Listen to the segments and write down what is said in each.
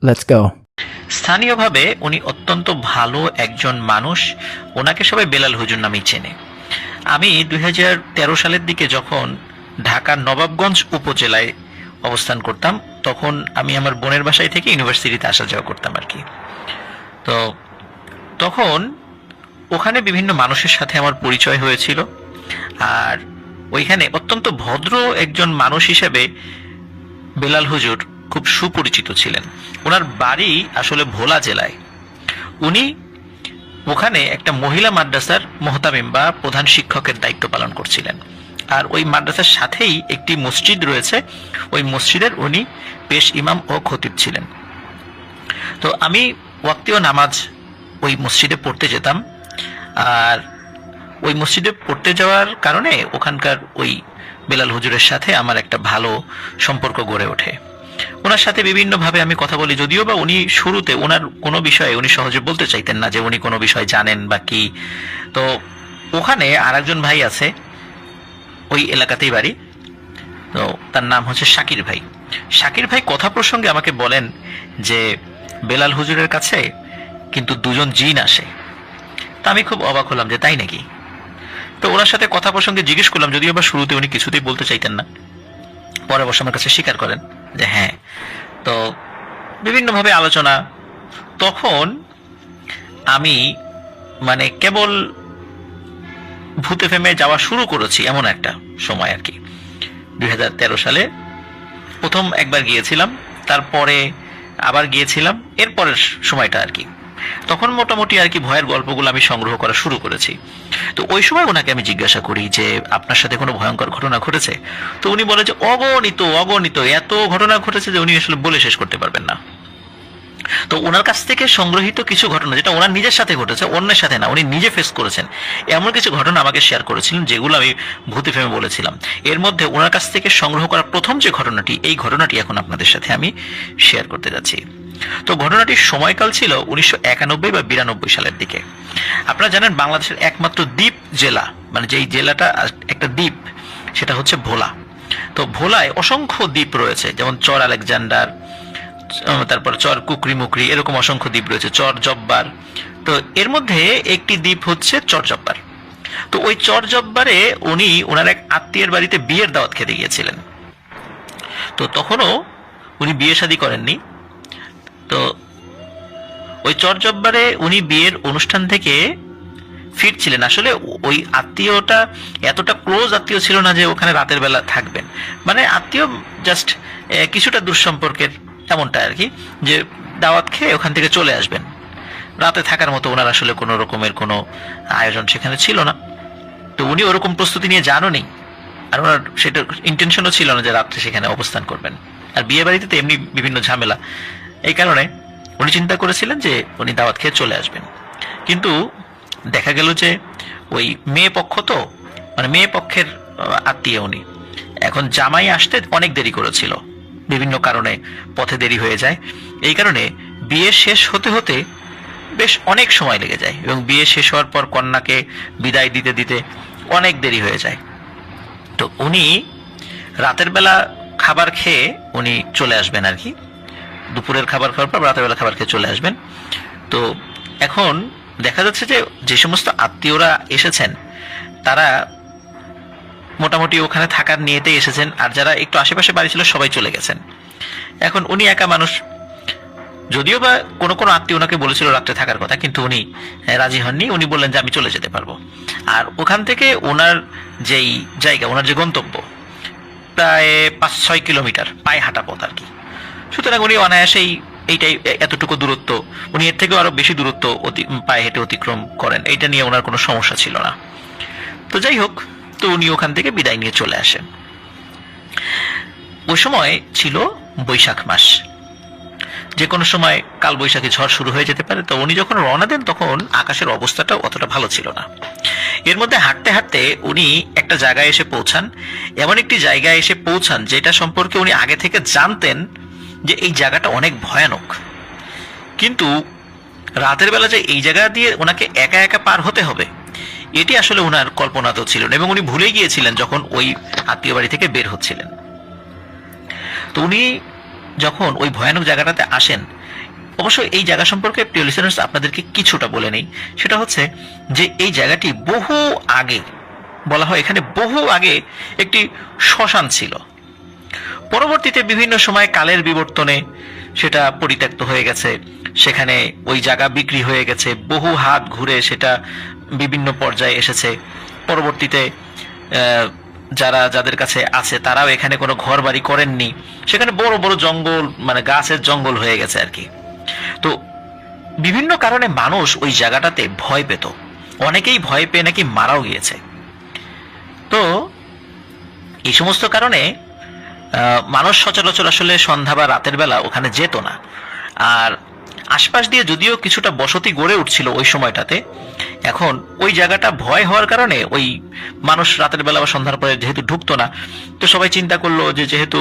Let's go. স্থানীয়ভাবে উনি অত্যন্ত ভালো একজন মানুষ। ওনাকে সবাই বেলাল হুজুর নামেই চেনে। আমি 2013 সালের দিকে যখন ঢাকার নবাবগঞ্জ উপজেলায় অবস্থান করতাম, তখন আমি আমার বোনের বাসায় থেকে ইউনিভার্সিটিতে আসা যাওয়া করতাম আর কি। তো তখন ওখানে বিভিন্ন মানুষের সাথে আমার পরিচয় হয়েছিল। আর ওইখানে অত্যন্ত ভদ্র একজন মানুষ হিসেবে বেলাল হুজুর খুব সুপরিচিত ছিলেন। ওনার বাড়ি আসলে ভোলা জেলায়। উনি ওখানে একটা মহিলা মাদ্রাসার মোহতামিম বা প্রধান শিক্ষকের দায়িত্ব পালন করছিলেন। আর ওই মাদ্রাসার সাথেই একটি মসজিদ রয়েছে, ওই মসজিদের উনি পেশ ইমাম ও খতিব ছিলেন। তো আমি ওয়াক্তীয় নামাজ ওই মসজিদে পড়তে যেতাম। আর ওই মসজিদে পড়তে যাওয়ার কারণে ওখানকার ওই বেলাল হুজুরের সাথে আমার একটা ভালো সম্পর্ক গড়ে ওঠে। ওনার সাথে বিভিন্নভাবে আমি কথা বলি, যদিও বা উনি শুরুতে ওনার কোনো বিষয়ে উনি সহজে বলতে চাইতেন না যে উনি কোনো বিষয় জানেন বা কি। তো ওখানে আর একজন ভাই আছে, ওই এলাকাতেই বাড়ি। তো তার নাম হচ্ছে শাকির ভাই। শাকির ভাই কথা প্রসঙ্গে আমাকে বলেন যে বেলাল হুজুরের কাছে কিন্তু দুজন জিন আসে। তা আমি খুব অবাক হলাম যে তাই নাকি। তো ওনার সাথে কথা প্রসঙ্গে জিজ্ঞেস করলাম, যদিও বা শুরুতে উনি কিছুতেই বলতে চাইতেন না, পরে অবশ্য আমার কাছে স্বীকার করেন যে হ্যাঁ। তো বিভিন্নভাবে আলোচনা। তখন আমি মানে কেবল ভূতে ফেমে যাওয়া শুরু করেছি এমন একটা সময় আর কি। 2013 সালে প্রথম একবার গিয়েছিলাম, তারপরে আবার গিয়েছিলাম এরপরের সময়টা আর কি। তখন মোটামুটি আর কি ভয়ের গল্পগুলো আমি সংগ্রহ করা শুরু করেছি। তো ওই সময় ওনাকে আমি জিজ্ঞাসা করি যে আপনার সাথে কোনো ভয়ঙ্কর ঘটনা ঘটেছে? তো উনি বলে যে অগণিত অগণিত এত ঘটনা ঘটেছে যে উনি আসলে বলে শেষ করতে পারবেন না। তো ওনার কাছ থেকে সংগ্রহীত কিছু ঘটনা, যেটা ওনার নিজের সাথে ঘটেছে, অন্যের সাথে না, উনি নিজে ফেস করেছেন, এমন কিছু ঘটনা আমাকে শেয়ার করেছিলেন যেগুলো আমি ভূতে ফেমে বলেছিলাম। এর মধ্যে ওনার কাছ থেকে সংগ্রহ করা প্রথম যে ঘটনাটি, এই ঘটনাটি এখন আপনাদের সাথে আমি শেয়ার করতে যাচ্ছি। তো ঘটনাটির সময়কাল ছিল 1991 বা 92 সালের দিকে। আপনারা জানেন বাংলাদেশের একমাত্র দ্বীপ জেলা, মানে যেই জেলাটা একটা দ্বীপ, সেটা হচ্ছে ভোলা। তো ভোলায় অসংখ্য দ্বীপ রয়েছে, যেমন চর আলেকজান্ডার, তারপর চর কুকরি মুকরি, এরকম অসংখ্য দ্বীপ রয়েছে, চর জব্বার। তো এর মধ্যে একটি দ্বীপ হচ্ছে চর জব্বার। তো ওই চর জব্বারে উনি ওনার এক আত্মীয়ের বাড়িতে বিয়ের দাওয়াত খেতে গিয়েছিলেন। তো তখনও উনি বিয়ে শাদী করেননি। তো ওই চর জব্বারে উনি বিয়ের অনুষ্ঠান থেকে ফিরছিলেন। আসলে ওই আত্মীয়টা এতটা ক্লোজ আত্মীয় ছিল না যে ওখানে রাতের বেলা থাকবেন, মানে আত্মীয় জাস্ট কিছুটা দুঃসম্পর্কের, এমনটা আর কি, যে দাওয়াত খেয়ে ওখান থেকে চলে আসবেন। রাতে থাকার মতো ওনার আসলে কোনো রকমের কোনো আয়োজন সেখানে ছিল না। তো উনি ওরকম প্রস্তুতি নিয়ে যানও, আর ওনার সেটা ইন্টেনশনও ছিল না যে রাত্রে সেখানে অবস্থান করবেন। আর বিয়ে বাড়িতে তো এমনি বিভিন্ন ঝামেলা, এই কারণে উনি চিন্তা করেছিলেন যে উনি দাওয়াত খেয়ে চলে আসবেন। কিন্তু দেখা গেল যে ওই মেয়ে পক্ষ, তো মানে মেয়ে পক্ষের আত্মীয় উনি, এখন জামাই আসতে অনেক দেরি করেছিল, বিভিন্ন কারণে পথে দেরি হয়ে যায়। এই কারণে বিয়ে শেষ হতে হতে বেশ অনেক সময় লেগে যায়, এবং বিয়ে শেষ হওয়ার পর কন্যাকে বিদায় দিতে দিতে অনেক দেরি হয়ে যায়। তো উনি রাতের বেলা খাবার খেয়ে উনি চলে আসবেন আর কি, দুপুরের খাবার খাওয়ার পর রাতের বেলা খাবার খেয়ে চলে আসবেন। তো এখন দেখা যাচ্ছে যে যে সমস্ত আত্মীয়রা এসেছেন তারা মোটামুটি ওখানে থাকার নিয়েতেই এসেছেন, আর যারা একটু আশেপাশে বাড়ি ছিল সবাই চলে গেছেন। এখন উনি একা মানুষ। যদিও বা কোনো কোনো আত্মীয় ওনাকে বলেছিল রাত্রে থাকার কথা, কিন্তু উনি রাজি হননি। উনি বললেন যে আমি চলে যেতে পারবো। আর ওখান থেকে ওনার যেই জায়গা, ওনার যে গন্তব্য, প্রায় 5-6 কিলোমিটার পায়ে হাঁটা পথ আর কি। সুতরাং উনি অনায়াসেই এইটাই, এতটুকু দূরত্ব, উনি এর থেকেও আরো বেশি দূরত্ব পায়ে হেঁটে অতিক্রম করেন, এইটা নিয়ে ওনার কোনো সমস্যা ছিল না। তো যাই হোক, তো উনি ওখান থেকে বিদায় নিয়ে চলে আসেন। ওই সময় ছিল বৈশাখ মাস, যে কোনো সময় কাল বৈশাখী ঝড় শুরু হয়ে যেতে পারে। তো উনি যখন রওনা দেন তখন আকাশের অবস্থাটা অতটা ভালো ছিল না। এর মধ্যে হাঁটতে হাঁটতে উনি একটা জায়গায় এসে পৌঁছান, এমন একটি জায়গায় এসে পৌঁছান যেটা সম্পর্কে উনি আগে থেকে জানতেন যে এই জায়গাটা অনেক ভয়ানক। কিন্তু রাতের বেলা যে এই জায়গা দিয়ে ওনাকে একা একা পার হতে হবে, এটি আসলে ওনার কল্পনাতেও ছিল না, এবং উনি ভুলে গিয়েছিলেন যখন ওই আত্মীয় বাড়ি থেকে বের হচ্ছিলেন। তো উনি যখন ওই ভয়ানক জায়গাটাতে আসেন, অবশ্য এই জায়গা সম্পর্কে প্রিয় লিসেনার্স আপনাদেরকে কিছুটা বলে নেই। সেটা হচ্ছে যে এই জায়গাটি বহু আগে, বলা হয় এখানে বহু আগে একটি শ্মশান ছিল। পরবর্তীতে বিভিন্ন সময় কালের বিবর্তনে সেটা পরিত্যক্ত হয়ে গেছে, সেখানে ওই জায়গা বিক্রি হয়ে গেছে, বহু হাত ঘুরে সেটা বিভিন্ন পর্যায়ে এসেছে। পরবর্তীতে যাদের কাছে আছে তারাও এখানে কোনো ঘর বাড়ি করেননি, সেখানে বড় বড় জঙ্গল, মানে গাছের জঙ্গল হয়ে গেছে আর কি। তো বিভিন্ন কারণে মানুষ ওই জায়গাটাতে ভয় পেত, অনেকেই ভয় পেয়ে নাকি মারাও গিয়েছে। তো এই সমস্ত কারণে মানুষ সচরাচর আসলে সন্ধ্যা বা রাতের বেলা ওখানে যেত না। আর আশপাশ দিয়ে যদিও কিছুটা বসতি গড়ে উঠছিল ওই সময়টাতে, এখন ওই জায়গাটা ভয় হওয়ার কারণে ওই মানুষ রাতের বেলা বা সন্ধ্যার পরে যেহেতু ঢুকতো না, তো সবাই চিন্তা করলো যে যেহেতু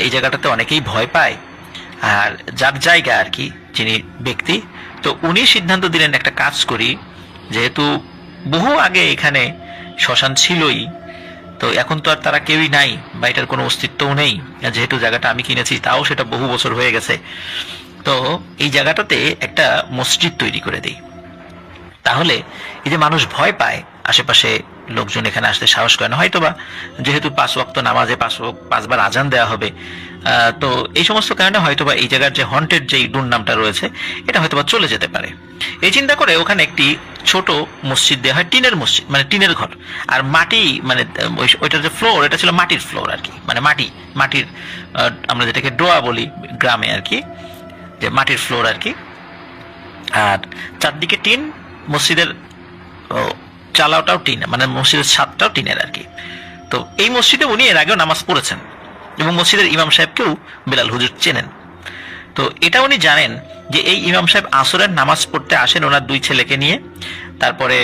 এই জায়গাটাতে অনেকেই ভয় পায়, আর যার জায়গা আর কি, যিনি ব্যক্তি, তো উনি সিদ্ধান্ত দিলেন একটা কাজ করি, যেহেতু বহু আগে এখানে শ্মশান ছিলই, তো এখন তো আর তারা কেউই নাই বা এটার কোনো অস্তিত্বও নেই, যেহেতু জায়গাটা আমি কিনেছি, তাও সেটা বহু বছর হয়ে গেছে, তো এই জায়গাটাতে একটা মসজিদ তৈরি করে দেই। তাহলে এই যে মানুষ ভয় পায়, আশেপাশে লোকজন এখানে আসতে সাহস করে না, হয়তোবা যেহেতু 5 ওয়াক্ত নামাজে 5বার আজান দেওয়া হবে, তো এই সমস্ত কারণে হয়তোবা এই জায়গার যে হন্টেড যে দুর্নামটা রয়েছে এটা হয়তোবা চলে যেতে পারে। এই চিন্তা করে ওখানে একটি ছোট মসজিদ দেওয়া হয়, টিনের মসজিদ, মানে টিনের ঘর, আর মাটি, মানে ওইটার যে ফ্লোর, এটা ছিল মাটির ফ্লোর আর কি, মানে মাটির আমরা যেটাকে ডোয়া বলি গ্রামে আর কি, যে মাটির ফ্লোর আর কি। আর চারদিকে টিন, মসজিদের চালাওটাও টিন, মানে মসজিদের ছাদটাও টিনের আর কি। তো এই মসজিদে উনি এর আগেও নামাজ পড়েছেন এবং মসজিদের ইমাম সাহেবকেও বেলাল হুজুর চেনেন। তো এটা উনি জানেন যে এই ইমাম সাহেব আসরের নামাজ পড়তে আসেন ওনার 2 ছেলেকে নিয়ে, তারপরে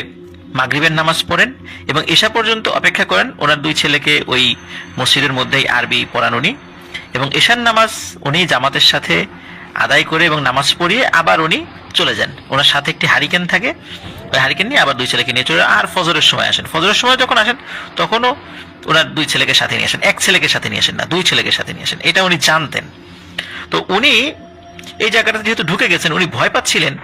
মাগরিবের নামাজ পড়েন এবং এশা পর্যন্ত অপেক্ষা করেন ওনার 2 ছেলেকে ওই মসজিদের মধ্যেই আরবি পড়ান উনি, এবং এশার নামাজ উনি জামাতের সাথে আদায় করে এবং নামাজ পড়িয়ে আবার উনি চলে যান। ওনার সাথে একটি হারিকেন থাকে, ওই হারিকেন নিয়ে আবার 2 ছেলেকে নিয়ে চলে, আর ফজরের সময় আসেন। ফজরের সময় যখন আসেন তখনও ওনার 2 ছেলেকে সাথে নিয়ে আসেন, 1 ছেলেকে সাথে নিয়ে আসেন না, 2 ছেলেকে সাথে নিয়ে আসেন, এটা উনি জানতেন। তো উনি এই জায়গাটা যেহেতু ঢুকে গেছেন, উনি ভয় পাচ্ছিলেন,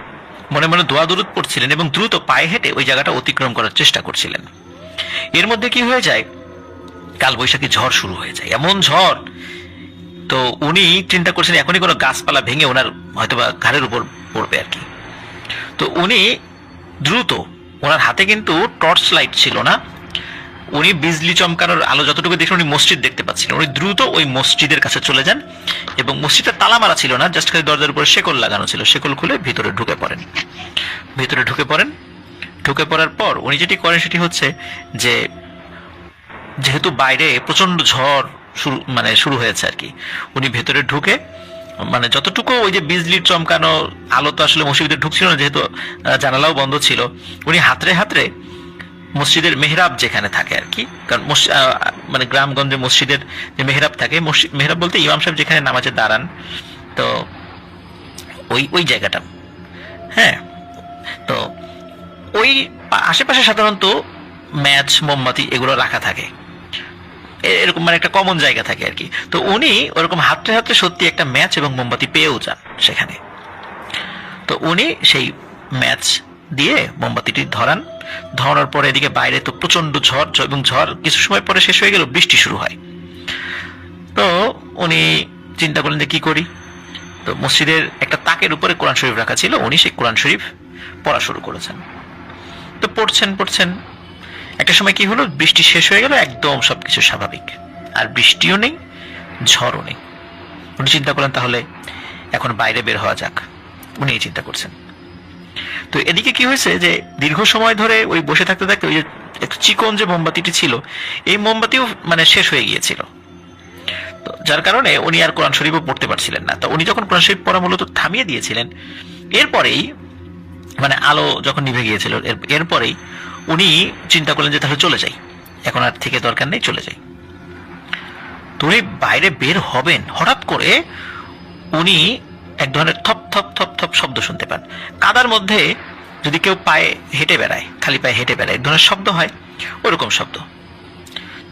মনে মনে দোয়া দরুদ পড়ছিলেন এবং দ্রুত পায়ে হেঁটে ওই জায়গাটা অতিক্রম করার চেষ্টা করছিলেন। এর মধ্যে কি হয়ে যায়, কালবৈশাখী ঝড় শুরু হয়ে যায়, এমন ঝড়, তো উনি চিন্তা করছেন এখনই কোনো গাছপালা ভেঙে ওনার হয়তোবা ঘাড়ের উপর পড়বে আর কি। তো উনি দ্রুত, ওনার হাতে কিন্তু টর্চ লাইট ছিল না, উনি বিজলি চমকানোর আলো যতটুকু দেখলেন উনি মসজিদ দেখতে পাচ্ছিলেন, উনি দ্রুত ওই মসজিদের কাছে চলে যান এবং মসজিদে তালা মারা ছিল না, জাস্ট খালি দরজার উপরে শেকল লাগানো ছিল, শেকল খুলে ভিতরে ঢুকে পড়েন। ঢুকে পড়ার পর উনি যেটি করেন সেটি হচ্ছে যে যেহেতু বাইরে প্রচন্ড ঝড় শুরু হয়েছে আর কি, উনি ভেতরে ঢুকে, মানে যতটুকু ওই যে বিজলির চমকানো আলো তো আসলে মসজিদে ঢুকছিল না, যেহেতু জানালাও বন্ধ ছিল, উনি হাতড়ে মসজিদের মেহরাব যেখানে থাকে আর কি, কারণ মানে গ্রামগঞ্জে মসজিদের যে মেহরাব থাকে, মেহরাব বলতে ইমাম সাহেব যেখানে নামাজে দাঁড়ান, তো ওই জায়গাটা, হ্যাঁ, তো ওই আশেপাশে সাধারণত ম্যাচ, মোমবাতি এগুলো রাখা থাকে, এরকম মানে একটা কমন জায়গা থাকে আর কি। তো উনি ওরকম হাতড়ে সত্যি একটা ম্যাচ এবং মোমবাতি পেয়েও যান সেখানে। তো উনি সেই ম্যাচ দিয়ে মোমবাতিটি ধরানোর পরে এদিকে বাইরে তো প্রচন্ড ঝড়, এবং ঝড় কিছু সময় পরে শেষ হয়ে গেল, বৃষ্টি শুরু হয়। তো উনি চিন্তা করলেন যে কি করি, তো মসজিদের একটা তাকের উপরে কোরআন শরীফ রাখা ছিল, উনি সেই কোরআন শরীফ পড়া শুরু করেছেন। তো পড়ছেন, একটা সময় কি হলো, বৃষ্টি শেষ হয়ে গেল, একদম সবকিছু স্বাভাবিক, আর বৃষ্টিও নেই, ঝড়ও নেই। উনি চিন্তা করলেন তাহলে এখন বাইরে বের হওয়া যাক, উনি এই চিন্তা করছেন। তো এদিকে কি হয়েছে যে দীর্ঘ সময় ধরে ওই বসে থাকতে ওই যে একটু চিকন যে মোমবাতিটি ছিল, এই মোমবাতিও মানে শেষ হয়ে গিয়েছিল, তো যার কারণে উনি আর কোরআন শরীফও পড়তে পারছিলেন না। তো উনি যখন কোরআন শরীফ পড়া মূলত থামিয়ে দিয়েছিলেন, এরপরেই মানে আলো যখন নিভে গিয়েছিল, এরপরেই উনি চিন্তা করলেন যে তাহলে চলে যাই, এখন আর থেকে দরকার নেই, চলে যাই। তো উনি বাইরে বের হবেন, হঠাৎ করে উনি এক ধরনের থপ থপ থপ থপ শব্দ শুনতে পান। কাদার মধ্যে যদি কেউ পায়ে হেঁটে বেড়ায়, খালি পায়ে হেঁটে বেড়ায়, এক ধরনের শব্দ হয়, ওরকম শব্দ।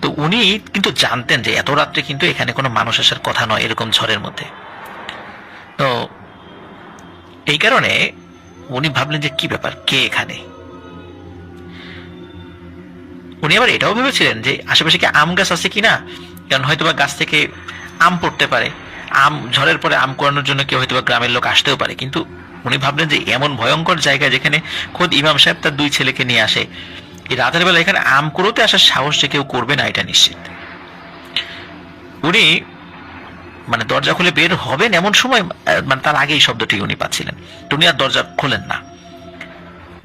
তো উনি কিন্তু জানতেন যে এত রাত্রে কিন্তু এখানে কোনো মানুষ আসার কথা নয় এরকম ঝড়ের মধ্যে। তো এই কারণে উনি ভাবলেন যে কি ব্যাপার, কে এখানে। উনি আবার এটাও ভেবেছিলেন যে আশেপাশে কি আম গাছ আছে কিনা, কারণ হয়তোবা গাছ থেকে আম পড়তে পারে, আম ঝড়ের পরে আম কুড়ানোর জন্য কেউ হয়তোবা গ্রামের লোক আসতেও পারে। কিন্তু উনি ভাবলেন যে এমন ভয়ঙ্কর জায়গা যেখানে খোদ ইমাম সাহেব তার 2 ছেলেকে নিয়ে আসে, এই রাতের বেলা এখানে আম কুড়োতে আসার সাহস যে কেউ করবে না এটা নিশ্চিত। উনি মানে দরজা খুলে বের হবেন এমন সময়, মানে তার আগে এই শব্দটি উনি পাচ্ছিলেন। উনি আর দরজা খোলেন না,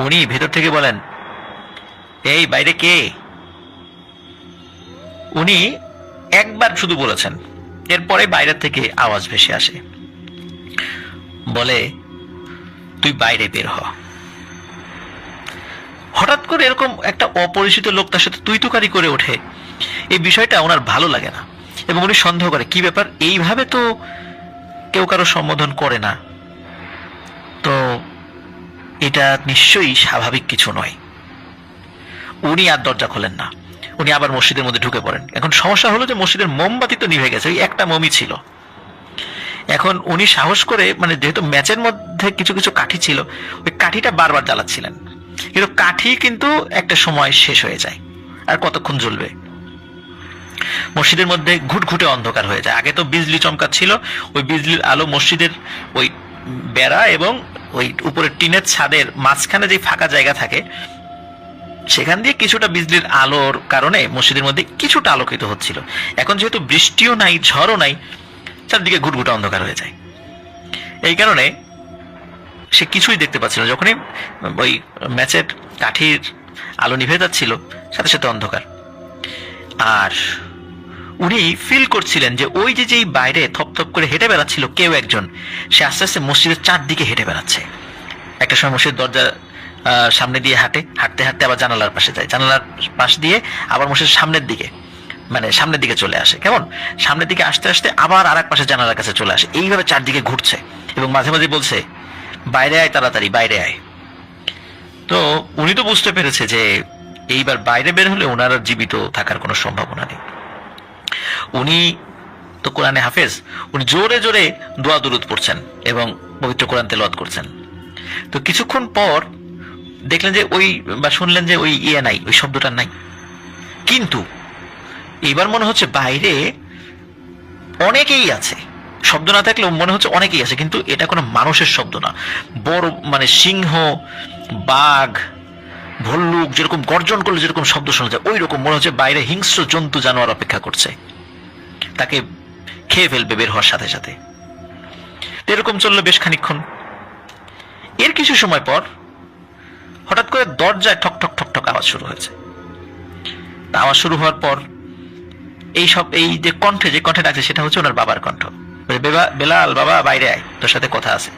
উনি ভেতর থেকে বলেন, এই বাইরে কে? উনি একবার শুধু বলেছেন, এরপরে বাইরে থেকে আওয়াজ ভেসে আসে, বলে, তুই বাইরে বের হ। হঠাৎ করে এরকম একটা অপরিচিত লোক তার সাথে তুই তুকারি করে ওঠে, এই বিষয়টা ওনার ভালো লাগে না এবং উনি সন্দেহ করে কি ব্যাপার, এইভাবে তো কেউ কারো সম্বোধন করে না, তো এটা নিশ্চয়ই স্বাভাবিক কিছু নয়। উনি আর দরজা খোলেন না, উনি আবার মসজিদের মধ্যে ঢুকে পড়েন। এখন সমস্যা হলো যে মসজিদের মোমবাতি তো নিভে গেছে, ওই একটা মোমই ছিল। এখন উনি সাহস করে, মানে যেহেতু ম্যাচের মধ্যে কিছু কিছু কাঠি ছিল, ওই কাঠিটা বারবার জ্বালাচ্ছিলেন, কিন্তু কাঠি কিন্তু একটা সময় শেষ হয়ে যায়, আর কতক্ষণ জ্বলবে। মসজিদের মধ্যে ঘুটঘুটে অন্ধকার হয়ে যায়। আগে তো বিজলি চমকাচ্ছিল, ওই বিজলির আলো মসজিদের ওই বেড়া এবং ওই উপরের টিনের ছাদের মাঝখানে যে ফাঁকা জায়গা থাকে সেখান দিয়ে কিছুটা বিজলির আলোর কারণে মসজিদের মধ্যে কিছুটা আলোকিত হচ্ছিল। এখন যেহেতু বৃষ্টিও নাই, ঝড়ও নাই, চারদিকে ঘুটঘুটে অন্ধকার হয়ে যায়। এই কারণে সে কিছুই দেখতে পাচ্ছিল না। যখনই ওই ম্যাচের কাঠির আলো নিভে যাচ্ছিল, সাথে সাথে অন্ধকার। আর উনি ফিল করছিলেন যে ওই যে যেই বাইরে থপথপ করে হেঁটে বেড়াচ্ছিল কেউ একজন, সে আস্তে আস্তে মসজিদের চারদিকে হেঁটে বেড়াচ্ছে। একটা সময় মসজিদের দরজা সামনে দিয়ে হাঁটে, হাঁটতে হাঁটতে আবার জানালার পাশে যায়, জানালার পাশ দিয়ে আবার মসজিদের সামনের দিকে, মানে সামনের দিকে চলে আসে। কেমন সামনের দিকে আসতে আসতে আবার আর এক পাশে জানালার কাছে চলে আসে। এইভাবে চারদিকে ঘুরছে এবং মাঝে মাঝে বলছে, বাইরে আয়, তাড়াতাড়ি বাইরে আয়। তো উনি তো বুঝতে পেরেছে যে এইবার বাইরে বের হলে ওনার জীবিত থাকার কোনো সম্ভাবনা নেই। উনি তো কোরআনে হাফেজ, উনি জোরে জোরে দোয়া দুরুদ পড়ছেন এবং পবিত্র কোরআন তেলাওয়াত করছেন। তো কিছুক্ষণ পর দেখলেন যে ওই, বা শুনলেন যে ওই নাই, ওই শব্দটা নাই। কিন্তু এবার মনে হচ্ছে বাইরে অনেকেই আছে, শব্দ না থাকলেও মনে হচ্ছে অনেকেই আছে, কিন্তু এটা কোনো মানুষের শব্দ না। বড় মানে সিংহ, বাঘ, ভল্লুক যেরকম গর্জন করলে যেরকম শব্দ শোনা যায়, ওই রকম মনে হচ্ছে বাইরে হিংস্র জন্তু জানোয়ার অপেক্ষা করছে, তাকে খেয়ে ফেলবে বের হওয়ার সাথে সাথে। এরকম চললো বেশ খানিকক্ষণ। এর কিছু সময় পর হঠাৎ করে দরজায় ঠক ঠক ঠক ঠক আওয়াজ শুরু হয়েছে। আওয়াজ শুরু হওয়ার পর এই যে কণ্ঠে ডাকছে সেটা হচ্ছে ওনার বাবার কণ্ঠ। বেলাল, বাবা বাইরে আয়, তোর সাথে কথা আছে।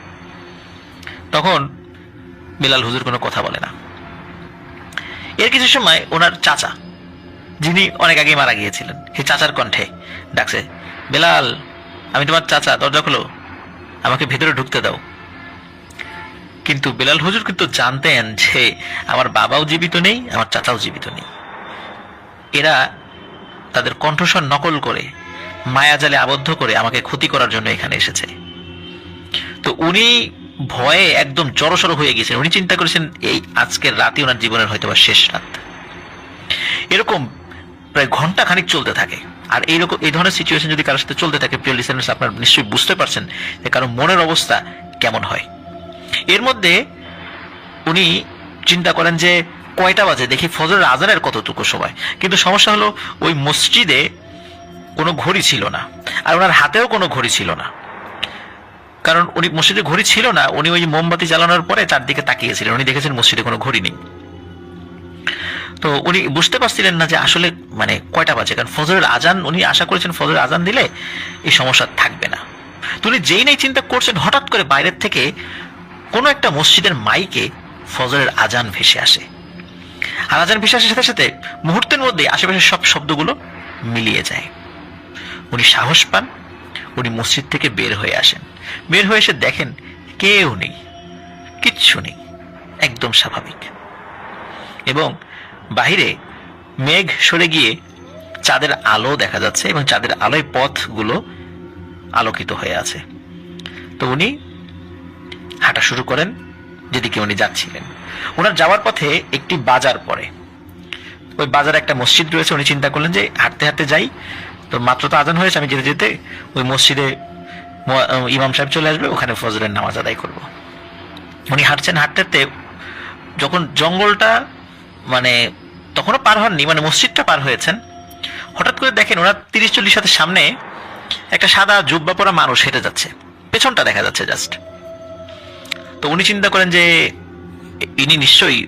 তখন বেলাল হুজুর কোনো কথা বলে না। এর কিছু সময় ওনার চাচা, যিনি অনেক আগে মারা গিয়েছিলেন, সেই চাচার কণ্ঠে ডাকছে, বেলাল, আমি তোমার চাচা, দরজা খোলো, আমাকে ভেতরে ঢুকতে দাও। কিন্তু বেলাল হুজুর কিন্তু জানতেন যে আমার বাবাও জীবিত নেই, আমার চাচাও জীবিত নেই। এরা তাদের কণ্ঠস্বর নকল করে, মায়াজালে আবদ্ধ করে আমাকে ক্ষতি করার জন্য এখানে এসেছে। তো উনি ভয়ে একদম জড়সড় হয়ে গেছেন। উনি চিন্তা করেছেন এই আজকের রাতই ওনার জীবনের হয়তো বা শেষ রাত। এরকম প্রায় ঘন্টা খানিক চলতে থাকে। আর এইরকম এই ধরনের সিচুয়েশন যদি কারোর সাথে চলতে থাকে, প্রিয় লিসেনার্স, আপনারা নিশ্চয়ই বুঝতে পারছেন যে কারো মনের অবস্থা কেমন হয়। এর মধ্যে উনি চিন্তা করেন যে কয়টা বাজে, দেখি ফজরের আজানের কতটুকু সময়। কিন্তু সমস্যা হলো ওই মসজিদে কোনো ঘড়ি ছিল না, আর ওনার হাতেও কোনো ঘড়ি ছিল না। কারণ উনি মসজিদে ঘড়ি ছিল না, উনি ওই মোমবাতি জ্বালানোর পরে চারদিকে তাকিয়েছিলেন, উনি দেখেছেন মসজিদে কোনো ঘড়ি নেই। তো উনি বুঝতে পারছিলেন না যে আসলে মানে কয়টা বাজে, কারণ ফজরের আজান, উনি আশা করেছেন ফজরের আজান দিলে এই সমস্যা থাকবে না। তো উনি যেই নেই চিন্তা করছেন, হঠাৎ করে বাইরের থেকে কোনো একটা মসজিদের মাইকে ফজরের আজান ভেসে আসে। আর আজান ভেসে আসার সাথে সাথে মুহূর্তের মধ্যে আশেপাশের সব শব্দগুলো মিলিয়ে যায়। উনি সাহস পান, উনি মসজিদ থেকে বের হয়ে আসেন। বের হয়ে এসে দেখেন কেউ নেই, কিচ্ছু নেই, একদম স্বাভাবিক। এবং বাহিরে মেঘ সরে গিয়ে চাঁদের আলো দেখা যাচ্ছে এবং চাঁদের আলোয় পথগুলো আলোকিত হয়ে আছে। তো উনি হাঁটা শুরু করেন যেদিকে উনি যাচ্ছিলেন। ওনার যাওয়ার পথে একটি বাজার পড়ে, ওই বাজারে একটা মসজিদ রয়েছে। উনি চিন্তা করলেন যে হাঁটতে হাঁটতে যাই, তো মাত্র তো আজান হয়েছে, আমি যেতে যেতে ওই মসজিদে ইমাম সাহেব চলে আসবে, ওখানে ফজরের নামাজ আদায় করব। উনি হাঁটছেন, হাঁটতে হাঁটতে যখন জঙ্গলটা মানে তখনও পার হননি, মানে মসজিদটা পার হয়েছেন, হঠাৎ করে দেখেন ওনার 30-40 হাতের সামনে একটা সাদা জুব্বা পরা মানুষ হেঁটে যাচ্ছে, পেছনটা দেখা যাচ্ছে জাস্ট। তো উনি চিন্তা করেন যে ইনি নিশ্চয়ই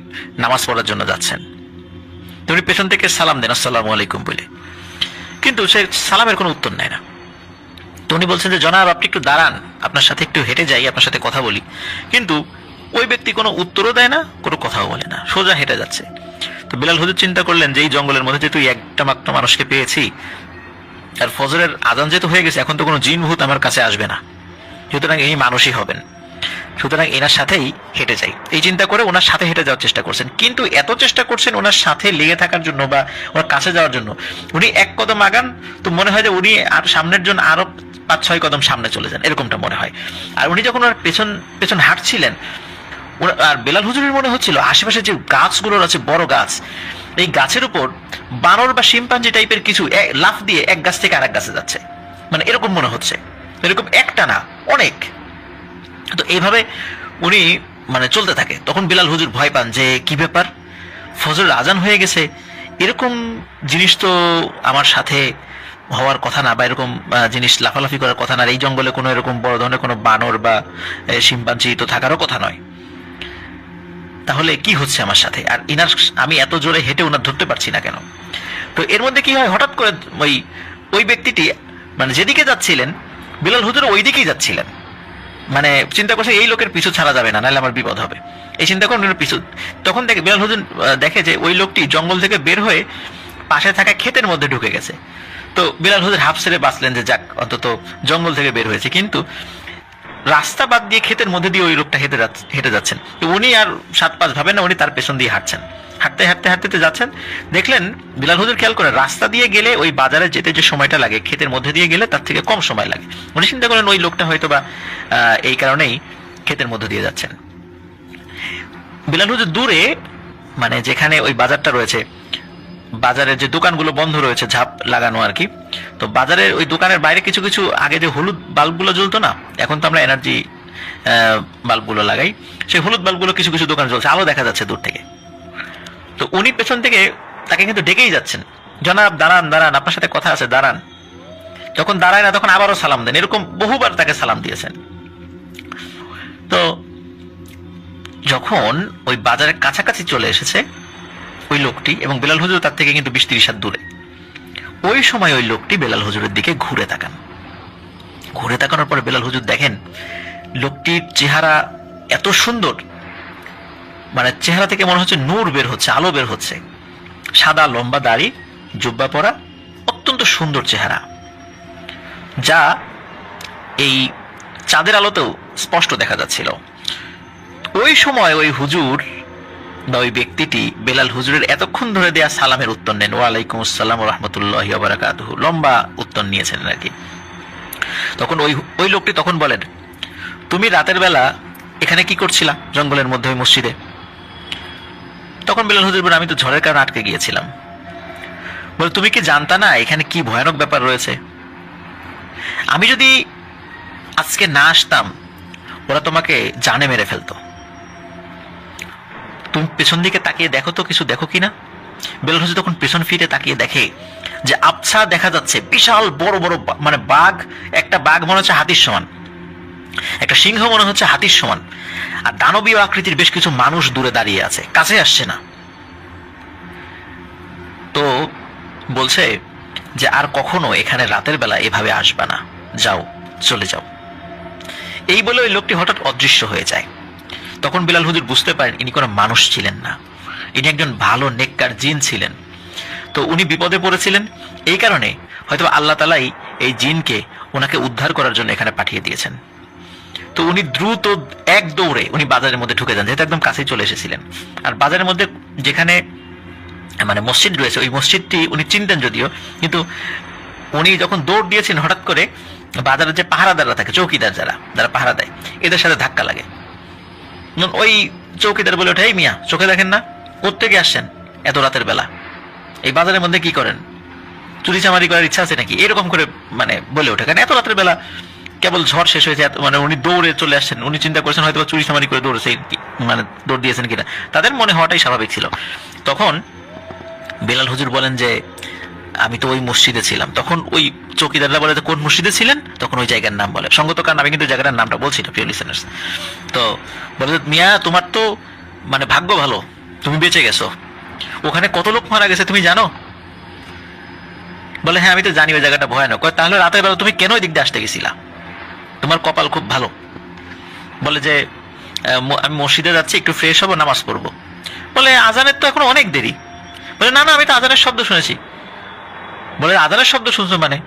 নামাজ পড়ার জন্য যাচ্ছেন। তো উনি পেছন থেকে সালাম দেন আসসালামু আলাইকুম বলে, কিন্তু সে সালামের কোনো উত্তর নেয় না। তো উনি বলছেন যে জনাব আপনি একটু দাঁড়ান, আপনার সাথে একটু হেঁটে যাই, আপনার সাথে কথা বলি। কিন্তু ওই ব্যক্তি কোনো উত্তরও দেয় না, কোনো কথাও বলে না, সোজা হেঁটে যাচ্ছে। তো বিলাল হুজুর চিন্তা করলেন যে এই জঙ্গলের মধ্যে যেহেতু একটা মাত্র মানুষকে পেয়েছি, আর ফজরের আজান যেহেতু হয়ে গেছে, এখন তো কোনো জিন ভূত আমার কাছে আসবে না, সুতরাং এই মানুষই হবেন, সুতরাং এনার সাথেই হেঁটে যাই, এই চিন্তা করে ওনার সাথে হেঁটে যাওয়ার চেষ্টা করছেন। কিন্তু এত চেষ্টা করছেন ওনার সাথে লেগে থাকার জন্য বা ওনার কাছে যাওয়ার জন্য, উনি এক কদম আগান তো মনে হয় যে উনি আর সামনের জন্য আরো 5-6 কদম সামনে চলে যান, এরকমটা মনে হয়। আর উনি যখন ওনার পেছন পেছন হাঁটছিলেন, আর বেলাল হুজুরের মনে হচ্ছিল আশেপাশে যে গাছগুলো আছে, বড় গাছ, এই গাছের উপর বানর বা শিম্পাঞ্জি টাইপের কিছু লাফ দিয়ে এক গাছ থেকে আরেক গাছে যাচ্ছে, মানে এরকম মনে হচ্ছে, এরকম একটা না অনেক। তো এইভাবে উনি মানে চলতে থাকে। তখন বিলাল হুজুর ভয় পান যে কি ব্যাপার, ফজরের আজান হয়ে গেছে, এরকম জিনিস তো আমার সাথে হওয়ার কথা না, বা এরকম জিনিস লাফালাফি করার কথা না, এই জঙ্গলে কোনো এরকম বড় ধরনের কোনো বানর বা শিম্পাঞ্জি তো থাকারও কথা নয়, তাহলে কি হচ্ছে আমার সাথে, আর ইনার আমি এত জোরে হেঁটে ওনার ধরতে পারছি না কেন। তো এর মধ্যে কি হয়, হঠাৎ করে ওই ব্যক্তিটি মানে যেদিকে যাচ্ছিলেন বিলাল হুজুর ওই দিকেই যাচ্ছিলেন, মানে চিন্তা করছে এই লোকের পিছু ছাড়া যাবে না, নাহলে আমার বিপদ হবে, এই চিন্তা করে পিছু। তখন দেখে বিলাল হুজুর দেখে যে ওই লোকটি জঙ্গল থেকে বের হয়ে পাশে থাকা ক্ষেতের মধ্যে ঢুকে গেছে। তো বিলাল হুজুর হাফ ছেড়ে বাঁচলেন যে যাক অন্তত জঙ্গল থেকে বের হয়েছে, কিন্তু রাস্তা বাদ দিয়ে ক্ষেতের মধ্যে দিয়ে ওই লোকটা হেঁটে যাচ্ছেন। তো উনি আর 7-5 ভাবেন না, উনি তার পেছন দিয়ে হাঁটছেন, হাঁটতে হাঁটতে হাঁটতে যাচ্ছেন। দেখলেন বিলাল হুজুর খেয়াল করে রাস্তা দিয়ে গেলে ওই বাজারে যেতে যে সময়টা লাগে, ক্ষেতের মধ্যে দিয়ে গেলে তার থেকে কম সময় লাগে। উনি চিন্তা করেন ওই লোকটা হয়তো বা এই কারণেই ক্ষেতের মধ্যে দিয়ে যাচ্ছেন। বিলাল হুজুর দূরে মানে যেখানে ওই বাজারটা রয়েছে, বাজারের যে দোকানগুলো বন্ধ রয়েছে ঝাপ লাগানো আর কি, তো বাজারের ওই দোকানের বাইরে কিছু কিছু আগে যে হলুদ বাল্বগুলো জ্বলতো না, এখন তো আমরা এনার্জি বাল্বগুলো লাগাই, সেই হলুদ বাল্বগুলো কিছু কিছু দোকান জ্বলছে, আলো দেখা যাচ্ছে দূর থেকে। তো উনি পেছন থেকে তাকে কিন্তু ডেকেই যাচ্ছেন, জনাব দাঁড়ান দাঁড়ান, আপনার সাথে কথা আছে, দাঁড়ান। যখন দাঁড়ায় না তখন আবারও সালাম দেন, এরকম বহুবার তাকে সালাম দিয়েছেন। তো যখন ওই বাজারের কাছাকাছি চলে এসেছে ওই লোকটি, এবং বেলাল হুজুর তার থেকে কিন্তু 20-30 হাত দূরে, ওই সময় ওই লোকটি বেলাল হুজুরের দিকে ঘুরে তাকান। ঘুরে তাকানোর পরে বেলাল হুজুর দেখেন লোকটির চেহারা এত সুন্দর, মানে চেহারা থেকে মনে হচ্ছে নূর বের হচ্ছে, আলো বের হচ্ছে, সাদা লম্বা দাড়ি, জুব্বা পরা, অত্যন্ত সুন্দর চেহারা, যা এই চাঁদের আলোতেও স্পষ্ট দেখা যাচ্ছিল। ওই সময় ওই হুজুর বা ওই ব্যক্তিটি বেলাল হুজুরের এতক্ষণ ধরে দেয়া সালামের উত্তর নেন, ওয়ালাইকুম আসসালাম ওয়া রাহমাতুল্লাহি ওয়া বারাকাতুহু, লম্বা উত্তর নিয়েছেন আর কি। তখন ওই লোকটি তখন বলেন, তুমি রাতের বেলা এখানে কি করছিলা জঙ্গলের মধ্যে ওই মসজিদে? তখন বেলাল হুজুর বলেন, আমি তো ঝড়ের কারণে আটকে গিয়েছিলাম। বলে, তুমি কি জানতা না এখানে কি ভয়ানক ব্যাপার রয়েছে? আমি যদি আজকে না আসতাম ওরা তোমাকে জানে মেরে ফেলতো। তুমি পেছন দিকে তাকিয়ে দেখো তো, কিছু দেখো কিনা। বেলাল হুজুর তখন পেছন ফিরে তাকিয়ে দেখে যে আবছা দেখা যাচ্ছে বিশাল বড় বড় মানে বাঘ, একটা বাঘ মনে হচ্ছে হাতির সমান, একটা সিংহ মনে হচ্ছে হাতির সমান, আর দানবীয় আকৃতির বেশ কিছু মানুষ দূরে দাঁড়িয়ে আছে, কাছে আসছে না। তো বলছে যে আর কখনো এখানে রাতের বেলা এভাবে আসবা না, যাও, চলে যাও। এই বলে ওই লোকটি হঠাৎ অদৃশ্য হয়ে যায়। তখন বেলাল হুজুর বুঝতে পারেন ইনি কোনো মানুষ ছিলেন না, ইনি একজন ভালো নেককার জিন ছিলেন। তো উনি বিপদে পড়েছিলেন, এই কারণে হয়তো আল্লাহ তাআলাই এই জিনকে ওনাকে উদ্ধার করার জন্য এখানে পাঠিয়ে দিয়েছেন। তো উনি দ্রুত এক দৌড়ে উনি বাজারের মধ্যে ঢুকে যান, যেহেতু একদম কাছেই চলে এসেছিলেন। আর বাজারের মধ্যে যেখানে মানে মসজিদ রয়েছে, ওই মসজিদটি উনি চিনতেন যদিও, কিন্তু উনি যখন দৌড় দিয়েছেন হঠাৎ করে বাজারের যে পাহারাদাররা থাকে, চৌকিদার যারা পাহারা দেয়, এদের সাথে ধাক্কা লাগে। ওই চৌকিদার বলে ওঠে, এই মিয়া চোখে দেখেন না, কোত্থেকে আসছেন এত রাতের বেলা, এই বাজারের মধ্যে কি করেন, চুরি চামারি করার ইচ্ছা আছে নাকি, এরকম করে মানে বলে ওঠে। কারণ এত রাতের বেলা কেবল ঝড় শেষ হয়েছে, মানে উনি দৌড়ে চলে আসছেন, উনি চিন্তা করেছেন হয়তো চুরি চামারি করে দৌড়েছে, মানে দৌড় দিয়েছেন কিনা, তাদের মনে হওয়াটাই স্বাভাবিক ছিল। তখন বেলাল হুজুর বলেন যে আমি তো ওই মসজিদে ছিলাম। তখন ওই চৌকিদাররা বলে কোন মসজিদে ছিলেন, তখন ওই জায়গার নাম বলে, সঙ্গত কারণ আমি কিন্তু জায়গাটার নামটা বলছি না প্রিয় লিসেনার্স। তো বলে মিয়া তোমার তো মানে ভাগ্য ভালো, তুমি বেঁচে গেছো, ওখানে কত লোক মারা গেছে তুমি জানো? বলে হ্যাঁ আমি তো জানি ওই জায়গাটা ভয়ানক। তাহলে রাতের বেলা তুমি কেন ওই দিক দিয়ে আসতে গেছিলা, তোমার কপাল খুব ভালো। বলে যে আমি মসজিদে যাচ্ছি, একটু ফ্রেশ হবো, নামাজ পড়বো। বলে আজানের তো এখন অনেক দেরি। বলে না না, আমি তো আজানের শব্দ শুনেছি। বলে আজানের শব্দ শুনছো মানে?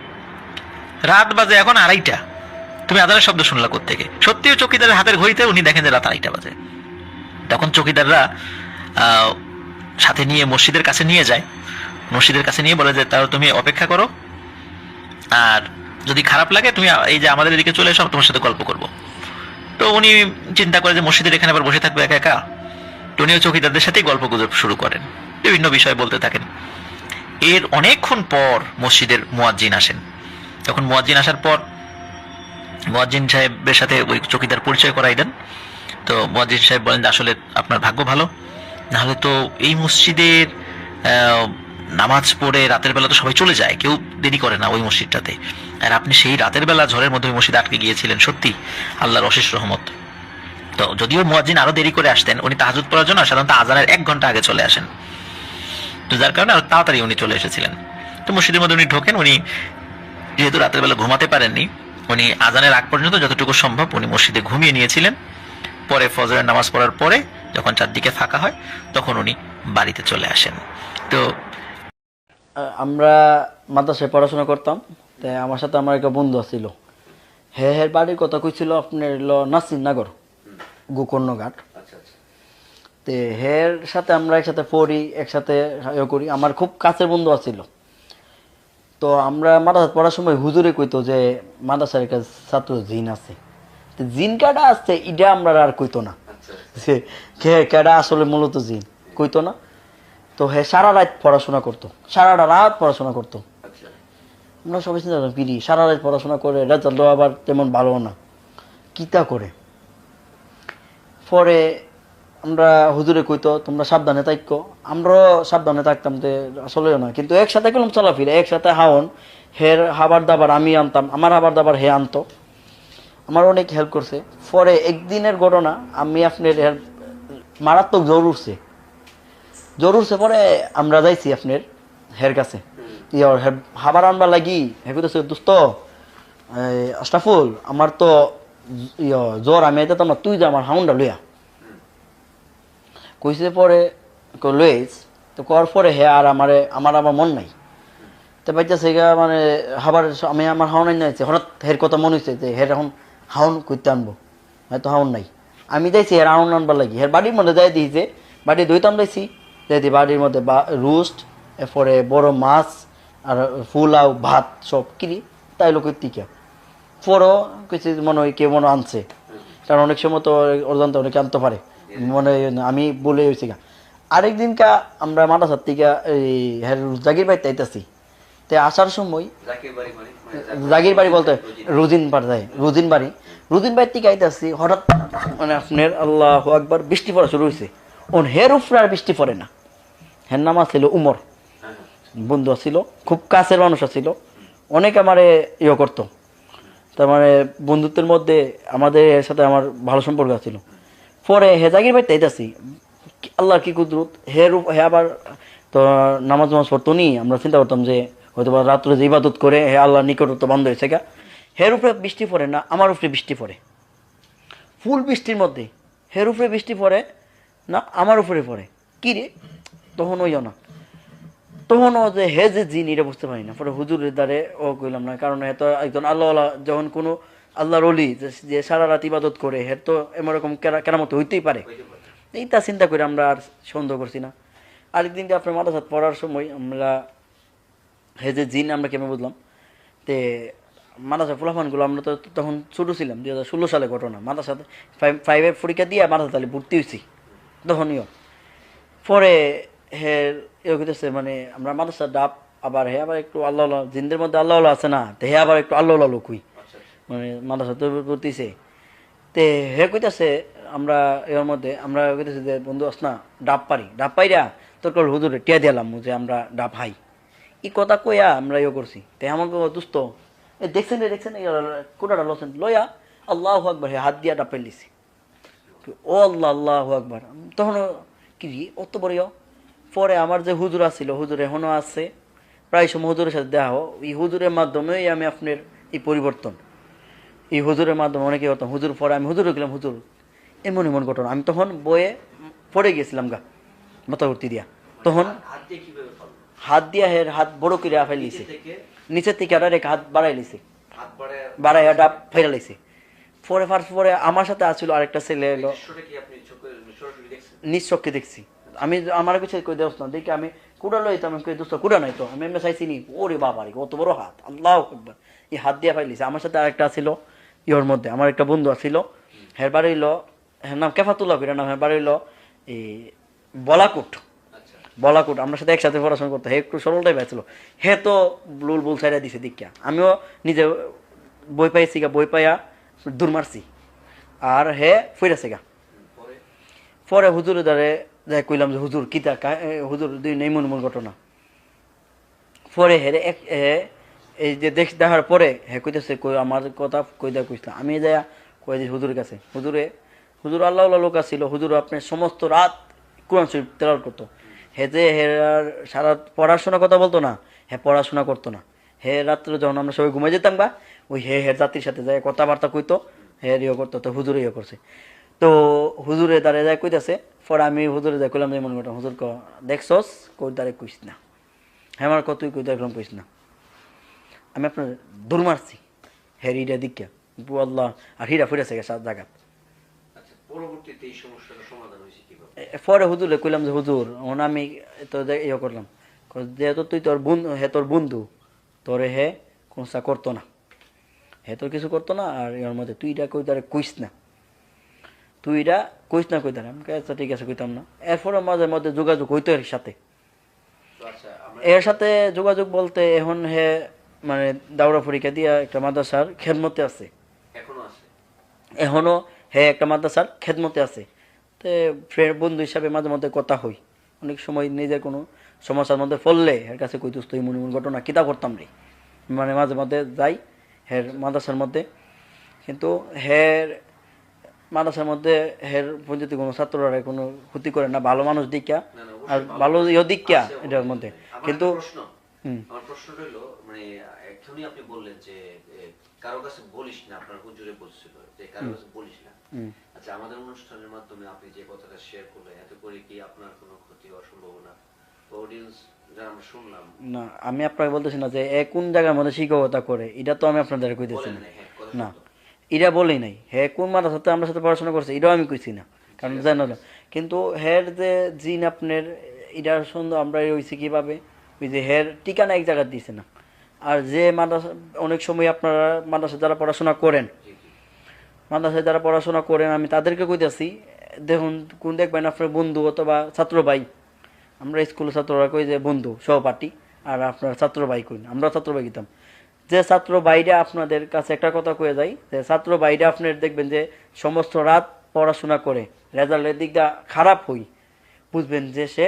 রাত বাজে এখন 2:30, তুমি আজানের শব্দ শুনলা কোত্থেকে? সত্যিও চৌকিদারের হাতের ঘড়িতে উনি দেখেন যে রাত 2:30 বাজে। তখন চৌকিদাররা সাথে নিয়ে মসজিদের কাছে নিয়ে যায়, মসজিদের কাছে নিয়ে বলে যে তাহলে তুমি অপেক্ষা করো, আর যদি খারাপ লাগে তুমি এই যে আমাদের এদিকে চলে এসো, তোমার সাথে গল্প করবো। তো উনি চিন্তা করে যে মসজিদের এখানে আবার বসে থাকবে একা একা, তো উনিও চৌকিদারদের সাথেই গল্প গুজব শুরু করেন, বিভিন্ন বিষয় বলতে থাকেন। এর অনেকক্ষণ পর মসজিদের মুয়াজ্জিন আসেন। তখন মুয়াজ্জিন আসার পর মুয়াজ্জিন সাহেবের সাথে ওই চৌকিদার পরিচয় করাই দেন। তো মুয়াজ্জিন সাহেব বলেন যে আসলে আপনার ভাগ্য ভালো, নাহলে তো এই মসজিদের নামাজ পড়ে রাতের বেলা তো সবাই চলে যায়, কেউ দেরি করে না ওই মসজিদটাতে, আর আপনি সেই রাতের বেলা ঝড়ের মধ্যে ওই মসজিদে আটকে গিয়েছিলেন, সত্যি আল্লাহর অশেষ রহমত। তো যদিও মুয়াজ্জিন আরো দেরি করে আসতেন, উনি তাহাজ্জুদ পড়ার জন্য সাধারণত আজানের 1 ঘন্টা আগে চলে আসেন, তো যার কারণে আরো তাড়াতাড়ি উনি চলে এসেছিলেন। তো মসজিদের মধ্যে উনি ঢোকেন। উনি যেহেতু রাতের বেলা ঘুমাতে পারেননি, উনি আজানের আগ পর্যন্ত যতটুকু সম্ভব উনি মসজিদে ঘুমিয়ে নিয়েছিলেন। পরে ফজরের নামাজ পড়ার পরে যখন চারদিকে ফাঁকা হয় তখন উনি বাড়িতে চলে আসেন। তো আমরা মাদ্রাসায় পড়াশোনা করতাম, তাই আমার সাথে আমার একটা বন্ধু ছিল, হের বাড়ির কথা কইছিল আপনার হলো নাসিরনগর, গোকর্ণঘাট। তে হের সাথে আমরা একসাথে পড়ি, একসাথে করি, আমার খুব কাছের বন্ধু আছিল। তো আমরা মাদ্রাসা পড়ার সময় হুজুরে কইতো যে মাদ্রাসার একটা ছাত্র জিন আছে, তো জিন কাটা আসছে এটা আমরা আর কইতো না, যে কেডা আসলে মূলত জিন কইতো না। তো হে সারা রাত পড়াশোনা করতো, সারাটা রাত পড়াশোনা করতো। আমরা সবাই চিন্তা করতাম পিড়ি সারা রাত পড়াশোনা করে, রেজাল্ট আবার তেমন ভালো না, কিতা করে। পরে আমরা হুজুরে কইতো তোমরা সাবধানে থাকো, আমরাও সাবধানে থাকতাম, যে আসলে না, কিন্তু একসাথে গেলাম চলাফিরে, একসাথে হাওন, হের হাবার দাবার আমি আনতাম, আমার হাবার দাবার হে আনতো, আমার অনেক হেল্প করছে। পরে একদিনের ঘটনা, আমি আপনার মারাত্মক জ্বর উঠছে, পরে আমরা যাইছি আপনার হের কাছে, হাবার আনবার লাগি, হে কইতেছে দোস্ত আশরাফুল আমার তো জ্বর, আমি আইতাম না, তুই যা আমার হাউন্ডা লইয়া কইছে। পরে লইস তো করার পরে হে আর আমার আবার মন নাই, তো বাইতেছে মানে হাবার আমি আমার হাউন আই নাইছে, হঠাৎ হের কথা মনে হয়েছে যে হের এখন হাউন করতে আনবো, হয়তো হাউন নাই। আমি যাইছি হের হাউন আনবার লাগি, হের বাড়ির মধ্যে যাই দিয়েছে, বাড়ি দইতাম যাইছি, যাইতে বাড়ির মধ্যে রোস্ট, এরপরে বড় মাছ আর ফুলাও ভাত সব কিরি, তাই লোক টিকা পরও কিছু মনে হয় কেউ মনে আনছে, কারণ অনেক সময় তো অজান্তে অনেকে আনতে পারে, মনে আমি বলে হয়েছি গা। আরেকদিন কা আমরা মাদ্রাসার থেকে এই জাগির বাড়িতে আইতাছি, তাই আসার সময় জাগির বাড়ি বলতে রুজিন পাড় যায়, রুজিন বাড়ির থেকে আইতাছি, হঠাৎ মানে আপনার আল্লাহু আকবার বৃষ্টি পড়া শুরু হয়েছে। হের উপরে আর বৃষ্টি পড়ে না, হের নাম ছিল উমর, বন্ধু ছিল, খুব কাছের মানুষ ছিল, অনেক আমারে করতো, তার মানে বন্ধুত্বের মধ্যে আমাদের এর সাথে আমার ভালো সম্পর্ক ছিল। পরে হে জাগির বাড়িতে আইতাছি, আল্লাহর কি কুদরত, হে আবার তো নামাজ পড়তো নি, আমরা চিন্তা করতাম যে হয়তো রাত্রে যে ইবাদত করে হে আল্লাহর নিকটত্ব বন্ধ হয়েছে গা। হের উপরে বৃষ্টি পড়ে না, আমার উপরে বৃষ্টি পড়ে, ফুল বৃষ্টির মধ্যে হের উপরে বৃষ্টি পড়ে না, আমার উপরে পড়ে, কি রে তখন ওই না, তখন ও যে হে যে জিন এটা বুঝতে পারি না। পরে হুজুরের দ্বারে ও কইলাম না, কারণ হে তো একজন আল্লাহ, যখন কোনো আল্লাহর অলি যে সারা রাত ইবাদত করে, হের তো এরকম কেরামত হইতেই পারে, এইটা চিন্তা করে আমরা আর সন্দেহ করছি না। আরেকদিনকে আপনার মাদ্রাসা পড়ার সময় আমরা হে যে জিন আমরা কেমন বুঝলাম তে মাদ্রাসা ফুলাফানগুলো আমরা তো তখন ছোটো ছিলাম 2016 সালে ঘটনা মাদ্রাসাতে 5-এর পরীক্ষা দিয়ে মাদ্রাসা তাহলে ভর্তি হয়েছি তখনইও পরে হে হইতেছে মানে আমরা মাদ্রাসা ডাব আবার হে আবার একটু আল্লাহ জিনদের মধ্যে আল্লাহ আছে না তো হে আবার একটু আল্লাহ লোকুই মানে মাদ্রাসা তো করতেছে তে হে কইতাছে আমরা এর মধ্যে আমরা কইতেছি যে বন্ধু আস না ডাব পাইরা তোর কল হুজুরে টিয়া দিলাম যে আমরা ডাব হাই এই কথা কইয়া আমরা করছি তে আমার দোস্ত দেখছেন কোটাটা লছেন লইয়া আল্লাহ আকবার হে হাত দিয়া ডাব পাইলিছি ও আল্লাহ আল্লাহ আকবার তখন কি অত বড় পরে আমার যে হুজুর আছিল হুজুর এখনো আছে প্রায় সময় হুজুরের সাথে দেখা এই হুজুরের মাধ্যমেই আমি আপনার এই পরিবর্তন এই হুজুরের মাধ্যমে অনেকে হতাম হুজুর পরে আমি হুজুর গেলাম হুজুর এমন ঘটনা আমি তখন বইয়ে পড়ে গেছিলাম গা মাথাভর্তি দিয়া তখন হাত দিয়া হের হাত বড় করে ফেলিছে নিচের থেকে রেখে হাত বাড়াই লিছে বাড়াই ডাব ফেরা লাইছে পরে আমার সাথে আসছিল আরেকটা ছেলে এলো নিজ চোখে দেখছি আমি আমার কিছু কই দেওয়া না দেখি আমি কুড়া লইতাম আমি দোস্ত কুড়া নাই তো আমি এমনি চাইছি নি ওরে বাবা রে কত বড় হাত আল্লাহ আকবার এই হাত দিয়া ফাইলিছে আমার সাথে আরেকটা ছিল ইয়োর মধ্যে আমার একটা বন্ধু আছিল হের বাড়ি হইল হের নাম কেফাতুল্লাহ বিরা নাম হের বাড়ি হইল এই বলাকুট আমার সাথে একসাথে পড়াশোনা করতো হে একটু সরলটাই পাইছিল হে তো বুল সাইডা দিছে দীক্ষা আমিও নিজে বই পাইছি গা বই পাইয়া দূর মারছি আর হে ফিরেছে গা পরে হুজুরের দ্বারে যাই কইলাম যে হুজুর কিতা হুজুর দুই নেই মন ঘটনা পরে হেরে এই যে দেখার পরে হে কইতেছে কই আমার কথা কইসলাম আমি যাই কই দিই হুজুরের কাছে হুজুর আল্লাহ লোক ছিল হুজুর আপনার সমস্ত রাত কোরআন শরীফ তেলাওয়াত করতো হে যে সারা পড়াশোনার কথা বলতো না হে পড়াশোনা করতো না হে রাত্রে যখন আমরা সবাই ঘুমাই যেতাম বা ওই হের জাতির সাথে যায় কথাবার্তা কইতো হে করতো তো হুজুরে করছে তো হুজুরে দ্বারে যায় কইতেছে পরে আমি হুজুরে যাই কইলাম যে মনে করতাম হুজুর দেখছস কই দ্বারে কইস না হ্যাঁ আমার কতই কই দেখলাম কইস না আমি আপনার দূর মারছি হের ইটা দিকা আল্লাহ আর হিরা ফিরেছে সাত জায়গা পরে হুজুরে কইলাম যে হুজুর আমি তো করলাম যেহেতু তুই তোর বন্ধু হে তোর বন্ধু তোরে হে কোনসা করতো না হে তোর কিছু করতো না আর এর মধ্যে তুই এটা কই দ্বারে কইস না কই দ্বারে আমি আচ্ছা ঠিক আছে কইতাম না এরপরে মাঝে মধ্যে যোগাযোগ হইতো এর সাথে এর সাথে যোগাযোগ বলতে এখন হে মানে দাওরা পরীক্ষা দিয়া একটা মাদ্রাসার খেদমতে আছে এখনো হে একটা মাদ্রাসার খেদমতে আছে তো ফ্রেন্ড বন্ধু হিসাবে মাঝে মধ্যে কথা হই অনেক সময় নিজের কোনো সমস্যার মধ্যে পড়লে এর কাছে কই দোস্ত মনে ঘটনা কিতা করতাম রে মানে মাঝে মধ্যে যাই হের মাদ্রাসার মধ্যে কিন্তু হের মাদ্রাসার মধ্যে হের পর্যন্ত কোনো ছাত্ররা কোনো ক্ষতি করে না ভালো মানুষ দিকা আর ভালো দিকা এটার মধ্যে কিন্তু আমার প্রশ্ন রইল মানে এখনই আপনি বললেন যে কারো কাছে বলিস না আপনার হুজুরে বলছিল যে কারো কাছে বলিস না আচ্ছা আমাদের অনুষ্ঠানের মাধ্যমে আপনি যে কথাটা শেয়ার করলেন এতে করে কি আপনার কোনো ক্ষতি হওয়ার সম্ভাবনা অডিয়েন্স যারা আমরা শুনলাম না আমি আপনাকে বলতেছি না যে কোন জায়গার মধ্যে শিক্ষকতা করে এটা তো আমি আপনাদের কইতেছি না এটা বলেই নাই হে কোন মাদ্রাসাতে আমার সাথে পড়াশোনা করছে এটাও আমি কইছি না কারণ জানো না কিন্তু হের যে জিন আপনার এটার সুন্দর আমরা হইছি কিভাবে ওই যে হের ঠিকানা এক জায়গায় দিছে না আর যে মাদ্রাসা অনেক সময় আপনারা মাদ্রাসায় যারা পড়াশোনা করেন আমি তাদেরকে কইতেছি দেখুন কোন দেখবেন আপনার বন্ধু অথবা ছাত্র ভাই আমরা স্কুলের ছাত্ররা কই যে বন্ধু সহপাঠী আর আপনার ছাত্র ভাই কই আমরা ছাত্র ভাই গিতাম যে ছাত্র ভাইরা আপনাদের কাছে একটা কথা কয়ে যায় যে ছাত্র ভাইরা আপনার দেখবেন যে সমস্ত রাত পড়াশোনা করে রেজাল্টের দিকটা খারাপ হই বুঝবেন যে সে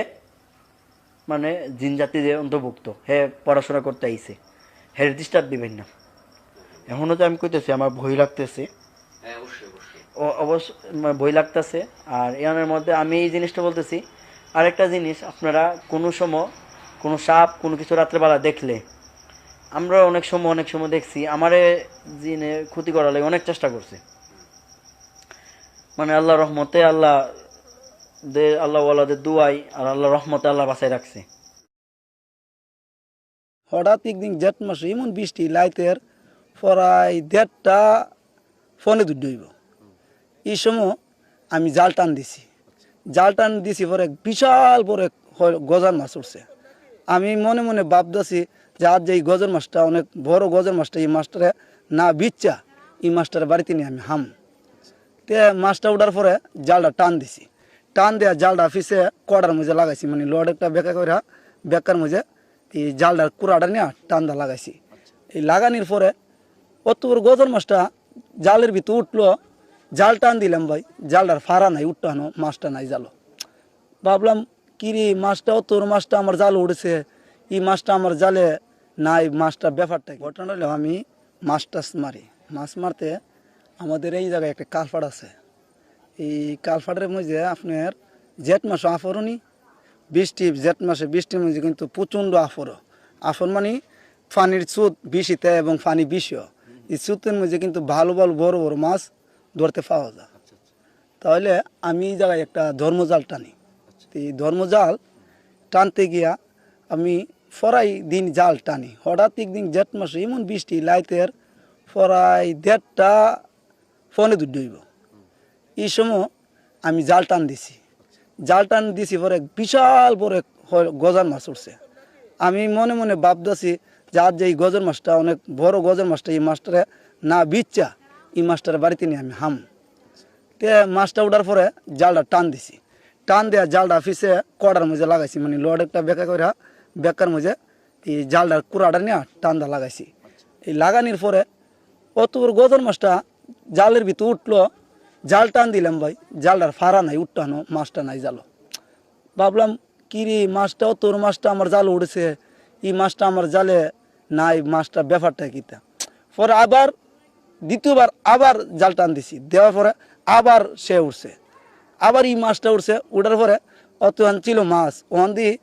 মানে জিন জাতিদের অন্তর্ভুক্ত হে পড়াশোনা করতে আইছে হের ডিস্টার্ব দিবেন না এখনও যে আমি কইতেছি আমার ভয় লাগতেছে অবশ্য ভয় লাগতেছে আর এর মধ্যে আমি এই জিনিসটা বলতেছি আরেকটা জিনিস আপনারা কোনো সময় কোনো সাপ কোনো কিছু রাত্রেবেলা দেখলে আমরা অনেক সময় দেখছি আমারে জিনে ক্ষতি করার লাগে অনেক চেষ্টা করছে মানে আল্লাহ রহমতে আল্লাহওয়ালাদের দুয়াই আর আল্লাহ রহমতে আল্লাহ বাঁচাই রাখছে হঠাৎ একদিন জেঠ মাসে এমন বৃষ্টি লাইতের প্রায় 1.5টা ফোনে দুধ হইব এই সময় আমি জাল টান দিছি পরে বিশাল বড় গজার মাছ উঠছে। আমি মনে মনে ভাবতেছি যে আজ যে এই গজর মাছটা অনেক বড় গজর মাছটা, এই মাছটারে না বিচ্চা এই মাছটার বাড়িতে নিয়ে আমি হাম। তে মাছটা উঠার পরে জালটা টান দিছি, টান দেওয়া জালটা ফিসে কড়ার মধ্যে লাগাইছি, মানে লড একটা বেকা করে বেকার মধ্যে এই জালটার কুড়াটা নিয়ে টানটা লাগাইছি। এই লাগানির পরে অত বড় গজর মাছটা জালের ভিতর উঠলো, জাল টান দিলাম ভাই, জালটার ফাড়া নাই, উঠটানো মাছটা নাই জালো। ভাবলাম কিরে মাছটা অত বড় মাছটা আমার জালে উঠেছে, এই মাছটা আমার জালে নাই, মাছটা ব্যাপারটা ঘটনা হলো আমি মাছ টাছ মারি। মাছ মারতে আমাদের এই জায়গায় একটা কালফাট আছে, এই কালফাটের মধ্যে আপনার জেঠ মাসে আফরনি বৃষ্টি, জেঠ মাসে বৃষ্টির মধ্যে কিন্তু প্রচণ্ড আফর মানে পানির সুদ বিষিতে এবং পানি বিষও, এই সুতের মধ্যে কিন্তু ভালো ভালো বড় বড় মাছ ধরতে পাওয়া যায়। তাহলে আমি এই জায়গায় একটা ধর্মজাল টানি। এই ধর্মজাল টানতে গিয়া আমি ফরাই দিন জাল টানি, হঠাৎ একদিন জেঠ মাসে এমন বৃষ্টি লাইতের ফরাই 1.5টা ফোনে দুধ এই সময় আমি জাল টান দিছি, জাল টান দিছি পরে বিশাল বড় গজার মাছ উঠছে। আমি মনে মনে ভাবতেছি যে আজ যে এই গজর মাছটা অনেক বড় গজর মাছটা, এই মাছটারে না বিচ্চা এই মাছটার বাড়িতে নিয়ে আমি হাম। তে মাছটা উঠার পরে জালটা টান দিছি, টান দেওয়া জালটা ফিসে কড়ার মধ্যে লাগাইছি, মানে লড একটা বেকা করে বেকার মধ্যে এই জালটার কুড়াটা নিয়ে টানটা লাগাইছি। এই লাগানির পরে অত বড় গজর মাছটা জালের ভিতর উঠলো, জাল টান দিলাম ভাই, জালটার ফাড়া নাই, উঠটানো মাছটা নাই জালো। ভাবলাম কিরে মাছটা অত বড় মাছটা আমার জালে উঠেছে, এই মাছটা আমার জালে নাই, মাছটা ব্যাপারটা কিতা। পরে আবার দ্বিতীয়বার আবার জাল টান দিছি, দেওয়ার পরে আবার সে উঠছে, আবার এই মাছটা উঠছে। উঠার পরে অত ছিল মাছ, ওখান দিয়ে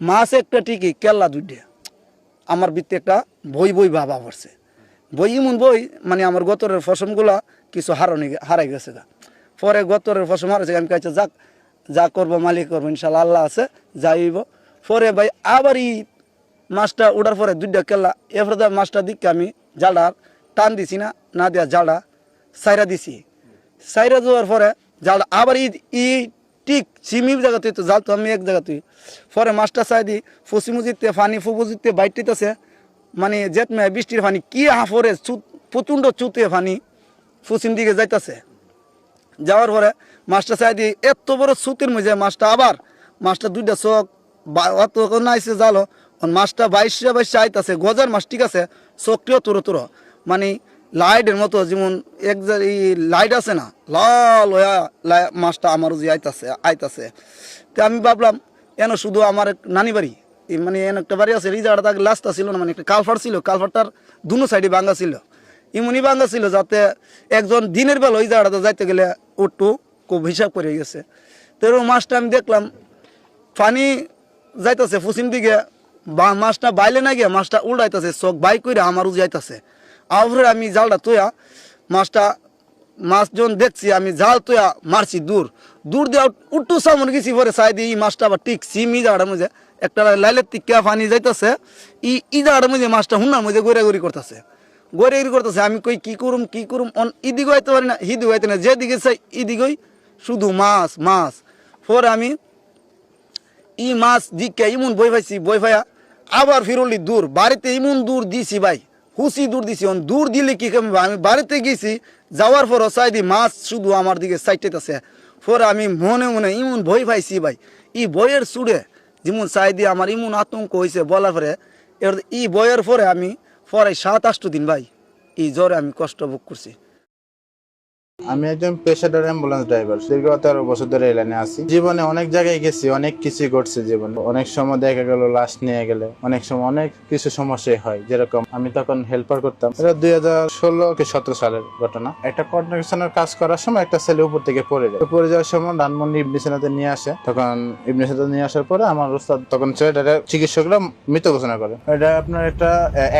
মাছ একটা টিকি কেল্লা দুইটা, আমার ভিত্তি একটা বই বই ভাবা পড়ছে। বই এমন বই মানে আমার গতরের ফসমগুলা কিছু হারাই গেছে গা। পরে গতরের ফসম হারাইছে, আমি কাছে যাক যা করবো মালিক করবো ইনশাল্লাহ, আল্লাহ আছে যাইব। পরে ভাই আবার এই মাছটা উঠার পরে 2টা কেল্লা, এরপরে মাছটা দিকে আমি জালটা টান দিছি না দেওয়া জালটা সাইরা দিছি। সাইরা দেওয়ার পরে জালটা আবার ই ঠিক সিমি জায়গা তুই তো জাল তো আমি এক জায়গা তুই। পরে মাছটা চাই দি ফুসিমুজিতে ফানি ফুপুজিতে বাইটিতেছে, মানে জেঠ মেয়ে বৃষ্টির ফানি কি হাফরে প্রচণ্ড চুতে ফানি ফুসিম দিকে যাইতেছে। যাওয়ার পরে মাছটা চাই দি এত বড় সুতির মধ্যে মাছটা 2টা চোখ অত নাইছে জালো, মাছটা 22 আইতাছে, গজার মাছ ঠিক আছে, চোখটিও তোর মানে লাইটের মতো, যেমন এক লাইট আছে না লাল হইয়া মাছটা আমার যে আইতাছে। তো আমি ভাবলাম এন শুধু আমার নানি বাড়ি, মানে এন একটা বাড়ি আছে, এই জায়গাটা তাকে লাস্তা ছিল না, মানে একটা কালফাট ছিল, কালফাটটার দুনো সাইডে ভাঙ্গা ছিল, এমনই ভাঙ্গা ছিল যাতে একজন দিনের বেলা ওই জায়গাটা যাইতে গেলে একটু খুব হিসাব করে গেছে। তো মাছটা আমি দেখলাম পানি যাইতেছে পশ্চিম দিকে, মাছটা বাইলে না গিয়ে মাছটা উল্টাইতেছে, চোখ বাই করে আমার যাইতেছে। আবার আমি জালটা তোয়া মাছ যখন দেখছি আমি জাল তোয়া মারছি দূর দেওয়া উঠু সামনে গেছি। পরে চাই দিই এই মাছটা আবার ঠিক সিমি জায়গাটার মধ্যে একটা লাইলের টিকা পানি যাইতেছে, ই জায়গাটার মধ্যে মাছটা হুন্নার মধ্যে গড়াগড়ি করতেছে। আমি কই কি করুম ইদিকে হইতে পারি না, হিদিকে হইতে না, যেদিকে চাই ইদিকেই শুধু মাছ। পরে আমি ই মাছ দিকে ইমন বই ভাইয়া আবার ফিরলি দূর বাড়িতে ইমন দূর দিছি ভাই, হুসি দূর দিছি। দূর দিলে কি আমি বাড়িতে গেছি, যাওয়ার পর চাই দি মাছ শুধু আমার দিকে সাইটেতেছে। পরে আমি মনে ইমন ভয় পাইছি ভাই, ই বইয়ের চুড়ে যেমন চাই দিয়ে আমার ইমন আতঙ্ক হয়েছে বলার পরে, এবার ই বইয়ের পরে আমি পরে 7-8 দিন ভাই এই জ্বরে আমি কষ্ট ভোগ করছি। আমি একজন পেশাদার অ্যাম্বুলেন্স ড্রাইভার, দীর্ঘ 13 বছর ধরে এই লাইনে আছি। জীবনে অনেক জায়গায় গেছি, অনেক কিছু ঘটছে জীবনে। অনেক সময় দেখা গেল লাশ নিয়ে গেলে, অনেক সময় অনেক কিছু সমস্যা হয়। যেরকম আমি তখন হেল্পার করতাম, এটা 2016-17 সালের ঘটনা। একটা কন্ট্রাকশনের কাজ করার সময় একটা ছেলে উপর থেকে পড়ে যাওয়ার সময় ধানমন্ডি ইবনে সিনাতে নিয়ে আসে। তখন ইবনে সিনাতে নিয়ে আসার পরে আমার ওস্তাদ তখন ছেলেটা চিকিৎসকরা মৃত ঘোষণা করে। এটা আপনার একটা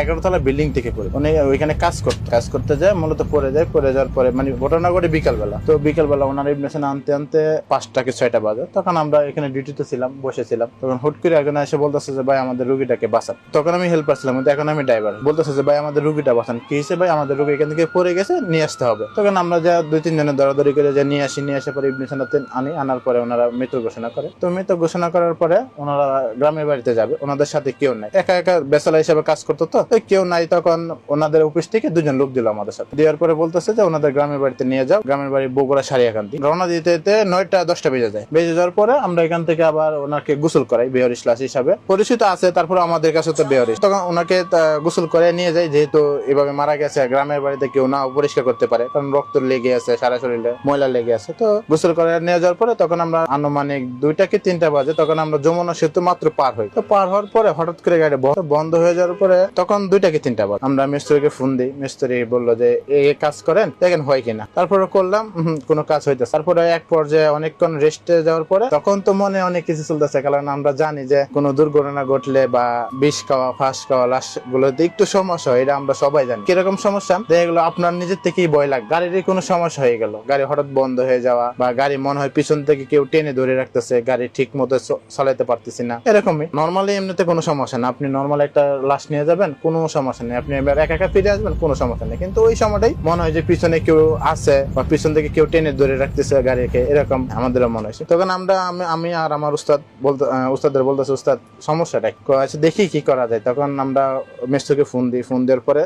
11 তলা বিল্ডিং থেকে পড়ে, উনি ওইখানে কাজ করতে যায়, মূলত পড়ে যাওয়ার পরে মানে ঘটনা মোটামুটি বিকালবেলা। তো বিকালবেলা ওনার ইবনে সিনা আনতে আনতে 5টা কি 6টা বাজে। তখন আমরা এখানে ডিউটিতে ছিলাম, বসেছিলাম। তখন হুট করে একজন এসে বলতেছে যে ভাই আমাদের রুগীটাকে বাঁচান। তখন আমি হেল্পার ছিলাম, কিন্তু এখন আমি ড্রাইভার। বলতেছে যে ভাই আমাদের রুগীটা বাঁচান। কি হয়েছে ভাই? আমাদের রুগী এখান থেকে পড়ে গেছে, নিয়ে আসতে হবে। তখন আমরা যা 2-3 জনের দরাদরি করে যে নিয়ে আসে পরে ইবনে সিনাতে আনার পরে ওনারা মৃত ঘোষণা করে। তো মৃত ঘোষণা করার পরে ওনারা গ্রামের বাড়িতে যাবে, ওনাদের সাথে কেউ নাই, একা একা বেসালা হিসেবে কাজ করতো। তো কেউ নাই, তখন ওনাদের অফিস থেকে 2 জন লোক দিল আমাদের সাথে। দেওয়ার পরে বলতেছে যে ওনাদের গ্রামের বাড়িতে নিয়ে যাও। গ্রামের বাড়ি বগুড়া সারিয়াকান্দি। রওনা দিতে 9টা-10টা বেজে যায়। বেজে যাওয়ার পরে আমরা এখান থেকে আবার ওনাকে গোসল করাই, বেহরিশ লাশ হিসাবে পরিচিত আছে। তারপরে আমাদের কাছে তো বেহরিশ, তখন ওনাকে গোসল করে নিয়ে যাই, যেহেতু এভাবে মারা গেছে, গ্রামের বাড়িতে কেউ না পরিষ্কার করতে পারে, কারণ রক্ত লেগে আছে, সারা শরীরে ময়লা লেগে আছে। তো গোসল করে নিয়ে যাওয়ার পরে তখন আমরা আনুমানিক 2টা কি 3টা বাজে, তখন আমরা যমুনা সেতু মাত্র পার হই। তো পার হওয়ার পরে হঠাৎ করে গাড়ি বন্ধ হয়ে যাওয়ার পরে তখন 2টা কি 3টা বাজে। আমরা মিস্ত্রিকে ফোন দিই, মিস্ত্রি বললো যে এই কাজ করেন, দেখেন হয় কিনা। তারপরে করলাম, কোনো কাজ হইতেছে। তারপরে এক পর্যায়ে অনেকক্ষণ রেস্টে যাওয়ার পরে তখন তো মনে অনেক কিছু চলতেছে, কারণ আমরা জানি যে কোনো দুর্ঘটনা ঘটলে বা বিষ খাওয়া, ফাঁস খাওয়া, লাশ গুলোতে একটু সমস্যা হয়, এটা আমরা সবাই জানি। কিরকম সমস্যা? দেখা গেলো আপনার নিজের থেকেই ভয় লাগে, গাড়ির কোনো সমস্যা হয়ে গেল, গাড়ি হঠাৎ বন্ধ হয়ে যাওয়া, বা গাড়ি মনে হয় পিছন থেকে কেউ টেনে ধরে রাখতেছে, গাড়ি ঠিক মতো চালাতে পারতেছি না, এরকমই। নর্মালি এমনিতে কোনো সমস্যা না, আপনি নর্মাল একটা লাশ নিয়ে যাবেন, কোনো সমস্যা নেই, আপনি এবার একা একা ফিরে আসবেন, কোনো সমস্যা নেই। কিন্তু ওই সময়টাই মনে হয় যে পিছনে কেউ আছে বা পিছন থেকে কেউ টেনে ধরে রাখতেছে গাড়িকে, এরকম আমাদেরও মনে হয়েছে। তখন আমি আর আমার উস্তাদের বলতেছে, উস্তাদ সমস্যাটা আচ্ছা দেখি কি করা যায়। তখন আমরা মিস্ত্রিকে ফোন দেওয়ার পরে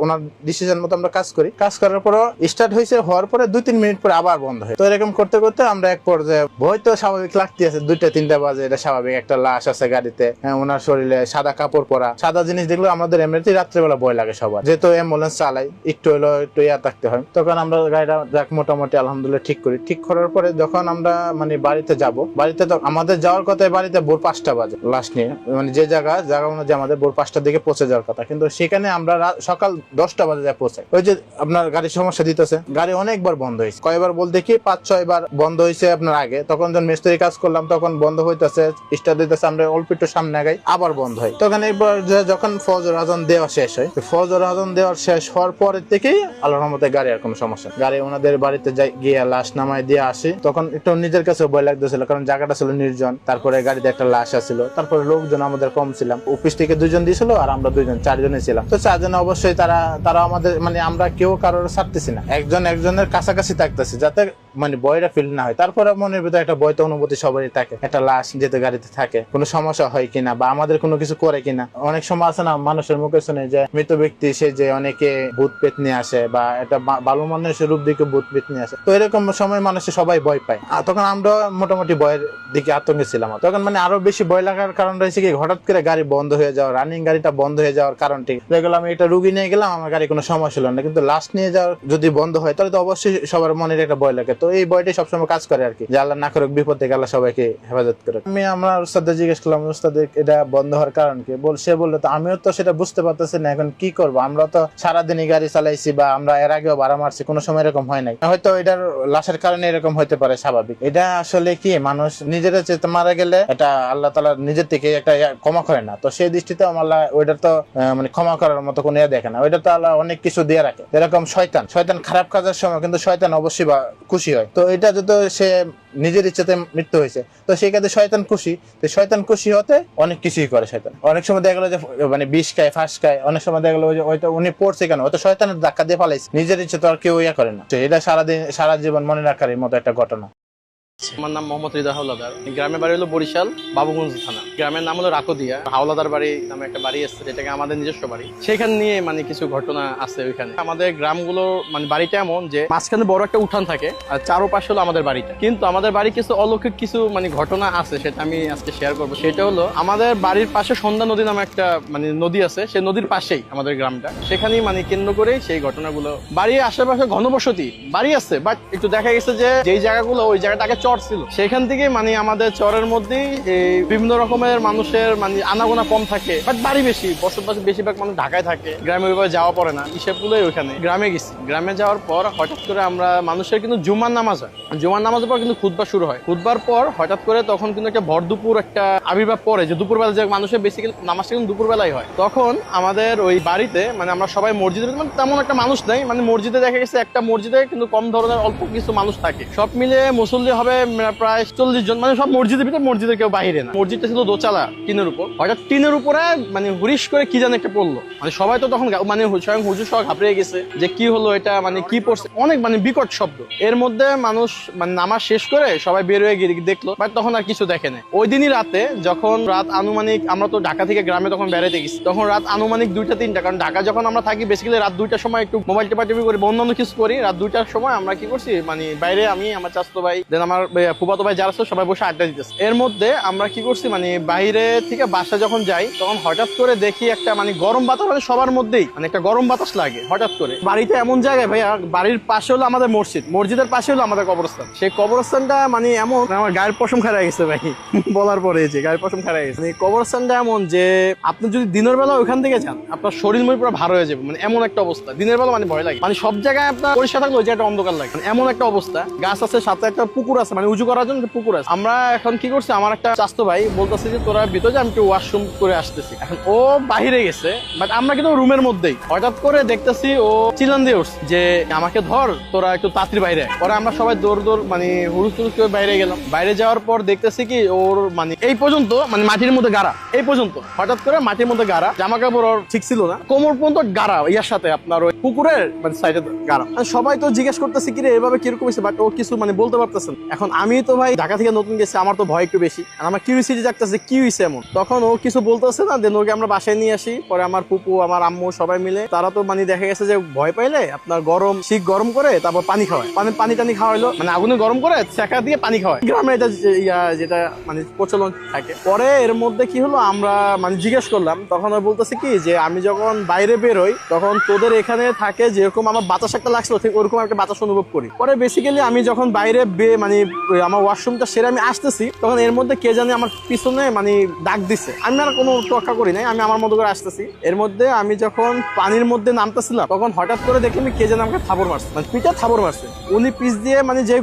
ওনার ডিসিশন মতো আমরা কাজ করি। কাজ করার পর স্টার্ট হওয়ার পরে 2-3 মিনিট পরে আবার বন্ধ হয়। তো এরকম করতে করতে আমরা এক পর্যায়ে ভয় তো স্বাভাবিক লাগতে আছে, 2টা-3টা বাজে, এটা স্বাভাবিক, একটা লাশ আছে গাড়িতে, ওনার শরীরে সাদা কাপড় পরা, সাদা জিনিস দেখলে আমাদের এমনিতেই রাত্রেবেলা ভয় লাগে সবার, যেহেতু অ্যাম্বুলেন্স চালাই, একটু ইয়া থাকতে হয়। তখন আমরা গাড়িটা মোটামুটি আলহামদুলিল্লাহ ঠিক করি। ঠিক করার পরে যখন আমরা মানে বাড়িতে যাব, বাড়িতে তো আমাদের যাওয়ার কথা, বাড়িতে ভোর 5টা বাজে লাশ নিয়ে, মানে যে জায়গা অনুযায়ী আমাদের ভোর 5টার দিকে পৌঁছে যাওয়ার কথা, কিন্তু সেখানে আমরা সকাল 10টা বাজে যায় পৌঁছাই। ওই যে আপনার গাড়ির সমস্যা দিতেছে, গাড়ি অনেকবার বন্ধ হয়েছে, কয়বার বলতে কি 5-6 বার বন্ধ হয়েছে আপনার আগে। তখন যখন মিস্ত্রি কাজ করলাম তখন বন্ধ হইতেছে, স্টার্ট দিতেছে, আমরা অল্প একটু সামনে আগাই, আবার বন্ধ হয়। তখন এবার যখন ফজর আজান দেওয়া শেষ হয়, ফজর আজান দেওয়ার শেষ হওয়ার পরের থেকেই আল্লাহর রহমতে গাড়ি আর কোনো সমস্যা, গাড়ি ওনাদের বাড়িতে গিয়ে লাশ নামায় দিয়ে আসি। তখন একটু নিজের কাছে ভয় লাগতেছিল, কারণ জায়গাটা ছিল নির্জন, তারপরে গাড়িতে একটা লাশ আসছিল, তারপরে লোকজন আমাদের কম ছিলাম, অফিস থেকে 2 জন দিয়েছিল আর আমরা 2 জন, 4 জনই ছিলাম। তো 4 জন অবশ্যই তারা আমাদের মানে আমরা কেউ কারোর ছাড়তেছি না, একজনের কাছাকাছি থাকতেছি, যাতে মানে ভয়টা ফিল না হয়। তারপরে মনের ভিতরে একটা ভয় তো অনুভূতি সবারই থাকে, একটা লাশ যেতে গাড়িতে থাকে, কোনো সমস্যা হয় কিনা বা আমাদের কোনো কিছু করে কিনা। অনেক সময় আছে না মানুষের মুখে শুনে যে মৃত ব্যক্তি সে যে অনেকে ভূত পেত নিয়ে আসে, বা একটা ভালো মানুষের রূপ দিকে ভূত পেত নিয়ে আসে, তো এরকম সময় মানুষের সবাই ভয় পায়। আর তখন আমরা মোটামুটি ভয়ের দিকে আতঙ্কে ছিলাম। তখন মানে আরো বেশি ভয় লাগার কারণ রয়েছে কি, হঠাৎ করে গাড়ি বন্ধ হয়ে যাওয়া, রানিং গাড়িটা বন্ধ হয়ে যাওয়ার কারণটি দেখলাম, আমি একটা রুগী নিয়ে গেলাম, আমার গাড়ি কোনো সমস্যা ছিল না, কিন্তু লাশ নিয়ে যাওয়ার যদি বন্ধ হয় তাহলে তো অবশ্যই সবার মনের একটা ভয় লাগে। তো এই ভয়টাই সবসময় কাজ করে আর কি, যে আল্লাহ না করুক বিপদ থেকে আল্লাহ সবাইকে হেফাজত করে। আমি আমার উস্তাদকে জিজ্ঞেস করলাম, উস্তাদ এটা বন্ধ হওয়ার কারণ কি? সে বললো তো আমিও তো সেটা বুঝতে পারতেছি না, এখন কি করবো, আমরা তো সারাদিনই গাড়ি চালাইছি বা আমরা এর আগেও ভাড়া মারছি, কোনো সময় এরকম হয় নাই, হয়তো এটার লাশের কারণে এরকম হতে পারে, স্বাভাবিক। এটা আসলে কি, মানুষ নিজের চেতে মারা গেলে এটা আল্লাহ তাআলা নিজের থেকে একটা ক্ষমা করে না, তো সেই দৃষ্টিতে আল্লাহ ওইটা তো মানে ক্ষমা করার মতো কোনো দেখে না, ওইটা তো আল্লাহ অনেক কিছু দিয়ে রাখে। এরকম শয়তান খারাপ কাজের সময় কিন্তু শয়তান অবশ্যই খুশি হয়, তো এটা যদি সে নিজের ইচ্ছাতে মৃত্যু হয়েছে, তো সেই কাজে শয়তান খুশি, তো শয়তান খুশি হতে অনেক কিছুই করে শয়তান। অনেক সময় দেখা গেলো যে মানে বিষ খায়, ফাঁস খায়, অনেক সময় দেখা গেলো যে হয়তো উনি পড়ছে কেন, হয়তো শয়তানের ধাক্কা দিয়ে পালাইছে, নিজের ইচ্ছে তো আর কেউ ইয়া করে না। এটা সারা জীবন মনে রাখার মতো একটা ঘটনা। আমার নাম মোহাম্মদ রিদা হাওলাদার। গ্রামের বাড়ি হলো বরিশাল বাবুগঞ্জ থানা। গ্রামের নাম হলো রাকদিয়া। হাওলাদার বাড়ি নামে একটা বাড়ি আছে, যেটাকে আমাদের নিজস্ব বাড়ি। সেখানে নিয়ে মানে কিছু ঘটনা আছে ওইখানে। আমাদের গ্রামগুলো মানে বাড়িটা এমন যে মাঝখানে বড় একটা উঠান থাকে আর চারোপাশে হলো আমাদের বাড়িটা। কিন্তু আমাদের বাড়ি কিছু অলৌকিক কিছু মানে ঘটনা আছে, সেটা আমি আজকে শেয়ার করবো। সেটা হলো আমাদের বাড়ির পাশে সন্ধ্যা নদী নামে একটা মানে নদী আছে, সেই নদীর পাশেই আমাদের গ্রামটা। সেখানেই মানে কেন্দ্র করেই সেই ঘটনাগুলো। বাড়ির আশেপাশে ঘনবসতি বাড়ি আছে, বাট একটু দেখা গেছে যে যেই জায়গাগুলো ওই জায়গাটা আগে চর ছিল, সেখান থেকে মানে আমাদের চরের মধ্যেই এই বিভিন্ন রকমের মানুষের মানে আনাগোনা কম থাকে, বাট বাড়ি বেশি, বসবাস বেশিরভাগ মানুষ ঢাকায় থাকে, গ্রামে ওইভাবে যাওয়া পড়ে না, হিসেবগুলোই ওইখানে। গ্রামে গেছি, গ্রামে যাওয়ার পর হঠাৎ করে আমরা মানুষের কিন্তু জুমার নামাজ হয়, জুমার নামাজের পর কিন্তু খুতবা শুরু হয়, খুতবার পর হঠাৎ করে তখন কিন্তু একটা ভর দুপুর একটা আবির্ভাব পড়ে, যে দুপুরবেলা যে মানুষের বেসিক্যালি নামাজটা কিন্তু দুপুরবেলায় হয়। তখন আমাদের ওই বাড়িতে মানে আমরা সবাই মসজিদে, মানে তেমন একটা মানুষ নেই, মানে মসজিদে দেখা গেছে একটা মসজিদে কিন্তু কম ধরনের অল্প কিছু মানুষ থাকে, সব মিলে মুসল্লি হবে প্রায় 40 জন, মানে সব মসজিদের ভিতরে, মসজিদের কেউ বাইরে না। মসজিদটা ছিল দোচালা টিনের উপর, হঠাৎ টিনের উপরে মানে হুরিশ করে কি জানি একটা পড়লো, মানে সবাই তো তখন মানে স্বয়ং হুজুর সহ ঘাবড়ে গেছে যে কি হলো এটা, মানে কি পড়ছে, অনেক মানে বিকট শব্দ। এর মধ্যে মানুষ মানে নামাজ শেষ করে সবাই বের হয়ে গিয়ে দেখলো, বাট তখন আর কিছু দেখে নেই। ওই দিনই রাতে যখন রাত আনুমানিক, আমরা তো ঢাকা থেকে গ্রামে তখন বেড়াতে গেছি, তখন রাত আনুমানিক 2টা-3টা, কারণ ঢাকা যখন আমরা থাকি বেসিক্যালি রাত 2টার সময় একটু মোবাইল টেপাটেপি করি, অন্যান্য কিছু করি। রাত 2টার সময় আমরা কি করছি, মানে বাইরে আমি, আমার চাচাতো ভাই, দেন আমার ফুফাতো ভাই যারা ছিল সবাই বসে আড্ডা দিতেছে। এর মধ্যে আমরা কি করছি, মানে বাইরে থেকে বাসা যখন যাই তখন হঠাৎ করে দেখি একটা মানে গরম বাতাস, মানে সবার মধ্যেই মানে একটা গরম বাতাস লাগে হঠাৎ করে। বাড়িতে এমন জায়গায় ভাইয়া, বাড়ির পাশে হলো আমাদের মসজিদ, মসজিদের পাশে হলো আমাদের কবরস্থান। সেই কবরস্থানটা মানে এমন, আমার গায়ের পশম খারাপ গেছে ভাই বলার পরে, যে গায়ের পশম খারাপ গেছে। মানে কবরস্থানটা এমন যে আপনি যদি দিনের বেলা ওইখান থেকে যান আপনার শরীর মনে পুরো ভার হয়ে যাবে, মানে এমন একটা অবস্থা। দিনের বেলা মানে ভয় লাগে, মানে সব জায়গায় আপনার পরিষ্কার থাকলে ওই জায়গাটা অন্ধকার লাগে, মানে এমন একটা অবস্থা। গাছ আছে, সাথে একটা পুকুর আছে, মানে উঁচু করার জন্য পুকুর আছে। আমরা এখন কি করছি, আমার একটা চাচাতো ভাই বলতেছে যে তোরা ভিতরে, আমি একটু ওয়াশরুম করে আসতেছি। এখন ও বাহিরে গেছে, বাট আমরা কিন্তু রুমের মধ্যেই। হঠাৎ করে দেখতেছি ও চিল্লান দিয়ে উঠছে যে আমাকে ধর, তোরা একটু তাড়াতাড়ি বাইরে। পরে আমরা সবাই দৌড় মানে হুড়ুস টুরুস করে বাইরে গেলাম। বাইরে যাওয়ার পর দেখতেছি কি ওর মানে এই পর্যন্ত মানে মাটির মধ্যে গাড়া, এই পর্যন্ত হঠাৎ করে মাটির মধ্যে গাড়া, জামা কাপড় ওর ঠিক ছিল না, কোমর পর্যন্ত গাড়া, ইয়ার সাথে আপনার ওই পুকুরের মানে সাইডে গাড়া। সবাই তো জিজ্ঞেস করতেছি কিরে এভাবে কিরকম হয়েছে, বাট ও কিছু মানে বলতে পারতেছেন। এখন আমি তো ভাই ঢাকা থেকে নতুন গেছি, আমার তো ভয় একটু বেশি, আর আমার কিউরিসিটি জাগতেছে কি হয়েছে এমন। তখন ও কিছু বলতেছে না, দেন ওকে আমরা বাসায় নিয়ে আসি। পরে আমার ফুপু, আমার আম্মু সবাই মিলে, তারা তো মানে দেখা গেছে যে ভয় পাইলে আপনার গরম শিক গরম করে তারপর পানি খাওয়ায়, পানি টানি খাওয়াইলো, মানে আগুনে গরম করে সেকা দিয়ে পানি খাওয়ায়, গ্রামে এটা যেটা মানে প্রচলন থাকে। পরে এর মধ্যে কি হলো, আমরা মানে জিজ্ঞেস করলাম, তখন ও বলতেছে কি যে আমি যখন বাইরে বের হই তখন তোদের এখানে থাকে যেরকম আমার বাতাস একটা লাগছিল ঠিক ওরকম একটা বাতাস অনুভব করি। পরে বেসিক্যালি আমি যখন বাইরে মানে আমার ওয়াশরুমটা সেরে আমি আসতেছি, তখন এর মধ্যে কে জানি আমার পিছনে মানে ডাক দিছে। আমি আর কোনো তোয়াক্কা করি নাই, আমি আমার মতো করে আসতেছি। এর মধ্যে আমি যখন পানির মধ্যে নামতেছিলাম তখন হঠাৎ করে দেখি আমি কে জানি আমাকে থাবর মারছে, মানে পিঠে থাবর মারছে। উনি পিছ দিয়ে মানে যে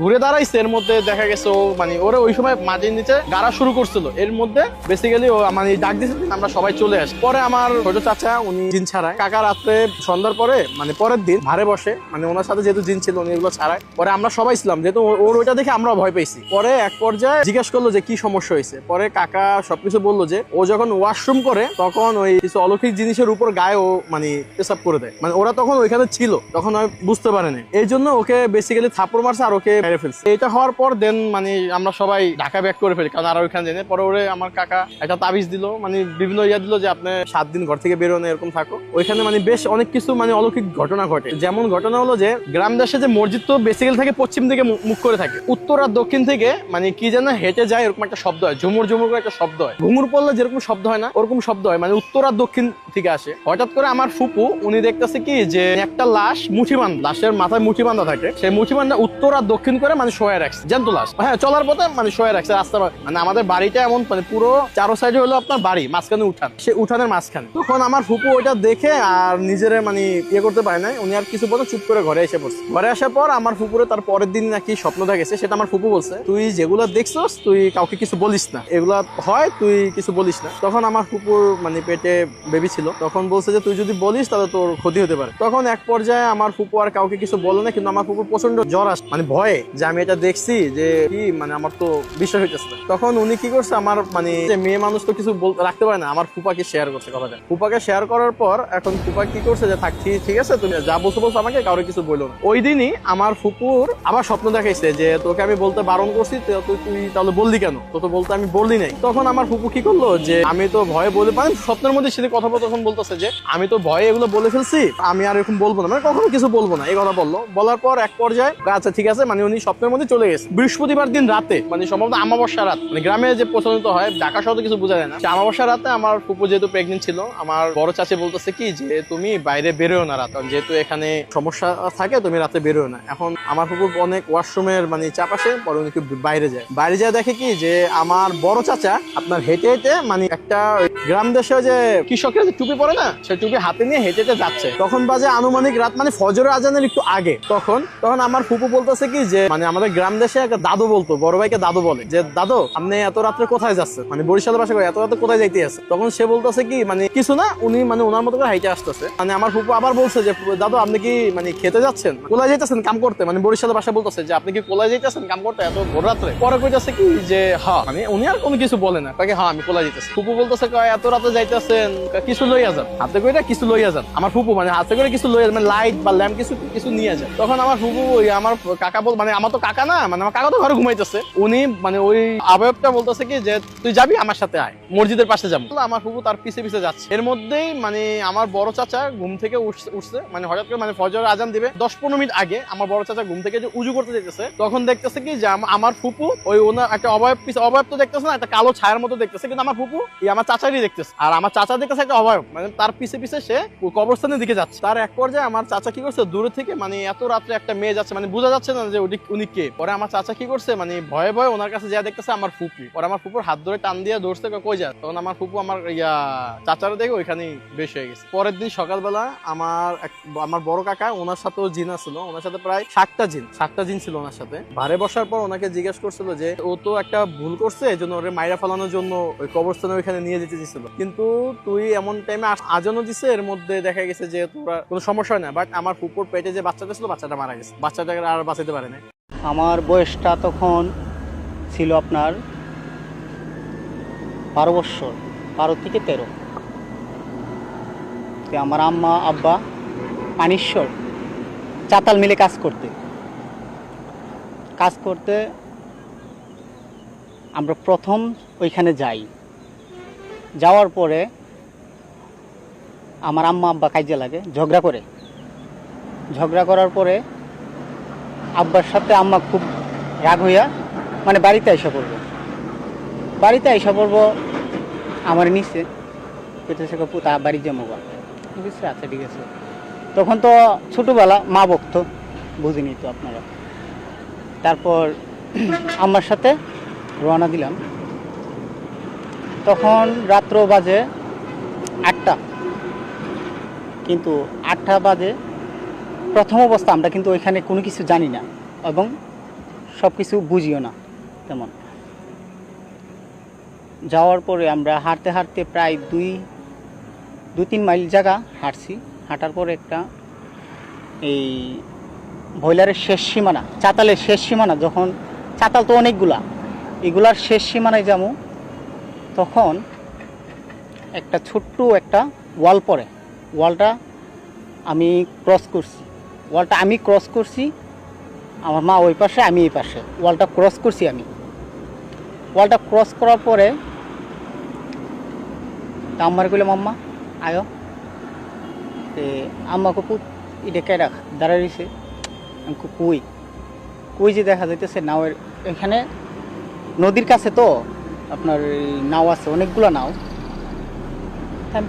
ঘুরে দাঁড়াইছে, এর মধ্যে দেখা গেছে ও মানে ওরা ওই সময় মাটির নিচে গাড়া শুরু করছিল। এর মধ্যে বেসিক্যালি ও মানে ডাক দিয়েছে, আমরা সবাই চলে আসি। পরে আমার ছোট চাচা, উনি জিন ছাড়ায়, কাকা রাত্রে সন্ধ্যার পরে মানে পরের দিন ভারে বসে, মানে ওনার সাথে যেহেতু জিন ছিল উনি এগুলো ছাড়ায়। পরে আমরা সবাই ছিলাম, যেহেতু ওর ওইটা দেখে আমরা ভয় পেয়েছি। পরে এক পর্যায়ে জিজ্ঞেস করলো যে কি সমস্যা হয়েছে। পরে কাকা সবকিছু বললো যে ও যখন ওয়াশরুম করে তখন ওই কিছু অলৌকিক জিনিসের উপর গায়ে ও মানে পেশাব করে দেয়, মানে ওরা তখন ওইখানে ছিল, তখন বুঝতে পারেনি, এই জন্য ওকে বেসিক্যালি থাপ্পড় মারছে আর ওকে মেরে ফেলছে। এটা হওয়ার পর দেন মানে আমরা সবাই ঢাকা ব্যাক করে ফেলি, কারণ আর ওইখানে জেনে। পরে ওরে আমার কাকা একটা তাবিজ দিল, মানে বিভিন্ন ইয়া দিল যে আপনি 7 দিন ঘর থেকে বেরোনো এরকম থাকো। ওইখানে মানে বেশ অনেক কিছু মানে অলৌকিক ঘটনা ঘটে। যেমন ঘটনা হলো যে গ্রাম দেশে যে মসজিদ তো বেসিক্যালি থাকে পশ্চিম দিকে মুখ করে থাকে, উত্তর আর দক্ষিণ থেকে মানে কি যেন হেঁটে যায় এরকম একটা শব্দ হয়, ঝুমুর ঝুমুর করে একটা শব্দ হয়, ঘুঙুর পড়লে যেরকম শব্দ হয় না ওরকম শব্দ হয়, মানে উত্তর আর দক্ষিণ থেকে আসে। হঠাৎ করে আমার ফুপু উনি দেখতেছে কি যে একটা লাশ মুঠি বান্ধা, লাশের মাথায় মুঠি বান্ধা থাকে, সেই মুঠি বান্ধা উত্তর আর দক্ষিণ করে মানে শোয়া রাখছে, জ্যান্ত লাশ, হ্যাঁ চলার পথে মানে শোয়া রাখছে রাস্তা। মানে আমাদের বাড়িটা এমন মানে পুরো চারো সাইডে হলো আপনার বাড়ি, মাঝখানে উঠান, সে উঠানের মাঝখানে। তখন আমার ফুপু ওইটা দেখে আর নিজের মানে ইয়ে করতে পারে নাই, উনি আর কিছু বলতে চুপ করে ঘরে এসে পড়ছে। ঘরে আসার পর আমার ফুপুরে তার পরের দিন নাকি স্বপ্ন দেখেছে, সেটা আমার ফুপু বলছে তুই যেগুলো দেখছস তুই কাউকে কিছু বলিস না, এগুলা হয় তুই কিছু বলিস না। তখন আমার ফুপুর মানে পেটে বেবি ছিল, তখন বলছে যে তুই যদি বলিস তাহলে তোর ক্ষতি হতে পারে। তখন এক পর্যায়ে আমার ফুপু আর কাউকে কিছু বলে না, কিন্তু আমার ফুপুর প্রচন্ড জ্বর আসে, মানে ভয়ে যে আমি এটা দেখছি যে কি মানে আমার তো বিশ্বাস হইতেছে না। তখন উনি কি করছে, আমার মানে মেয়ে মানুষ তো কিছু রাখতে পারে না, আমার ফুপাকে শেয়ার করছে কথাটা। ফুপাকে শেয়ার করার পর এখন ফুপা কি করছে যে থাক ঠিক আছে তুমি যা বলছো আমাকে কাউরে কিছু বললো না। ওই দিনই আমার ফুপুর আবার স্বপ্ন দেখাইছে যে তোকে আমি বলতে বারণ করছি, তুই তাহলে বললি কেন, তো বলতে আমি বললি নাই। তখন আমার ফুপু কি করলো যে আমি তো ভয়ে বলে পারি, স্বপ্নের মধ্যে সে কথা তখন বলতেছে যে আমি তো ভয়ে এগুলো বলে ফেলছি, আমি আর এরকম বলবো না, মানে কখনো কিছু বলবো না, এই কথা বললো। বলার পর এক পর্যায়ে আচ্ছা ঠিক আছে, মানে উনি স্বপ্নের মধ্যে চলে গেছে। বৃহস্পতিবার দিন রাতে, মানে সম্ভবত আমাবস্যা রাত, মানে গ্রামে যে প্রচলিত হয়, ঢাকা শহরে কিছু বোঝা যায় না, আমাবস্যা রাতে আমার ফুপু যেহেতু প্রেগনেন্ট ছিল, আমার বড় চাচি বলতেছে কি যে তুমি বাইরে বেরোয় না রাত, যেহেতু এখানে সমস্যা থাকে তুমি রাতে বেরোয় না। এখন আমার ফুপুর অনেক ওয়াশরুমের মানে চাপ আসে, পরে উনি একটু বাইরে যায় দেখে কি যে আমার বড় চাচা আপনার হেঁটে হেঁটে মানে একটা গ্রাম দেশে যে কৃষকের যে টুপি পরে না, সেই টুপি হাতে নিয়ে হেঁটে হেঁটে যাচ্ছে। তখন বাজে আনুমানিক রাত মানে ফজরের আজানের একটু আগে। তখন আমার ফুপু বলতেছে কি যে মানে আমাদের গ্রাম দেশে একটা দাদু বলতো, বড় ভাইকে দাদু বলে, যে দাদু আপনি এত রাত্রে কোথায় যাচ্ছে, মানে বরিশালের ভাষায় এত রাত্রে কোথায় যাইতে আছে। তখন সে বলতেছে কি মানে কিছু না, উনি মানে ওনার মতো করে হাইটে আসতেছে। মানে আমার ফুপু আবার বলছে যে দাদু আপনি কি মানে খেতে যাচ্ছেন, কোলায় যাইতেছেন কাম করতে, মানে বরিশালের ভাষায় বলতেছে যে আপনি কি কোলায় যাইতেছেন কাম করতে এত ভোর রাত্রে। পরে কইতাছে কি যে হ্যাঁ, মানে উনি আর কোনো কিছু বলে না, কাকে হ্যাঁ আমি কোলায় যাইতেছি। ফুপু বলতেছে এত রাতে যাইতেছেন, কিছু লইয়া যান, হাতে করে কিছু লইয়া যান। আমার ফুপু মানে হাতে করে কিছু লইয়া মানে লাইট বা ল্যাম্প কিছু নিয়ে যায়। তখন আমার ফুপু আমার কাকা বল, মানে আমার তো কাকা না, মানে আমার কাকা তো ঘরে ঘুমাইতেছে, উনি মানে ওই আবয়বটা বলতেছে কি যে তুই যাবি আমার সাথে আয়, মসজিদের পাশে যাবো। আমার ফুপু তার পিছে পিছে যাচ্ছে। এর মধ্যেই মানে আমার বড় চাচা ঘুম থেকে উঠছে, মানে হঠাৎ করে মানে ফজর আজান দিবে 10-15 মিনিট আগে আমার বড় চাচা ঘুম থেকে যে উজু করতে যেতেছে, তখন দেখতেছে কি যে আমার ফুপু ওই ওনার একটা অবয়ব তো দেখতেছে না, একটা কালো ছায়ার মতো দেখতেছে, কিন্তু আমার ফুপু আমার চাচারই দেখতেছে। আর আমার চাচা দেখতেছে একটা অবয়ব, মানে তার পিছে পিছে সে কবরস্থানের দিকে যাচ্ছে। তার এক পর্যায়ে আমার চাচা কি করছে, দূরে থেকে মানে এত রাত্রে একটা মেয়ে যাচ্ছে, মানে বোঝা যাচ্ছে না যে উনি কে। পরে আমার চাচা কি করছে, মানে ভয়ে ভয়ে ওনার কাছে যা দেখতেছে আমার ফুপু। পরে আমার ফুপুর হাত ধরে টান দিয়ে ধরছে, কই যায়। তখন আমার ফুপু আমার চাচারা দেখে ওইখানেই বেশ হয়ে গেছে। পরের দিন সকালবেলা আমার বড় কাকা, ওনার সাথেও জিন ছিল, ওনার সাথে প্রায় 7টা জিন ছিল ওনার সাথে। ভারে বসার পর ওনাকে জিজ্ঞেস করছিল যে ও তো একটা ভুল করছে, এই জন্য ওরে মাইরা ফেলানোর জন্য ওই কবরস্থানে ওইখানে নিয়ে যেতে চেয়েছিল, কিন্তু তুই এমন টাইমে আজানও দিছে, এর মধ্যে দেখা গেছে যে তোরা কোনো সমস্যা হয় না। বাট আমার ফুপুর পেটে যে বাচ্চাটা ছিল, বাচ্চাটা মারা গেছে, বাচ্চাটাকে আর বাঁচাতে পারে না। আমার বয়সটা তখন ছিল আপনার 12 বছর, 12 থেকে 13। আমার আম্মা আব্বা পানিশ্বর চাতাল মিলে কাজ করতে আমরা প্রথম ওইখানে যাওয়ার পরে আমার আম্মা আব্বা কাজে লাগে, ঝগড়া করার পরে আব্বার সাথে আম্মা খুব রাগ হইয়া মানে বাড়িতে আইসা পড়বো আমার নিচে পুতা বাড়ি জমা। আচ্ছা ঠিক আছে। তখন তো ছোটবেলা, মা বকত, বুঝিনি তো আপনারা। তারপর আম্মার সাথে রওনা দিলাম। তখন রাত্র বাজে 8টা, কিন্তু 8টা বাজে প্রথম অবস্থা আমরা কিন্তু ওইখানে কোনো কিছু জানি না এবং সব কিছু বুঝিও না তেমন। যাওয়ার পরে আমরা হাঁটতে হাঁটতে প্রায় 2-3 মাইল জায়গা হাঁটার পরে একটা এই ভৈলারের শেষ সীমানা, চাতালের শেষ সীমানা, যখন চাতাল তো অনেকগুলা, এগুলার শেষ সীমানায় যাবো, তখন একটা ছোট্ট একটা ওয়াল পড়ে। ওয়ালটা আমি ক্রস করছি, আমার মা ওই পাশে, আমি এই পাশে। ওয়ালটা ক্রস করছি আমি। ওয়ালটা ক্রস করার পরে তা আম্মার কইলাম আম্মা আয়ো, আম্মা কুপুত এটা কে রাখ দাঁড়ায় রয়েছে। আমি কই যে দেখা যাইতেছে নাওয়ের এখানে, নদীর কাছে তো আপনার নাও আছে, অনেকগুলো নাও। আমি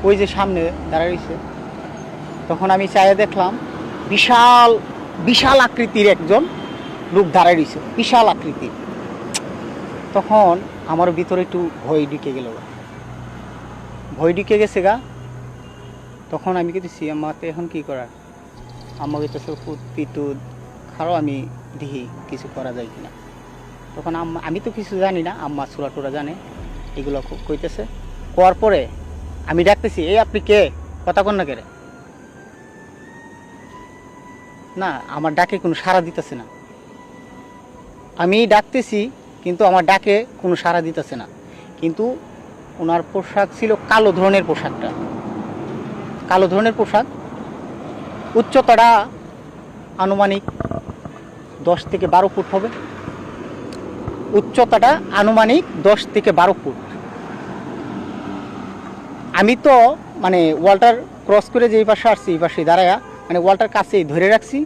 কই যে সামনে দাঁড়ায় রয়েছে। তখন আমি চাইয়ে দেখলাম বিশাল আকৃতির একজন লোক দাঁড়ায় রয়েছে, বিশাল আকৃতির। তখন আমার ভিতরে একটু ভয় ঢুকে গেছে গা। তখন আমি কেটেছি আম্মাতে এখন কি করার, আম্মা কেটেছে একটু খারাপ, আমি দেখি কিছু করা যায় কিনা। তখন আমি তো কিছু জানি না, আম্মা চূড়া টুরা জানে, এগুলো কইতেছে। কোয়ার পরে আমি ডাকতেছি, এই আপনি কে, কথা কন না কেরে। না, আমার ডাকে কোনো সাড়া দিতেছে না। আমি ডাকতেছি কিন্তু আমার ডাকে কোনো সাড়া দিতেছে না। কিন্তু ওনার পোশাক ছিল কালো ধরনের পোশাক, উচ্চতাটা আনুমানিক 10 থেকে 12 ফুট হবে। উচ্চতাটা আনুমানিক 10 থেকে 12 ফুট। আমি তো মানে ওয়ালটার ক্রস করে যে এই পাশে আসছি, এই পাশে দাঁড়ায়া মানে ওয়ালটার কাছেই ধরে রাখছি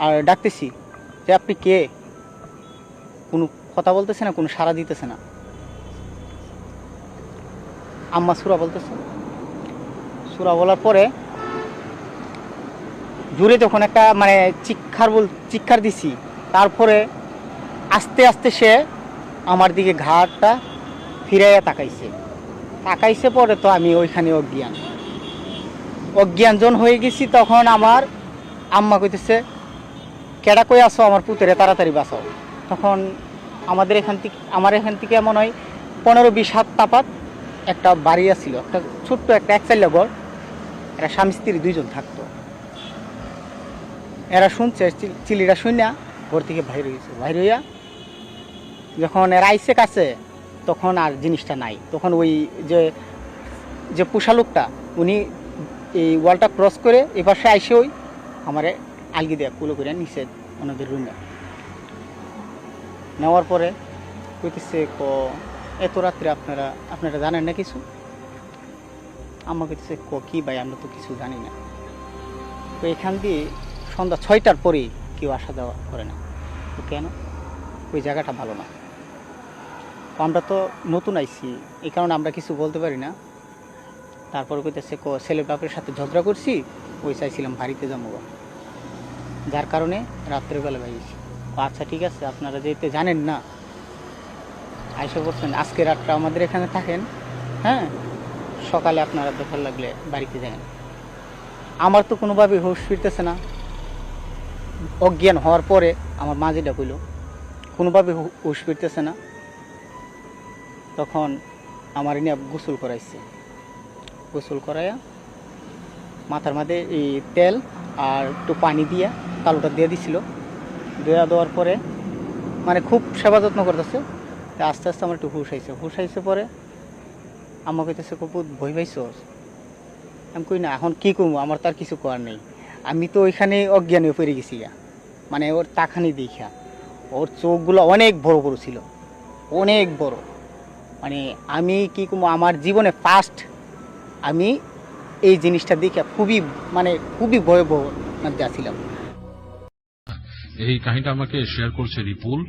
আর ডাকতেছি যে আপনি কে। কোনো কথা বলতেছে না, কোনো সাড়া দিতেছে না। আম্মা সূরা বলতেছে, সূরা বলার পরে জোরে যখন একটা মানে চিৎকার দিছি, তারপরে আস্তে আস্তে সে আমার দিকে ঘাটটা ফিরাইয়া তাকাইছে পরে তো আমি ওইখানে অজ্ঞানজন হয়ে গেছি। তখন আমার আম্মা কইতেছে, কেডা কই আসো, আমার পুত্রে তাড়াতাড়ি বাঁচাও। তখন আমার এখান থেকে মনে হয় 15-20 হাত তাপাত একটা বাড়ি আছিল, একটা ছোট্ট একটা একচাইলা ঘর, এরা স্বামী স্ত্রী 2 জন থাকতো। এরা শুনছে, চিলিটা শুনে ঘর থেকে বাইর হইয়া যখন এরা আইসে কাছে, তখন আর জিনিসটা নাই। তখন ওই যে পোষা লোকটা উনি এই ওয়ালটা ক্রস করে এপাশে আইসে ওই আমারে আলগি দেয়া কুলো করে নিচে ওনাদের রুমে নেওয়ার পরে কইতেছে, এত রাত্রে আপনারা জানেন না কিছু? আমার কইতেছে, কি ভাই, আমরা তো কিছু জানি না। তো এখান দিয়ে সন্ধ্যা 6টার পরেই কেউ আসা যাওয়া করে না। তো কেন? ওই জায়গাটা ভালো না। আমরা তো নতুন আইছি, এই কারণে আমরা কিছু বলতে পারি না। তারপর কইতেছে, ছেলে বাপের সাথে ঝগড়া করছি, ওই চাইছিলাম বাড়িতে যাবো, যার কারণে রাত্রেবেলা ভাইছি। আচ্ছা ঠিক আছে, আপনারা যেতে জানেন না, আইসা করছেন, আজকে রাতটা আমাদের এখানে থাকেন, হ্যাঁ, সকালে আপনারা দেখার লাগলে বাড়িতে যাবেন। আমার তো কোনোভাবে হুঁশ ফিরতেছে না। অজ্ঞান হওয়ার পরে আমার মা যেটা কইল, কোনোভাবে হুঁশ ফিরতেছে না। তখন আমার নিয়ে গোসল করাইছে, গোসল করাইয়া মাথার মধ্যে এই তেল আর একটু পানি দিয়া তালুটা দিয়ে দিছিল। দেওয়ার পরে মানে খুব সেবা যত্ন করতেছে। আস্তে আস্তে আমার একটু হুঁশ আইছে পরে আমার কইতেছে, কপুত ভয় পাইছস? আমি কই না, এখন কি করবো, আমার তো আর কিছু করার নেই। আমি তো ওইখানে অজ্ঞান হয়ে পড়ে গেছি। মানে ওর তাকানি দেখা ওর চোখগুলো অনেক বড় বড় ছিল, অনেক বড়। মানে আমি কি করবো, আমার জীবনে ফার্স্ট আমি এই জিনিসটা দেখে খুবই ভয়াবহ মধ্যে আছিলাম। এই কাহিনীটা আমাকে শেয়ার করছে রিপুল।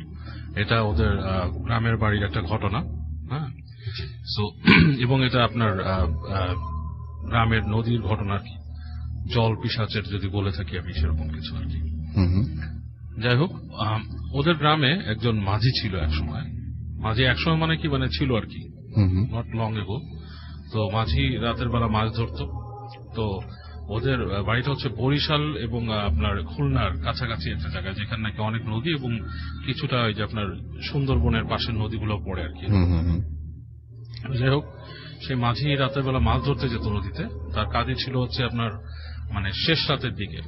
এটা ওদের গ্রামের বাড়ির একটা ঘটনা, হ্যাঁ। সো এবং এটা আপনার গ্রামের নদীর ঘটনা আর কি, জল পিশাচের যদি বলে থাকি আমি সেরকম কিছু আর কি। যাই হোক, ওদের গ্রামে একজন মাঝি ছিল একসময়। মাঝি একসময় মানে কি, মানে ছিল আর কি, নট লং এগো। তো মাঝি রাতের বেলা মাছ ধরতো। তো ওদের বাড়িটা হচ্ছে বরিশাল এবং আপনার খুলনার কাছাকাছি একটা জায়গা, যেখানে নাকি অনেক নদী এবং কিছুটা ওই যে আপনার সুন্দরবনের পাশের নদীগুলো পড়ে আর কি। যাই হোক, সেই মাঝি রাতের বেলা মাছ ধরতে যেত নদীতে। তার কাজই ছিল হচ্ছে আপনার মানে শেষ রাতের দিকে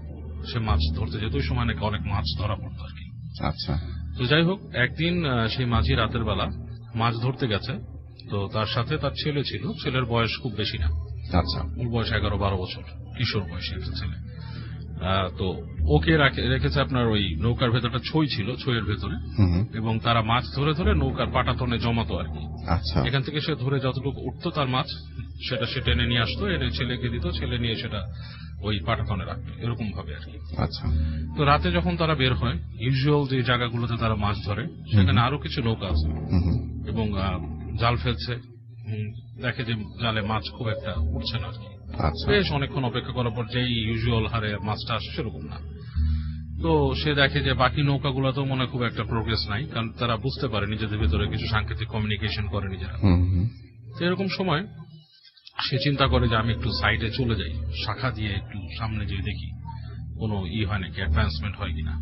সে মাছ ধরতে যেত। ওই সময় নাকি অনেক মাছ ধরা পড়তো আর কি। আচ্ছা। তো যাই হোক, একদিন সেই মাঝি রাতের বেলা মাছ ধরতে গেছে। তো তার সাথে তার ছেলে ছিল। ছেলের বয়স খুব বেশি না, আচ্ছা, ওর বয়স 11-12 বছর, কিশোর বয়সী একটা ছেলে। তো ওকে রেখেছে আপনার ওই নৌকার ভেতরটা ছই ছিল, ছইয়ের ভেতরে, এবং তারা মাছ ধরে ধরে নৌকার পাটাতনে জমাতো আর কি। আচ্ছা। এখান থেকে সে ধরে যতটুকু উঠতো তার মাছ, সেটা সে টেনে নিয়ে আসতো, এনে ছেলেকে দিত, ছেলে নিয়ে সেটা ওই পাটাতনে রাখতো, এরকম ভাবে আর কি। আচ্ছা। তো রাতে যখন তারা বের হয়, ইউজুয়াল যে জায়গাগুলোতে তারা মাছ ধরে সেখানে আরো কিছু নৌকা আছে এবং জাল ফেলছে। দেখে যে জালে মাছ খুব একটা উঠছে না আর কি। বেশ অনেকক্ষণ অপেক্ষা করার পর যেই ইউজুয়াল হারে মাছটা আসে সেরকম না। তো সে দেখে যে বাকি নৌকাগুলোতেও মনে খুব একটা প্রোগ্রেস নাই, কারণ তারা বুঝতে পারে নিজেদের ভিতরে কিছু সাংকেতিক কমিউনিকেশন করে নিজেরা। তো এরকম সময় সে চিন্তা করে যে আমি একটু সাইডে চলে যাই, শাখা দিয়ে একটু সামনে যেয়ে দেখি কোনো হয় নাকি, অ্যাডভান্সমেন্ট হয় কিনা।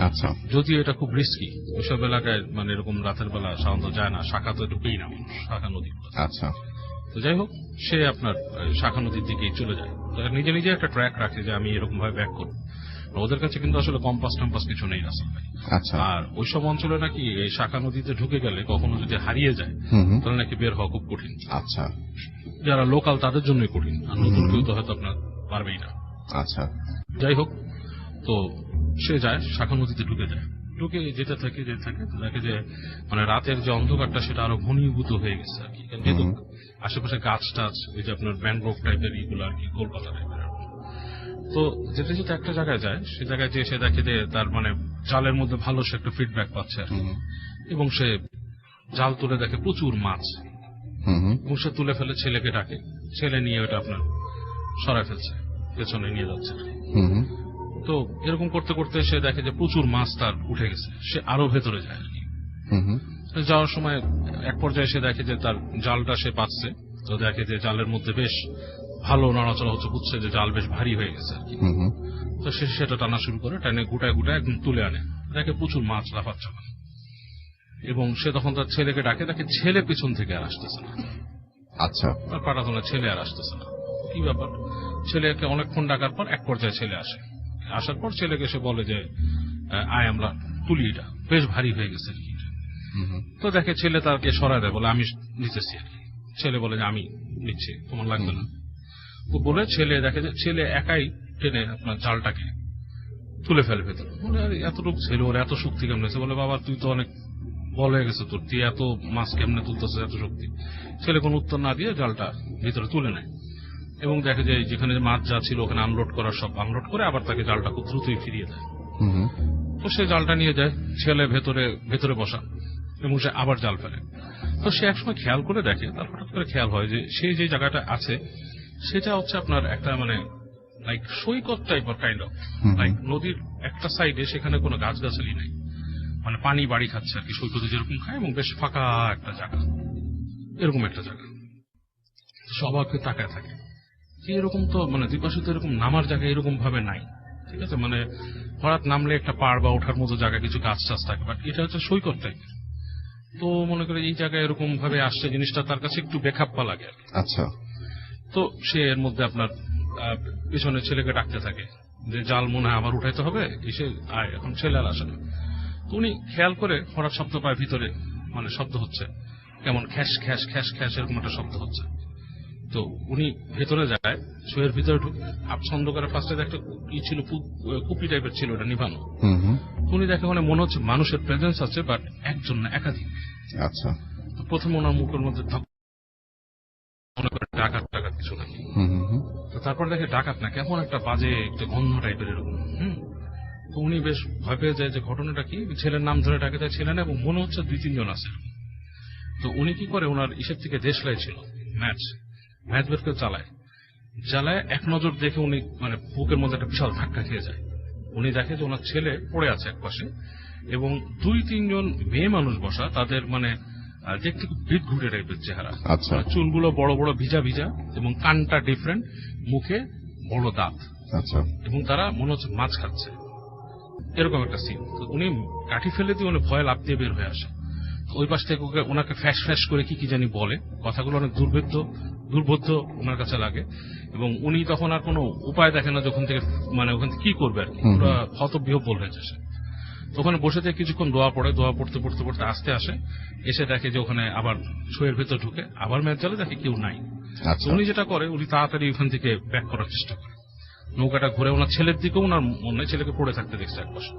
আচ্ছা। যদিও এটা খুব রিস্কি, ওইসব এলাকায় মানে এরকম রাতের বেলা সাধারণত যায় না, শাখাতে ঢুকেই না মানুষ, শাখা নদী। আচ্ছা। তো যাই হোক, সে আপনার শাখা নদীর দিকেই চলে যায়। নিজে নিজে একটা ট্র্যাক রাখে যে আমি এরকম ভাবে ব্যাক করবো। ওদের কাছে কিন্তু আসলে কম্পাস টম্পাস কিছু নেই রাস্তা। আচ্ছা। আর ওইসব অঞ্চলে নাকি এই শাখা নদীতে ঢুকে গেলে কখনো যদি হারিয়ে যায় তাহলে নাকি বের হওয়া খুব কঠিন। আচ্ছা। যারা লোকাল তাদের জন্যই কঠিন, আর নতুন কেউ তো হয়তো আপনার পারবেই না। আচ্ছা। যাই হোক, তো সে যায়, শাখা নদীতে ঢুকে যেতে থাকে দেখে যে মানে রাতের যে অন্ধকারটা সেটা আরো ঘনীভূত হয়ে গেছে আর কি। যেহেতু আশেপাশে গাছ টাছ, ওই যে আপনার ব্যাংকক টাইপের ইগুলো আর কি, কলকাতা টাইপের। তো যেতে যেতে একটা জায়গায় যায়, সে জায়গায় যেয়ে সে দেখে যে তার মানে জালের মধ্যে ভালো সে একটা ফিডব্যাক পাচ্ছে আর কি। এবং সে জাল তুলে দেখে প্রচুর মাছ, এবং সে তুলে ফেলে, ছেলেকে ডাকে, ছেলে নিয়ে ওটা আপনার সরাই ফেলছে, পেছনে নিয়ে যাচ্ছে। তো এরকম করতে করতে সে দেখে যে প্রচুর মাছ তার উঠে গেছে, সে আরো ভেতরে যায় আর কি। তো যাওয়ার সময় এক পর্যায়ে সে দেখে যে তার জালটা সে পাচ্ছে, তো দেখে যে জালের মধ্যে বেশ ভালো নড়াচড়া হচ্ছে, বুঝছে যে জাল বেশ ভারী হয়ে গেছে আর কি। তো সে সেটা টানা শুরু করে, টানে গুটায় গুটায় একদম তুলে আনে, দেখে প্রচুর মাছ লাফাচ্ছে ওখানে। এবং সে তখন তার ছেলেকে ডাকে, দেখে ছেলে পিছন থেকে আর আসতেছে না। আচ্ছা, তার পাটাতনে ছেলে আর আসতেছে না, কি ব্যাপার? ছেলেকে অনেকক্ষণ ডাকার পর এক পর্যায়ে ছেলে আসে। আসার পর ছেলেকে সে বলে যে আয় আমরা তুলি, এটা বেশ ভারী হয়ে গেছে আর কি। তো দেখে ছেলে তাকে সরায় দেয়, বলে আমি নিতেছি আর কি। ছেলে বলে যে আমি নিচ্ছি, তোমার লাগবে না। তো বলে ছেলে দেখে যে ছেলে একাই টেনে আপনার জালটাকে তুলে ফেলে ভেতরে। বলে এতটুকু ছেলে ওর এত শক্তি কেমন হয়েছে? বলে বাবা তুই তো অনেক বল হয়ে গেছে তোর, তুই এত মাছ কেমনে তুলতেছে এত শক্তি? ছেলে কোনো উত্তর না দিয়ে জালটা ভিতরে তুলে নেয় এবং দেখে যে যেখানে মাছ যা ছিল ওখানে আনলোড করার সব আনলোড করে আবার তাকে জালটা খুব দ্রুতই ফিরিয়ে দেয়। তো সে জালটা নিয়ে যায়, ছেলে ভেতরে বসা, এবং সে আবার জাল ফেলে। তো সে একসময় খেয়াল করে দেখে, তার হঠাৎ করে খেয়াল হয় যে সে যে জায়গাটা আছে সেটা হচ্ছে আপনার একটা মানে লাইক সৈকত টাইপের কাইন্ড অফ, লাইক নদীর একটা সাইডে, সেখানে কোনো গাছগাছালি নাই, মানে পানি বাড়ি খাচ্ছে আর কি, সৈকতে যেরকম খায়, এবং বেশ ফাঁকা একটা জায়গা, এরকম একটা জায়গা। সবাইকে তাকায় থাকে যে এরকম তো মানে দুই পাশে তো এরকম নামার জায়গা এরকম ভাবে নাই, ঠিক আছে, মানে হঠাৎ নামলে একটা পাড় বা ওঠার মতো জায়গা, কিছু গাছ টাছ থাকে, বাট এটা হচ্ছে সৈকত টাইপের। তো মনে করে এই জায়গায় এরকম ভাবে আসছে, জিনিসটা তার কাছে একটু বেখাপ্পা লাগে আর কি। আচ্ছা, তো সে এর মধ্যে আপনার পিছনে ছেলেকে ডাকতে থাকে যে জাল মনে হয় আবার উঠাইতে হবে, এসে আয়, এখন ছেলে আর আসে না। তো উনি খেয়াল করে হঠাৎ শব্দ পায় ভিতরে, মানে শব্দ হচ্ছে কেমন খ্যাস খ্যাস খ্যাস খ্যাস এরকম একটা শব্দ হচ্ছে। তো উনি ভেতরে যায়, শোয়ের ভিতরে ঢুকে আপছন্দ করে ফার্স্টে একটা কি ছিল, কুপি টাইপের ছিল, এটা নিভানো। উনি দেখে মানে মনে হচ্ছে মানুষের প্রেজেন্স আছে, বাট একজন না একাধিক। আচ্ছা, প্রথম ওনার মুখের মধ্যে মনে করে ডাকাত টাকাত কিছু নাকি। তো তারপর দেখে ডাকাত না, কেমন একটা বাজে একটা গন্ধ টাইপের এরকম। তো উনি বেশ ভয় পেয়ে যায় যে ঘটনাটা কি, ছেলের নাম ধরে ডাকে দেয় ছেলে না, এবং মনে হচ্ছে 2-3 জন আছে। তো উনি কি করে, ওনার ইসের থেকে দেশলাই ছিল ম্যাচ বের করে জ্বালায় এক নজর দেখে উনি মানে বুকের মধ্যে একটা বিশাল ধাক্কা খেয়ে যায়। উনি দেখে যে ওনার ছেলে পড়ে আছে এক পাশে, এবং 2-3 জন মেয়ে মানুষ বসা, তাদের মানে দেখতে খুব ভিড় ঘুরে টাইপের চেহারা। আচ্ছা, চুলগুলো বড় বড় ভিজা ভিজা, এবং কানটা ডিফারেন্ট, মুখে বড় দাঁত। আচ্ছা, এবং তারা মনে হচ্ছে মাছ খাচ্ছে, এরকম একটা সিন। তো উনি কাঠি ফেলে দিয়ে উনি ভয় লাফ দিয়ে বের হয়ে আসে। ওই পাশ থেকে ওনাকে ফ্যাস ফ্যাস করে কি জানি বলে, কথাগুলো অনেক দুর্বোধ্য ওনার কাছে লাগে, এবং উনি তখন আর কোনো উপায় দেখে না যখন থেকে মানে ওখান থেকে কি করবে আর কি, পুরো হতবিহ্বল হয়েছে সে। ওখানে বসে থেকে কিছুক্ষণ দোয়া পড়তে পড়তে আসতে আসে, এসে দেখে যে ওখানে আবার ছয়ের ভেতর ঢুকে আবার ম্যাচ জ্বালে, দেখে কেউ নাই। উনি যেটা করে, উনি তাড়াতাড়ি ওখান থেকে ব্যাক করার চেষ্টা করে, নৌকাটা ঘুরে ওনার ছেলের দিকেও ওনার মনে ছেলেকে পড়ে থাকতে দেখছে একপাশে।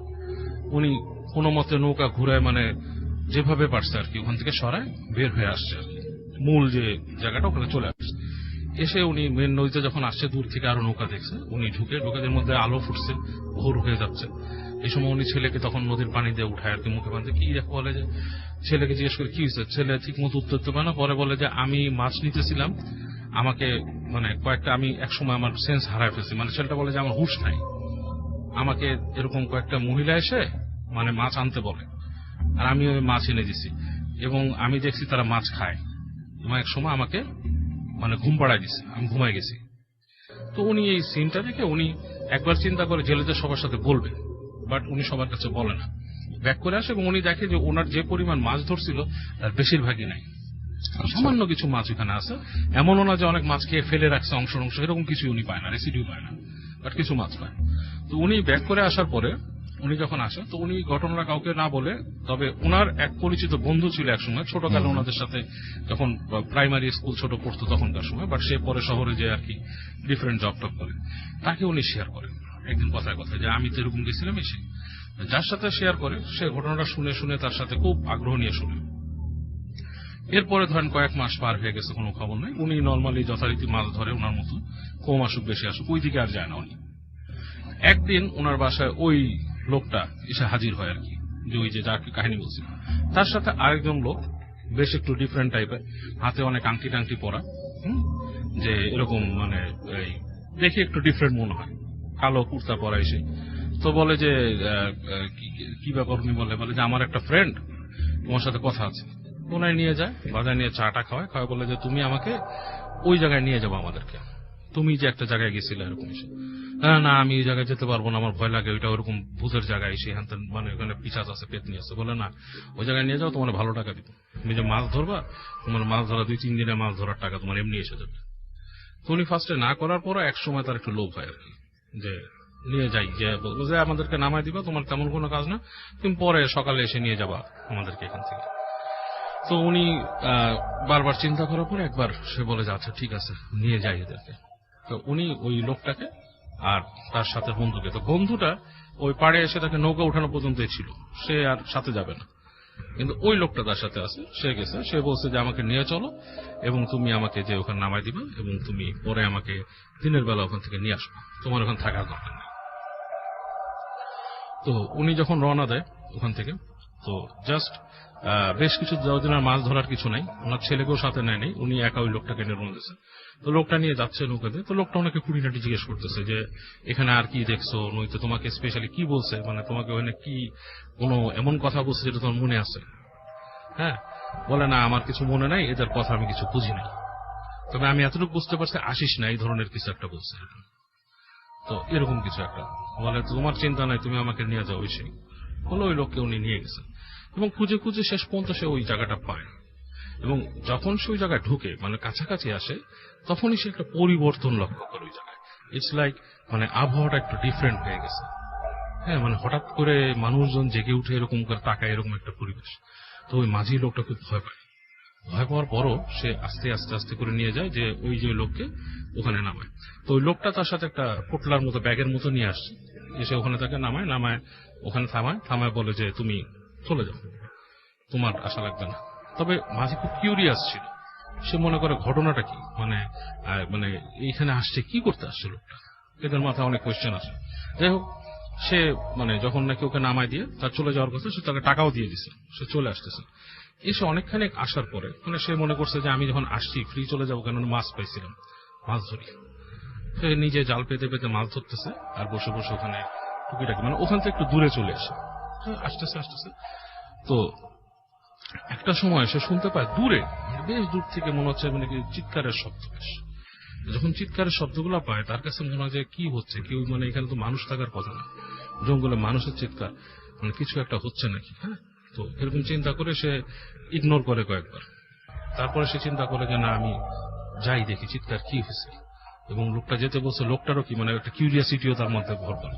উনি কোনো মতে নৌকা ঘুরে মানে যেভাবে পারছে আর কি ওখান থেকে সরায় বের হয়ে আসছে আর কি, মূল যে জায়গাটা ওখানে চলে আসছে। এসে উনি মেন নদীতে যখন আসছে, দূর থেকে আরো নৌকা দেখছে, উনি ঢুকেদের মধ্যে আলো ফুটছে, ভোর হয়ে যাচ্ছে। এই সময় উনি ছেলেকে তখন নদীর পানি দিয়ে উঠায় আর কি, মুখে পানিতে কি দেখো বলে যে, ছেলেকে জিজ্ঞেস করে কি হয়েছে, ছেলে ঠিক মতো উত্তর দিতে পারে না। পরে বলে যে আমি মাছ নিতেছিলাম, আমাকে মানে আমি একসময় আমার সেন্স হারায় ফেলছি, মানে ছেলেটা বলে যে আমার হুঁশ নাই, আমাকে এরকম কয়েকটা মহিলা এসে মানে মাছ আনতে বলে, আর আমি ওই মাছ এনে দিছি, এবং আমি দেখছি তারা মাছ খায়, এবং এক সময় আমাকে মানে ঘুম পাড়ায় দিছে, আমি ঘুমাই গেছি। তো উনি এই সিনটা দেখে উনি একবার চিন্তা করে জেলেদের সবার সাথে বলবে, বাট উনি সবার কাছে বলে না, ব্যাক করে আসে, এবং উনি দেখে যে ওনার যে পরিমাণ মাছ ধরছিল তার বেশিরভাগই নাই, সামান্য কিছু মাছ ওখানে আছে। এমনও না যে অনেক মাছ খেয়ে ফেলে রাখছে অংশ এরকম কিছু উনি পায় না, রেসিডিউ পায় না, বাট কিছু মাছ পায়। তো উনি ব্যাক করে আসার পরে উনি যখন আসে, তো উনি ঘটনাটা কাউকে না বলে, তবে ওনার এক পরিচিত বন্ধু ছিল একসময় ছোটকালে ওনাদের সাথে, যখন প্রাইমারি স্কুল ছোট পড়তো তখনকার সময়, বাট সে পরে শহরে যে আর কি ডিফারেন্ট জব টপ করে, তাকে উনি শেয়ার করেন একদিন কথায় কথায় যে আমি তো এরকম গেছিলাম। এসে যার সাথে শেয়ার করে, সে ঘটনাটা শুনে তার সাথে খুব আগ্রহ নিয়ে শুনে। এরপরে ধরেন কয়েক মাস পার হয়ে গেছে, কোনো খবর নেই। উনি নর্মালি যথারীতি মাছ ধরে ওনার মতো, কম আসুক বেশি আসুক ওই দিকে আর যায় না উনি। একদিন ওনার বাসায় ওই লোকটা এসে হাজির হয় আর কি, যে ওই যে যাকে কাহিনী বলছিল, তার সাথে আরেকজন লোক বেশ একটু ডিফারেন্ট টাইপের, হাতে অনেক আংটি টাংটি পরা, যে এরকম মানে দেখে একটু ডিফারেন্ট মনে হয়, কালো কুর্তা পরা এসে তো বলে যে কি ব্যাপার, উনি বলে যে আমার একটা ফ্রেন্ড তোমার সাথে কথা আছে। ওনায় নিয়ে যায়, বাজারে নিয়ে চাটা খাওয়ায়, বলে যে তুমি আমাকে ওই জায়গায় নিয়ে যাবো আমাদেরকে, তুমি যে একটা জায়গায় গেছিলে এরকম এসে। না আমি ওই জায়গায় যেতে পারবো না, আমার ভয় লাগে, ওইটা ওরকম ভূতের জায়গায়, সেখান মানে ওখানে পিছাচ আছে, পেতনি আছে। বলে না, ওই জায়গায় নিয়ে যাও, তোমার ভালো টাকা দিব, তুমি যে মাছ ধরবা, তোমার মাছ ধরা 2-3 দিনে মাছ ধরার টাকা তোমার এমনি এসে যাবে। তো উনি ফার্স্টে না করার পরে এক সময় তার একটু লোভ হয় আর কি, যে নিয়ে যাই, যে বলবো যে আমাদেরকে নামাই দিবা, তোমার তেমন কোনো কাজ না, তুমি পরে সকালে এসে নিয়ে যাবা আমাদেরকে এখান থেকে। তো উনি বারবার চিন্তা করার পরে একবার সে বলে যে আচ্ছা ঠিক আছে, নিয়ে যাই এদেরকে। তো উনি ওই লোকটাকে আর তার সাথে বন্ধুকে, তো বন্ধুটা ওই পাড়ে এসে তাকে নৌকা উঠানো পর্যন্তই ছিল, সে আর সাথে যাবে না, কিন্তু ওই লোকটা তার সাথে আছে, সে গেছে। সে বলছে যে আমাকে নিয়ে চলো এবং তুমি আমাকে যে ওখানে নামাই দিবা এবং তুমি পরে আমাকে দিনের বেলা ওখান থেকে নিয়ে আসবো, তোমার ওখানে থাকার দরকার নেই। তো উনি যখন রওনা দেয় ওখান থেকে, তো জাস্ট বেশ কিছু দিন আর মাছ ধরার কিছু নাই, ওনার ছেলেকেও সাথে নেয়নি, উনি একা ওই লোকটাকে নিয়ে রওনা দিয়েছে। তো লোকটা নিয়ে যাচ্ছে নৌকাতে, তো লোকটা ওনাকে খুঁটিনাটি জিজ্ঞেস করতেছে যে এখানে আর কি দেখছো, নইতে তোমাকে স্পেশালি কি বলছে, মানে তোমাকে ওখানে কি কোনো এমন কথা বলছে যেটা তোমার মনে আছে? হ্যাঁ, বলে না আমার কিছু মনে নাই, এদের কথা আমি কিছু বুঝি নাই, তবে আমি এতটুকু বুঝতে পারছি আসিস না, এই ধরনের কিছু একটা বলছে। তো এরকম কিছু একটা বলে, তোমার চিন্তা নাই, তুমি আমাকে নিয়ে যাও। ওই সেই বলে ওই লোককে উনি নিয়ে গেছেন এবং খুঁজে খুঁজে শেষ পর্যন্ত সে ওই জায়গাটা পায়। এবং যখন সে ওই জায়গায় ঢুকে, মানে কাছাকাছি আসে, তখনই সে একটা পরিবর্তন লক্ষ্য করে ওই জায়গায়। ইটস লাইক মানে আবহাওয়াটা একটু ডিফারেন্ট হয়ে গেছে। হ্যাঁ, মানে হঠাৎ করে মানুষজন জেগে উঠে এরকম করে তাকায়, এরকম একটা পরিবেশ। তো ওই মাঝি লোকটা খুব ভয় পায়। ভয় পাওয়ার পরও সে আস্তে আস্তে আস্তে করে নিয়ে যায় যে ওই যে লোককে ওখানে নামায়। তো ওই লোকটা তার সাথে একটা পোটলার মতো ব্যাগের মতো নিয়ে আসছে, এসে ওখানে তাকে নামায় ওখানে থামায় বলে যে তুমি চলে যাও, তোমার আশা লাগবে না। তবে মাঝি খুব কিউরিয়াস ছিল, সে মনে করে ঘটনাটা কি, মানে এইখানে আসছে কি করতে আসছে লোকটা, এদের মাথায় অনেক কোয়েশ্চেন আসে। যাই হোক, সে মানে যখন নাকি ওকে নামায় দিয়ে তার চলে যাওয়ার কথা, সে তাকে টাকাও দিয়ে দিছে, সে চলে আসতেছে। এসে অনেকখানি আসার পরে মানে সে মনে করছে যে আমি যখন আসছি ফ্রি চলে যাবো, কেন মাছ পাইছিলাম, মাছ ধরি। সে নিজে জাল পেতে পেতে মাছ ধরতেছে আর বসে বসে ওখানে টুকিটাকি, মানে ওখান থেকে একটু দূরে চলে আসে, আসতেছে। তো একটা সময় সে শুনতে পায় দূরে, বেশ দূর থেকে মনে হচ্ছে মানে চিৎকারের শব্দ। বেশ যখন চিৎকারের শব্দগুলো পায়, তার কাছে মনে হয় যে কি হচ্ছে, কেউ মানে এখানে তো মানুষ থাকার কথা না, জঙ্গলে মানুষের চিৎকার, মানে কিছু একটা হচ্ছে নাকি। হ্যাঁ, তো এরকম চিন্তা করে সে ইগনোর করে কয়েকবার। তারপরে সে চিন্তা করে যে না, আমি যাই দেখি চিৎকার কি হয়েছে। এবং লোকটা যেতে বলছে, লোকটারও কি মানে একটা কিউরিয়াসিটিও তার মধ্যে ভর করে।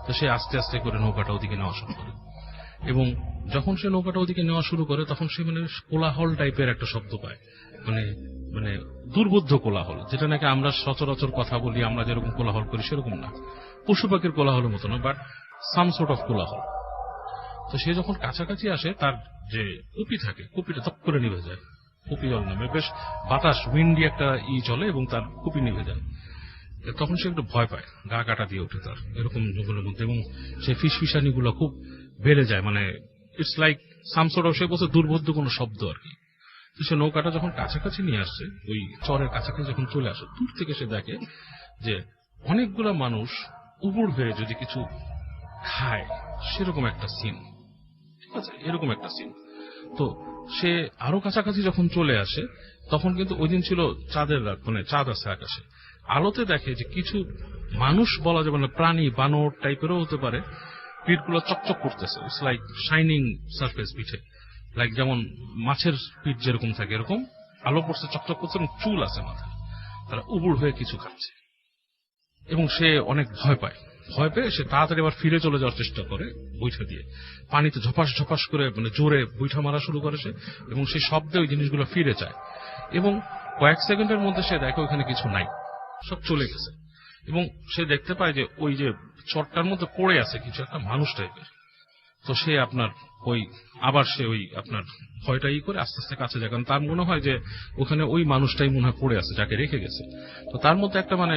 তো সে আস্তে আস্তে করে নৌকাটা ওদিকে নেওয়া শুরু করে। এবং যখন সে নৌকাটা ওদিকে নেওয়া শুরু করে, তখন সে মানে কোলাহল টাইপের একটা শব্দ পায়, মানে দুর্বোধ্য কোলাহল, যেটা নাকি আমরা সচরাচর কথা বলি, আমরা যেরকম কোলাহল করি সেরকম না, পশু পাখির কোলাহলের মতো না, বাট সাম সর্ট অফ কোলাহল। তো সে যখন কাছাকাছি আসে, তার যে কুপি থাকে, কুপিটা তপ করে নিভে যায়, কুপি জল নামে, বেশ বাতাস উইন্ডি একটা চলে এবং তার কুপি নিভে যায়। তখন সে একটু ভয় পায়, গা কাটা দিয়ে ওঠে তার এরকম জঙ্গলের মধ্যে, এবং সে ফিসফিসানি গুলো খুব বেড়ে যায়, মানে it's like some sort of, সে বলছে দুর্বোধ্য কোনো শব্দ আর কি। তো সে নৌকাটা যখন কাছাকাছি নিয়ে আসছে, ওই চরের কাছাকাছি যখন চলে আসে, দূর থেকে সে দেখে যে অনেকগুলো মানুষ উবুড় হয়ে যদি কিছু খায়, সেরকম একটা সিন, ঠিক আছে, এরকম একটা সিন। তো সে আরো কাছাকাছি যখন চলে আসে, তখন কিন্তু ওই দিন ছিল চাঁদের রাত, মানে চাঁদ আছে আকাশে, আলোতে দেখে যে কিছু মানুষ বলা যাবে না, প্রাণী বানর টাইপেরও হতে পারে, পিঠগুলো চকচক করতেছে, ইটস লাইক শাইনিং সারফেস পিঠে, লাইক যেমন মাছের পিঠ যেরকম থাকে এরকম আলো পড়ছে, চকচক করছে, এবং চুল আছে মাথায়, তারা উবুড় হয়ে কিছু খাচ্ছে। এবং সে অনেক ভয় পেয়ে সে তাড়াতাড়ি আবার ফিরে চলে যাওয়ার চেষ্টা করে বৈঠা দিয়ে, পানিতে ঝপাস করে মানে জোরে বৈঠা মারা শুরু করে সে, এবং সেই শব্দে ওই জিনিসগুলো ফিরে যায়। এবং কয়েক সেকেন্ডের মধ্যে সে দেখে ওইখানে কিছু নাই, সব চলে গেছে। এবং সে দেখতে পায় যে ওই যে চরটার মধ্যে পড়ে আছে কিছু একটা মানুষ টাইপের। তো সে আবার সে আপনার ভয়টা করে আস্তে আস্তে কাছে যায়, কারণ তার মনে হয় যে ওখানে ওই মানুষটাই মনে হয় পড়ে আছে, যাকে রেখে গেছে। তো তার মধ্যে একটা মানে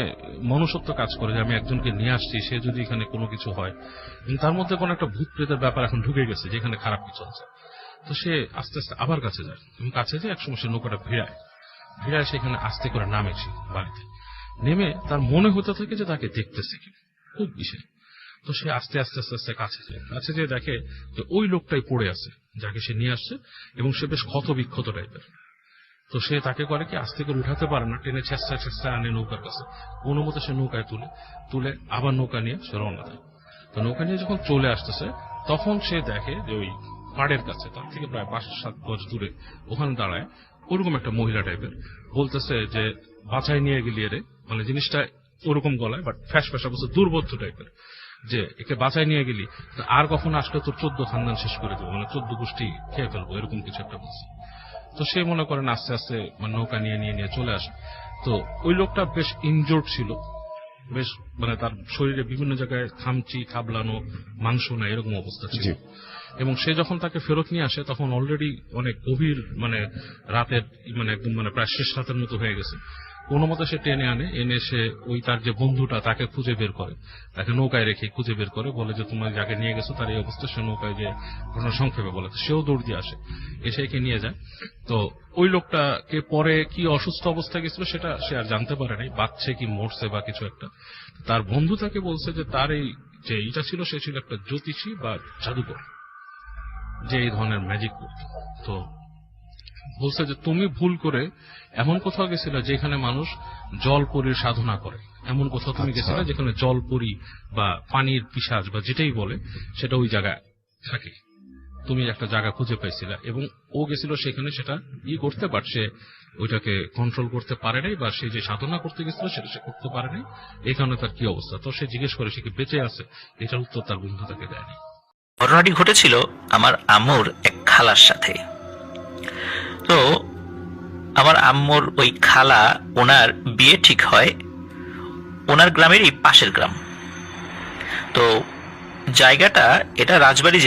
মনুষ্যত্ব কাজ করে যে আমি একজনকে নিয়ে আসছি, সে যদি এখানে কোনো কিছু হয়, তার মধ্যে কোনো একটা ভূত প্রেতের ব্যাপার এখন ঢুকে গেছে, যেখানে খারাপ কিছু আছে। তো সে আস্তে আস্তে আবার কাছে যায়, এবং কাছে যায় একসময় সে নৌকাটা ভিড়ায় সেখানে আস্তে করে নামেছি বাড়িতে। নেমে তার মনে হতে থাকে যে তাকে দেখতেছে খুব বিষয়। তো সে আস্তে আস্তে আস্তে আস্তে কাছে যেয়ে দেখে যে ওই লোকটাই পড়ে আছে যাকে সে নিয়ে আসছে, এবং সে বেশ ক্ষত বিক্ষত টাইপের। তো সে তাকে করে কি আস্তে করে উঠাতে পারে না, টেনে চেষ্টা আনে নৌকার কাছে, কোনো মতে সে নৌকায় তুলে আবার নৌকা নিয়ে সে রওনা দেয়। তো নৌকা নিয়ে যখন চলে আসতেছে তখন সে দেখে যে ওই পাড়ের কাছে তার থেকে প্রায় 5-7 গজ দূরে ওখানে দাঁড়ায় ওরকম একটা মহিলা টাইপের, বলতেছে যে বাঁচাই নিয়ে গেলিয়ে রে, মানে জিনিসটা ওরকম গলায় বাট ফ্যাস বলছে দুর্বোধ্য টাইপের, যে একে বাঁচাই নিয়ে গেলি আর কখনো আসলে তোর 14 খানদান শেষ করে দেবো, মানে 14 গোষ্ঠী খেয়ে ফেলবো, এরকম কিছু একটা বলছে। তো সে মনে করেন আস্তে আস্তে মানে নৌকা নিয়ে চলে আসে। তো ওই লোকটা বেশ ইনজোর্ড ছিল, বেশ মানে তার শরীরে বিভিন্ন জায়গায় খামচি খাবলানো, মাংস না এরকম অবস্থা ছিল। এবং সে যখন তাকে ফেরত নিয়ে আসে তখন অলরেডি অনেক গভীর মানে রাতের মানে একদম মানে প্রায় শেষ রাতের মতো হয়ে গেছে। কোনো মতে সে টেনে এনে সে ওই তার যে বন্ধুটা তাকে খুঁজে বের করে, তাকে নৌকায় রেখে খুঁজে বের করে, বলে যে তোমার যাকে নিয়ে গেছো তার এই অবস্থা, সে নৌকায় যে ঘটনা সংক্ষেপে বলে, সেও দৌড় দিয়ে আসে, এসে একে নিয়ে যায়। তো ওই লোকটাকে পরে কি অসুস্থ অবস্থায় গেছিল সেটা সে আর জানতে পারে নাই, বাচ্চে কি মরছে বা কিছু একটা। তার বন্ধু তাকে বলছে যে তার এই যে এটা ছিল, সে ছিল একটা জ্যোতিষী বা জাদুকর, যে এই ধরনের ম্যাজিক করত। তো বলছে যে তুমি ভুল করে এমন কোথাও গেছিলে যেখানে মানুষ জলপরীর সাধনা করে, এমন কোথাও তুমি গেছিলে যেখানে জলপরী বা পানির পিশাচ বা যেটাই বলে সেটা ওই জায়গায় থাকে। তুমি একটা জায়গা খুঁজে পাইছিলা এবং ও গেছিল সেখানে সেটা করতে, বাট সে ওইটাকে কন্ট্রোল করতে পারে নাই, বা সে যে সাধনা করতে গেছিল সেটা সে করতে পারে নাই, এই কারণে তার কি অবস্থা। তো সে জিজ্ঞেস করে সে কি বেঁচে আছে, এটার উত্তর তার বন্ধু তাকে দেয়নি। ঘটনাটি ঘটেছিল আমার আম্মুর এক খালার সাথে। তো আমার আম্মুর ওই খালা, ওনার বিয়ে ঠিক হয় ওনার গ্রামেরই পাশের গ্রাম। তো জায়গাটা এটা রাজবাড়ী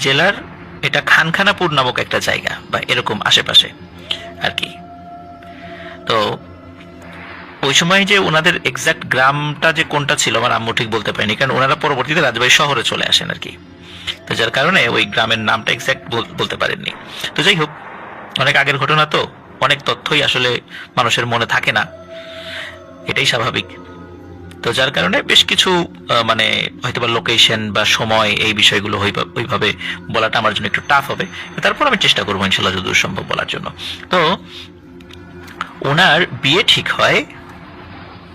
জেলার এটা খানখানাপুর নামক একটা জায়গা বা এরকম আশেপাশে আর কি। তো ওই সময় যে ওনাদের এক্সাক্ট গ্রামটা যে কোনটা ছিল আমার আম্মু ঠিক বলতে পারেনি, কারণ ওনারা পরবর্তীতে রাজবাড়ী শহরে চলে আসেন আর কি। তো যার কারণে ওই গ্রামের নামটা এক্সাক্ট বলতে পারেননি। তো যাই হোক, অনেক আগের ঘটনা, তো অনেক তথ্যই আসলে মানুষের মনে থাকে না, এটাই স্বাভাবিক। তো যার কারণে বেশ কিছু মানে হয়তোবা লোকেশন বা সময় এই বিষয়গুলো ওইভাবে বলাটা আমার জন্য একটু টাফ হবে। তারপর আমি চেষ্টা করবো ইনশাল্লাহ যতদূর সম্ভব বলার জন্য। তো ওনার বিয়ে ঠিক হয়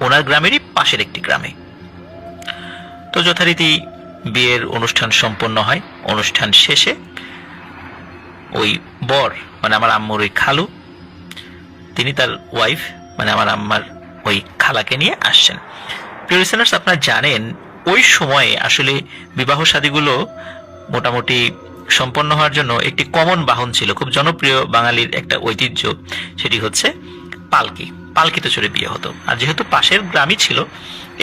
ওনার গ্রামেরই পাশের একটি গ্রামে। তো যথারীতি বিয়ের অনুষ্ঠান সম্পন্ন হয়। অনুষ্ঠান শেষে ওই বর মানে আমার আম্মুর ওই খালু, তিনি তার ওয়াইফ মানে আমার আম্মার ওই খালাকে নিয়ে আসছেন। প্রিয় লিসেনার্স, আপনারা জানেন ওই সময়ে আসলে বিবাহ শাদীগুলো মোটামুটি সম্পন্ন হওয়ার জন্য একটি কমন বাহন ছিল, খুব জনপ্রিয় বাঙালির একটা ঐতিহ্য, সেটি হচ্ছে পালকি। পালকিতে চড়ে বিয়ে হতো। আর যেহেতু পাশের গ্রামই ছিল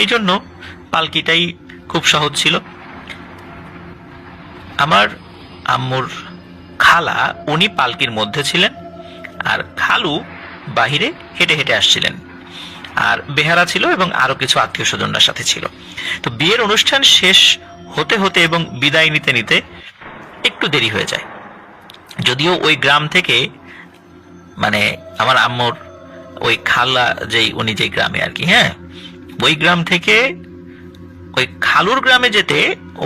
এই জন্য পালকিটাই খুব সহজ ছিল। আমার আম্মুর খালা উনি পালকির মধ্যে ছিলেন, আর খালু বাহিরে হেঁটে হেঁটে আসছিলেন, আর বেহারা ছিল এবং আরো কিছু আত্মীয় স্বজনরা সাথে ছিল। তো বিয়ের অনুষ্ঠান শেষ হতে হতে এবং বিদায় নিতে নিতে একটু দেরি হয়ে যায়। যদিও ওই গ্রাম থেকে মানে আমার আম্মুর ওই খালা উনি যেই গ্রামে আর কি, হ্যাঁ, ওই গ্রাম থেকে ওই খালুর গ্রামে যেতে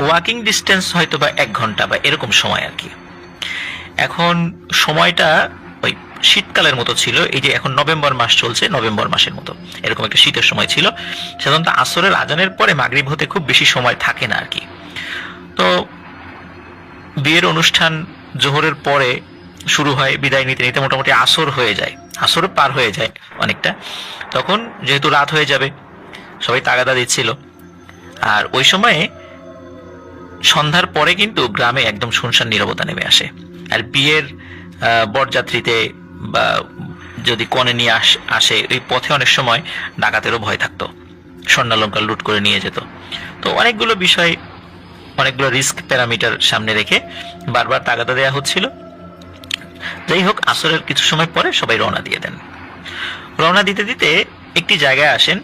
ওয়াকিং ডিস্টেন্স হয়তো বা 1 ঘন্টা বা এরকম সময় আর কি। এখন সময়টা ওই শীতকালের মতো ছিল, এই যে এখন নভেম্বর মাস চলছে, নভেম্বর মাসের মতো এরকম একটা শীতের সময় ছিল। সাধারণত আসরের আজানের পরে মাগরিব হতে খুব বেশি সময় থাকে না আর কি। তো বিয়ের অনুষ্ঠান জোহরের পরে শুরু হয়, বিদায় নিতে নিতে মোটামুটি আসর হয়ে যায়, আসর পার হয়ে যায় অনেকটা। তখন যেহেতু রাত হয়ে যাবে সবাই তাগাদা দিচ্ছিল। আর ওই সময়ে সন্ধ্যার পরে কিন্তু গ্রামে একদম শুনশান নীরবতা নেমে আসে। আর বিয়ের বরযাত্রীতে বা যদি কনে নিয়ে আসে ওই পথে অনেক সময় ডাকাতেরও ভয় থাকতো, স্বর্ণালঙ্কার লুট করে নিয়ে যেত। তো অনেকগুলো বিষয়, অনেকগুলো রিস্ক প্যারামিটার সামনে রেখে বারবার তাগাদা দেওয়া হচ্ছিল। যাই হোক, আসরের কিছু সময় পরে সবাই রওনা দিয়ে দেন। রওনা দিতে দিতে একটি জায়গায় আসেন।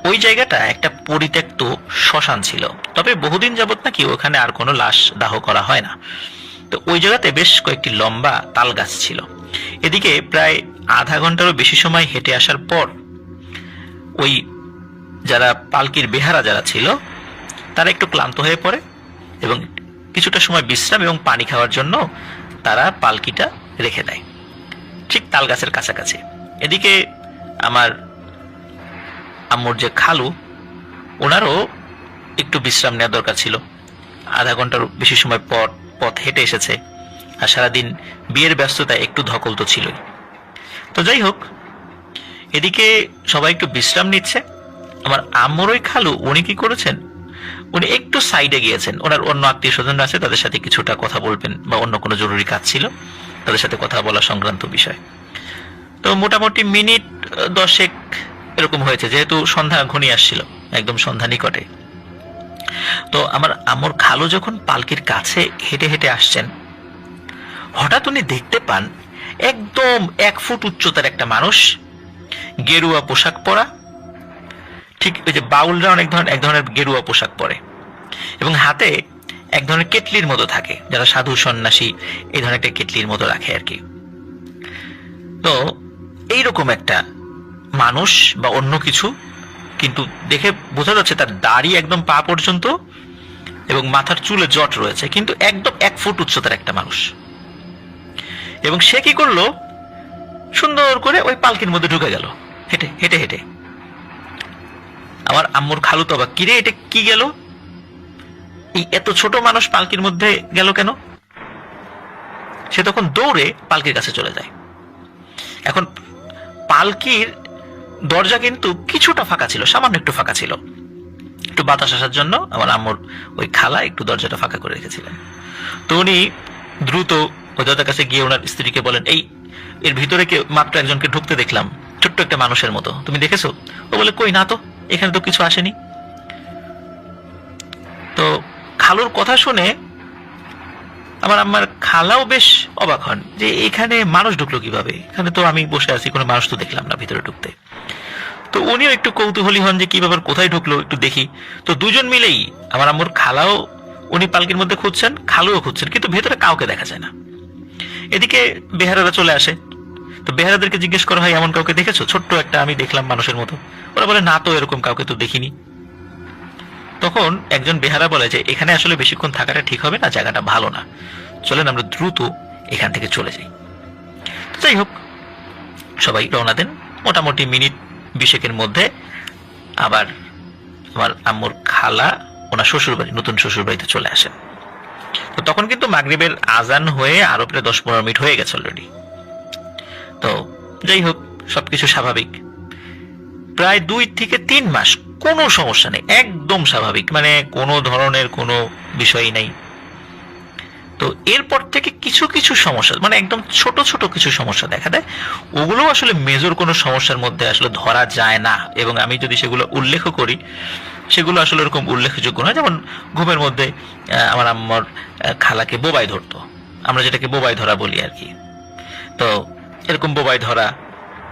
ওই জায়গাটা একটা পরিত্যক্ত শ্মশান ছিল, তবে বহুদিন যাবত নাকি ওখানে আর কোনো লাশ দাহ করা হয় না। তো ওই জায়গাতে বেশ কয়েকটি লম্বা তাল গাছ ছিল। এদিকে প্রায় আধা ঘন্টারও বেশি সময় হেঁটে আসার পর ওই যারা পালকির বেহারা যারা ছিল তারা একটু ক্লান্ত হয়ে পড়ে এবং কিছুটা সময় বিশ্রাম এবং পানি খাওয়ার জন্য তারা পালকিটা রেখে দেয় ঠিক তাল গাছের কাছাকাছি। এদিকে আমার আম্মুর যে খালু, ওনারও একটু বিশ্রাম নেওয়া দরকার ছিল। আধা ঘন্টার বেশি সময় পর পথ হেঁটে এসেছে, আর সারাদিন বিয়ের ব্যস্ততায় একটু ধকল তো ছিলই। তো যাই হোক, এদিকে সবাই একটু বিশ্রাম নিচ্ছে। আমার আম্মুর ওই খালু উনি কি করেছেন, উনি একটু সাইডে গিয়েছেন, ওনার অন্য আত্মীয় স্বজনরা আছে, তাদের সাথে কিছুটা কথা বলবেন বা অন্য কোনো জরুরি কাজ ছিল, তাদের সাথে কথা বলা সংক্রান্ত বিষয়। তো মোটামুটি মিনিট 10 এরকম হয়েছে, যেহেতু সন্ধ্যা ঘনিয়ে আসছিল, একদম সন্ধ্যা নিকটে। তো আমার আম্মুর খালু যখন পালকির কাছে হেঁটে হেঁটে আসছেন, হঠাৎ উনি দেখতে পান একদম 1 ফুট উচ্চতার একটা মানুষ, গেরুয়া পোশাক পরা, ঠিক ওই যে বাউলরা এক ধরনের গেরুয়া পোশাক পরে এবং হাতে এক ধরনের কেটলির মতো থাকে, যারা সাধু সন্ন্যাসী এই ধরনের একটা কেটলির মতো রাখে আর কি। তো এইরকম একটা মানুষ বা অন্য কিছু, কিন্তু দেখে বোঝা যাচ্ছে তার দাড়ি একদম পা পর্যন্ত এবং মাথার চুলে জট রয়েছে, কিন্তু একদম 1 ফুট উচ্চতার একটা মানুষ। এবং সে কি করলো, সুন্দর করে ওই পালকির মধ্যে ঢুকে গেল হেঁটে হেঁটে হেঁটে। আমার আম্মুর খালু তো অবাক, কিরে এটা কি গেল, এই এত ছোট মানুষ পালকির মধ্যে গেল কেন? সে তখন দৌড়ে পালকির কাছে চলে যায়। এখন পালকির দরজা কিন্তু কিছুটা ফাঁকা ছিল, সামান্য একটু ফাঁকা ছিল, একটু বাতাস আসার জন্য আমার আম্মুর ওই খালা একটু দরজাটা ফাঁকা করে রেখেছিলেন। তো উনি দ্রুত ওই দরজার কাছে গিয়ে ওনার স্ত্রীকে বলেন, এর ভিতরে মাত্র একজনকে ঢুকতে দেখলাম, ছোট্ট একটা মানুষের মতো, তুমি দেখেছো? ও বলে, কই না তো, এখানে তো কিছু আসেনি। তো খালুর কথা শুনে আমার আম্মার খালাও বেশ অবাক হন যে এখানে মানুষ ঢুকলো কিভাবে, এখানে তো আমি বসে আছি, কোনো মানুষ তো দেখলাম না ভিতরে ঢুকতে। তো উনিও একটু কৌতূহলী হন যে কি ব্যাপার, কোথায় ঢুকলো, একটু দেখি। তো দুজন মিলেই, আমার আম্মুর খালাও উনি পালকির মধ্যে খুঁজছেন, খালুও খুঁজছেন, কিন্তু ভেতরে কাউকে দেখা যায় না। এদিকে বেহারারা চলে আসে। তো বেহারাদেরকে জিজ্ঞেস করা হয়, এমন কাউকে দেখেছো? ছোট্ট একটা আমি দেখলাম মানুষের মতো। ওরা বলে, না তো, এরকম কাউকে তো দেখিনি। তখন একজন বেহারা বলে যে এখানে আসলে বেশিক্ষণ থাকাটা ঠিক হবে না, জায়গাটা ভালো না, চলেন আমরা দ্রুত এখান থেকে চলে যাই। তো যাই হোক, সবাই রওনা দেন। মোটামুটি মিনিট 20 মধ্যে আবার আমার আম্মুর খালা ওনার শ্বশুরবাড়ি, নতুন শ্বশুরবাড়িতে চলে আসেন। তো তখন কিন্তু মাগরিবের আজান হয়ে আরো প্রায় 10-15 মিনিট হয়ে গেছে অলরেডি। তো যাই হোক, সবকিছু স্বাভাবিক। প্রায় 2 থেকে 3 মাস কোনো সমস্যা নেই, একদম স্বাভাবিক, মানে কোনো ধরনের কোনো বিষয় নাই। তো এরপর থেকে কিছু কিছু সমস্যা, মানে একদম ছোট ছোট কিছু সমস্যা দেখা দেয়, ওগুলো আসলে মেজর কোনো সমস্যার মধ্যে আসলে ধরা যায় না। এবং আমি যদি সেগুলো উল্লেখ করি, সেগুলো আসলে এরকম উল্লেখযোগ্য নয়। যেমন ঘুমের মধ্যে আমার আম্মার খালাকে বোবাই ধরতো, আমরা যেটাকে বোবাই ধরা বলি আর কি। তো এরকম বোবাই ধরা,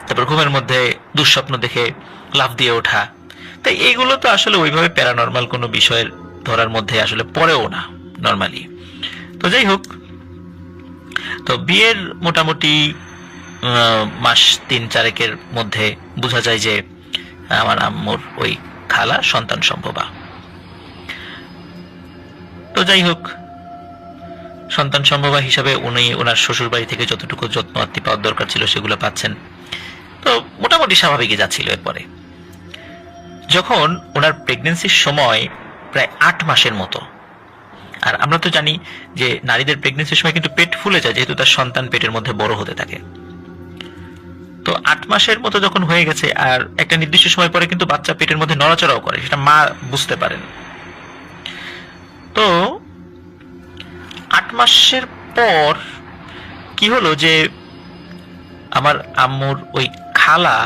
তারপর ঘুমের মধ্যে দুঃস্বপ্ন দেখে লাফ দিয়ে ওঠা, তাই এইগুলো তো আসলে ওইভাবে প্যারানর্মাল কোনো বিষয়ের ধরার মধ্যে আসলে পড়েও না নর্মালি। তো যাই হোক, তো বিয়ের মোটামুটি মাস 3-4 মধ্যে বোঝা যায় যে আমার আম্মুর ওই খালা সন্তান সম্ভবা। তো যাই হোক, সন্তান সম্ভবা হিসাবে উনি ওনার শ্বশুর বাড়ি থেকে যতটুকু যত্ন আত্তি পাওয়ার দরকার ছিল সেগুলো পাচ্ছেন। তো মোটামুটি স্বাভাবিকই যাচ্ছিল। এরপরে যখন ওনার প্রেগনেন্সির সময় প্রায় 8 মাসের মতো, আর আমরা তো জানি যে নারীদের প্রেগনেন্সির সময় কিন্তু পেট ফুলে যায়, যেহেতু তার সন্তান পেটের মধ্যে বড় হতে থাকে। তো 8 মাসের মতো যখন হয়ে গেছে, আর একটা নির্দিষ্ট সময় পরে কিন্তু বাচ্চা পেটের মধ্যে নড়াচড়াও করে, সেটা মা বুঝতে পারেন। তো 8 মাসের পর কি হলো যে আমার আম্মুর ওই খালা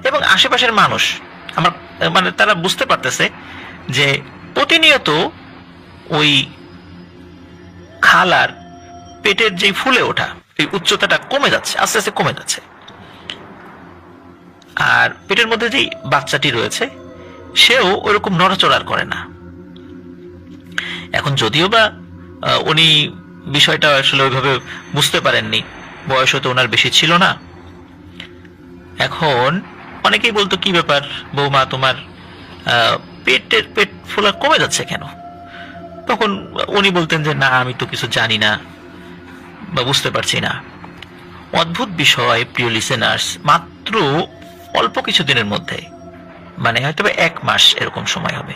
এবং আশেপাশের মানুষ, আমার মানে তারা বুঝতে পারতেছে যে প্রতিনিয়ত ওই খালার পেটের যে ফুলে ওঠা, এই উচ্চতাটা কমে যাচ্ছে, আস্তে আস্তে কমে যাচ্ছে। আর পেটের মধ্যে যেই বাচ্চাটি রয়েছে সেও ওরকম নড়াচড়ার করে না। এখন যদিও বা উনি বিষয়টা আসলে ওইভাবে বুঝতে পারেননি, বয়স তো ওনার বেশি ছিল না। এখন অনেকেই বলতো, কি ব্যাপার বৌমা, তোমার পেট ফোলা কমে যাচ্ছে কেন? তখন উনি বলতেন যে না, আমি তো কিছু জানি না বা বুঝতে পারছি না। অদ্ভুত বিষয় প্রিয় লিসেনার্স, মাত্র অল্প কিছু দিনের মধ্যে, মানে হয়তো 1 মাস এরকম সময় হবে,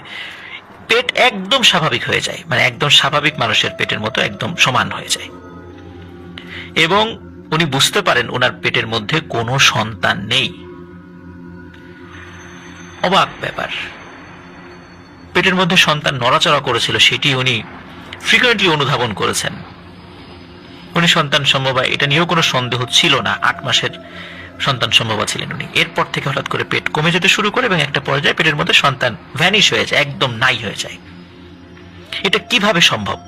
পেট একদম স্বাভাবিক হয়ে যায়, মানে একদম স্বাভাবিক মানুষের পেটের মতো একদম সমান হয়ে যায়। এবং উনি বুঝতে পারেন ওনার পেটের মধ্যে কোনো সন্তান নেই। অবাক ব্যাপার। পেটের মধ্যে সন্তান নড়াচড়া করেছিল, সেটি উনি ফ্রিকুয়েন্টলি অনুধাবন করেছেন। উনি সন্তান সম্ভবা এটা নিয়েও কোনো সন্দেহ ছিল না। 8 মাসের সন্তান সম্ভবা ছিলেন উনি। এরপর থেকে হঠাৎ করে পেট কমে যেতে শুরু করে এবং একটা পর্যায়ে পেটের মধ্যে সন্তান ভ্যানিশ হয়ে যায়, একদম নাই হয়ে যায়। এটা কিভাবে সম্ভব?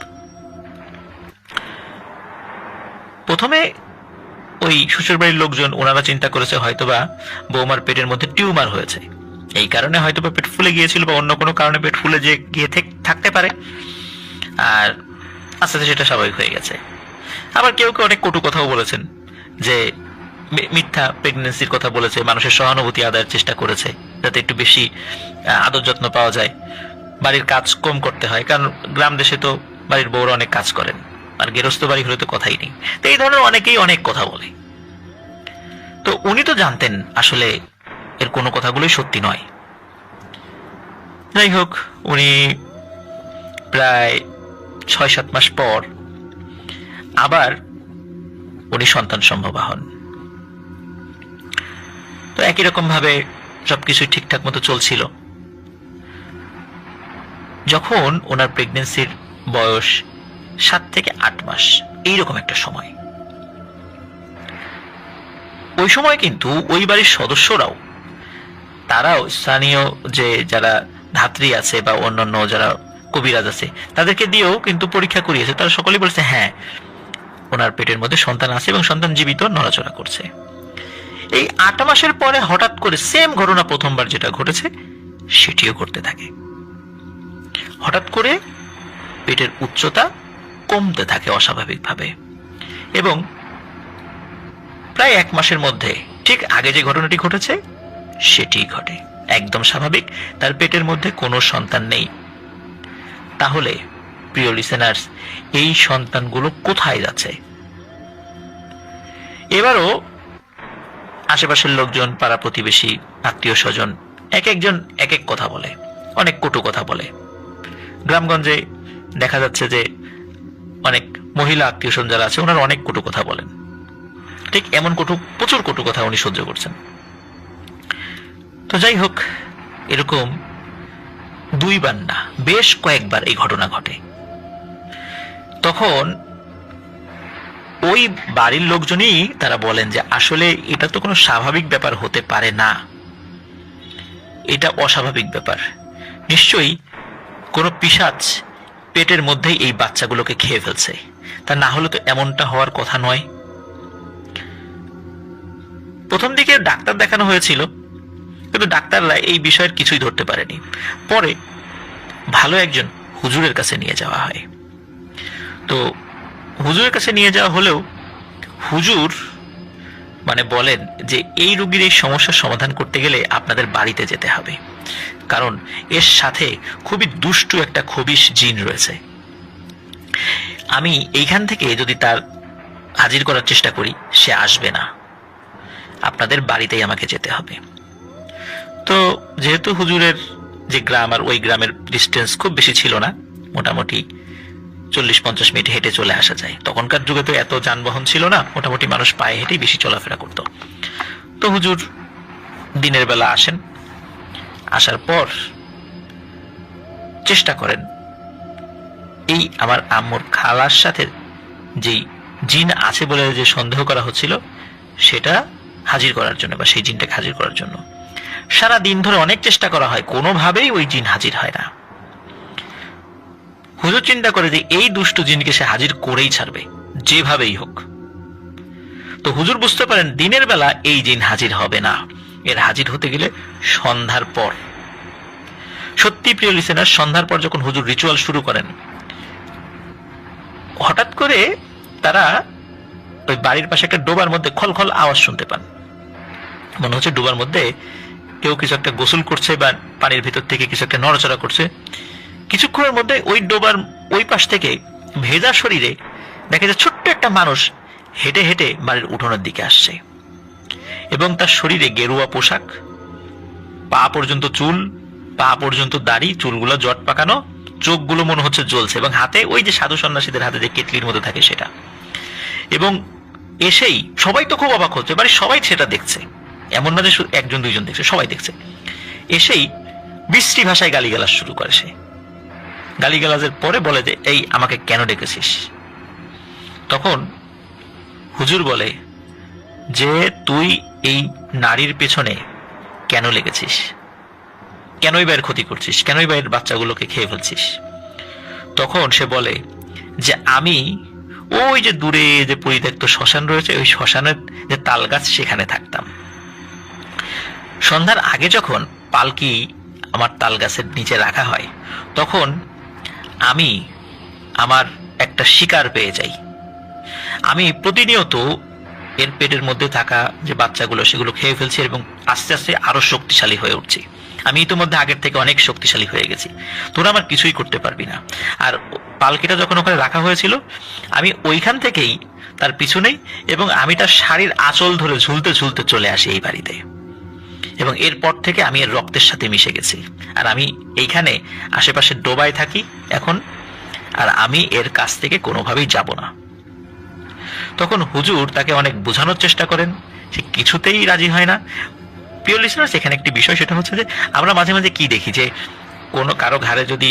প্রথমে ওই শ্বশুরবাড়ির লোকজন ওনারা চিন্তা করেছে হয়তোবা বৌমার পেটের মধ্যে টিউমার হয়েছে, এই কারণে হয়তোবা পেট ফুলে গিয়েছিল বা অন্য কোনো কারণে পেট ফুলে যে গিয়ে থাকতে পারে, আর আস্তে আস্তে সেটা স্বাভাবিক হয়ে গেছে। আবার কেউ কেউ অনেক কটু কথাও বলেছেন, যে মিথ্যা প্রেগনেন্সির কথা বলেছে, মানুষের সহানুভূতি আদায়ের চেষ্টা করেছে যাতে একটু বেশি আদর যত্ন পাওয়া যায়, বাড়ির কাজ কম করতে হয়, কারণ গ্রাম দেশে তো বাড়ির বউরা অনেক কাজ করেন, আর গেরস্ত বাড়ি হলে তো কথাই নেই। তো এই ধরনের অনেকেই অনেক কথা বলে। তো উনি তো জানতেন আসলে এর কোনো কথাগুলোই সত্যি নয়। যাই হোক, উনি প্রায় 6-7 মাস পর আবার উনি সন্তান সম্ভবা হন। তো একই রকম ভাবে সবকিছু ঠিকঠাক মতো চলছিল। যখন ওনার প্রেগনেন্সির বয়স 7 থেকে 8 মাস, এইরকম একটা সময়, ওই সময় কিন্তু ওই বাড়ির সদস্যরাও, তারাও স্থানীয় যে যারা ধাত্রী আছে বা অন্যান্য যারা কবিরাজ আছে তাদেরকে দিয়েও কিন্তু পরীক্ষা করিয়েছে। তারা সকলেই বলছে হ্যাঁ, ওনার পেটের মধ্যে সন্তান আছে এবং সন্তান জীবিত, নড়াচড়া করছে। এই 8 মাসের পরে হঠাৎ করে সেম ঘটনা প্রথমবার যেটা ঘটেছে সেটিও করতে থাকে। হঠাৎ করে পেটের উচ্চতা কমতে থাকে অস্বাভাবিকভাবে, এবং প্রায় 1 মাসের মধ্যে ঠিক আগে যে ঘটনাটি ঘটেছে সেটি ঘটে, একদম স্বাভাবিক, তার পেটের মধ্যে কোনো সন্তান নেই। তাহলে প্রিয় লিসেনার্স, এই সন্তানগুলো কোথায় যাচ্ছে? এবারও আশেপাশের লোকজন, পাড়া প্রতিবেশী, আত্মীয় স্বজন এক একজন এক এক কথা বলে, অনেক কটু কথা বলে। গ্রামগঞ্জে দেখা যাচ্ছে যে অনেক মহিলা আত্মীয় স্বজন যারা আছে ওনারা অনেক কটু কথা বলেন। ঠিক এমন প্রচুর কটু কথা উনি সহ্য করছেন। তো যাই হোক, এরকম 2 বার না, বেশ কয়েকবার এই ঘটনা ঘটে। তখন ওই বাড়ির লোকজনই তারা বলেন যে আসলে এটা তো কোনো স্বাভাবিক ব্যাপার হতে পারে না, এটা অস্বাভাবিক ব্যাপার, নিশ্চয়ই কোনো পিশাচ পেটের মধ্যেই এই বাচ্চাগুলোকে খেয়ে ফেলছে, তা না হলে তো এমনটা হওয়ার কথা নয়। প্রথম দিকে ডাক্তার দেখানো হয়েছিল, কিন্তু ডাক্তাররা এই বিষয়ের কিছুই ধরতে পারেনি। পরে ভালো একজন হুজুরের কাছে নিয়ে যাওয়া হয়। তো হুজুরের কাছে নিয়ে যাওয়া হলেও হুজুর মানে বলেন যে এই রোগীর এই সমস্যার সমাধান করতে গেলে আপনাদের বাড়িতে যেতে হবে, কারণ এর সাথে খুবই দুষ্টু একটা খবিশ জিন রয়েছে। আমি এইখান থেকে যদি তার হাজির করার চেষ্টা করি সে আসবে না, আপনাদের বাড়িতেই আমাকে যেতে হবে। তো যেহেতু হুজুরের যে গ্রাম আর ওই গ্রামের ডিস্টেন্স খুব বেশি ছিল না, মোটামুটি 40-50 মিনিট হেঁটে চলে আসা যায়। তখনকার যুগে তো এত যানবাহন ছিল না, মোটামুটি মানুষ পায়ে হেঁটেই বেশি চলাফেরা করত। তো হুজুর দিনের বেলা আসেন, আসার পর চেষ্টা করেন এই আমার আম্মুর খালার সাথে যেই জিন আছে বলে যে সন্দেহ করা হচ্ছিল সেটা হাজির করার জন্য, বা সেই জিনটাকে হাজির করার জন্য। সারা দিন ধরে অনেক চেষ্টা করা হয়, কোনোভাবেই ওই জিন হাজির হয় না। হুজুর চিন্তা করে যে এই দুষ্টু জিনকে সে হাজির করেই ছাড়বে, যেভাবেই হোক। তো হুজুর বুঝতে পারেন দিনের বেলা এই জিন হাজির হবে না, এর হাজির হতে গেলে সন্ধ্যার পর। সত্যি প্রিয় লিসেনার, সন্ধ্যার পর যখন হুজুর রিচুয়াল শুরু করেন, হঠাৎ করে তারা ওই বাড়ির পাশে একটা ডোবার মধ্যে খলখল আওয়াজ শুনতে পান। মনে হচ্ছে ডোবার মধ্যে কেউ কিছু একটা গোসল করছে বা পানির ভিতর থেকে কিছু একটা নড়াচড়া করছে। কিছুক্ষণের মধ্যে ওই ডোবার ওই পাশ থেকে ভেজা শরীরে দেখা যায় ছোট্ট একটা মানুষ হেঁটে হেঁটে বাড়ির উঠোনের দিকে আসছে, এবং তার শরীরে গেরুয়া পোশাক, পা পর্যন্ত চুল, পা পর্যন্ত দাড়ি, চুলগুলো জট পাকানো, চোখগুলো মনে হচ্ছে জ্বলছে, এবং হাতে ওই যে সাধু সন্ন্যাসীদের হাতে যে কেটলির মধ্যে থাকে সেটা। এবং এসেই সবাই তো খুব অবাক হচ্ছে, বাড়ির সবাই সেটা দেখছে, এমন না যে শুধু একজন দুইজন দেখছে, সবাই দেখছে। এসেই বিশ্রী ভাষায় গালিগালাজ শুরু করে সে। গালিগালাজের পরে বলে যে এই আমাকে কেন ডেকেছিস? তখন হুজুর বলে যে তুই এই নারীর পেছনে কেন লেগেছিস, কেনই বাইরের ক্ষতি করছিস, কেনই বাইরের বাচ্চাগুলোকে খেয়ে ফেলছিস? তখন সে বলে যে আমি ওই যে দূরে যে পরিত্যক্ত শ্মশান রয়েছে, ওই শ্মশানের যে তাল গাছ সেখানে থাকতাম। সন্ধ্যার আগে যখন পালকি আমার তাল গাছের নিচে রাখা হয়, তখন আমি আমার একটা শিকার পেয়ে যাই। আমি প্রতিনিয়ত এর পেটের মধ্যে থাকা যে বাচ্চাগুলো সেগুলো খেয়ে ফেলছি, এবং আস্তে আস্তে আরো শক্তিশালী হয়ে উঠছি। আমি ইতিমধ্যে আগের থেকে অনেক শক্তিশালী হয়ে গেছি, তোরা আমার কিছুই করতে পারবি না। আর পালকিটা যখন ওখানে রাখা হয়েছিল, আমি ওইখান থেকেই তার পিছনেই, এবং আমি তার শাড়ির আঁচল ধরে ঝুলতে ঝুলতে চলে আসি এই বাড়িতে, এবং এরপর থেকে আমি এর রক্তের সাথে মিশে গেছি। আর আমি এইখানে আশেপাশে ডোবায় থাকি এখন, আর আমি এর কাছ থেকে কোনোভাবেই যাব না। তখন হুজুর তাকে অনেক বোঝানোর চেষ্টা করেন, সে কিছুতেই রাজি হয় না। প্রিয় লিসনার্স, এখানে একটি বিষয়, সেটা হচ্ছে যে আমরা মাঝে মাঝে কি দেখি যে কোনো কারো ঘাড়ে যদি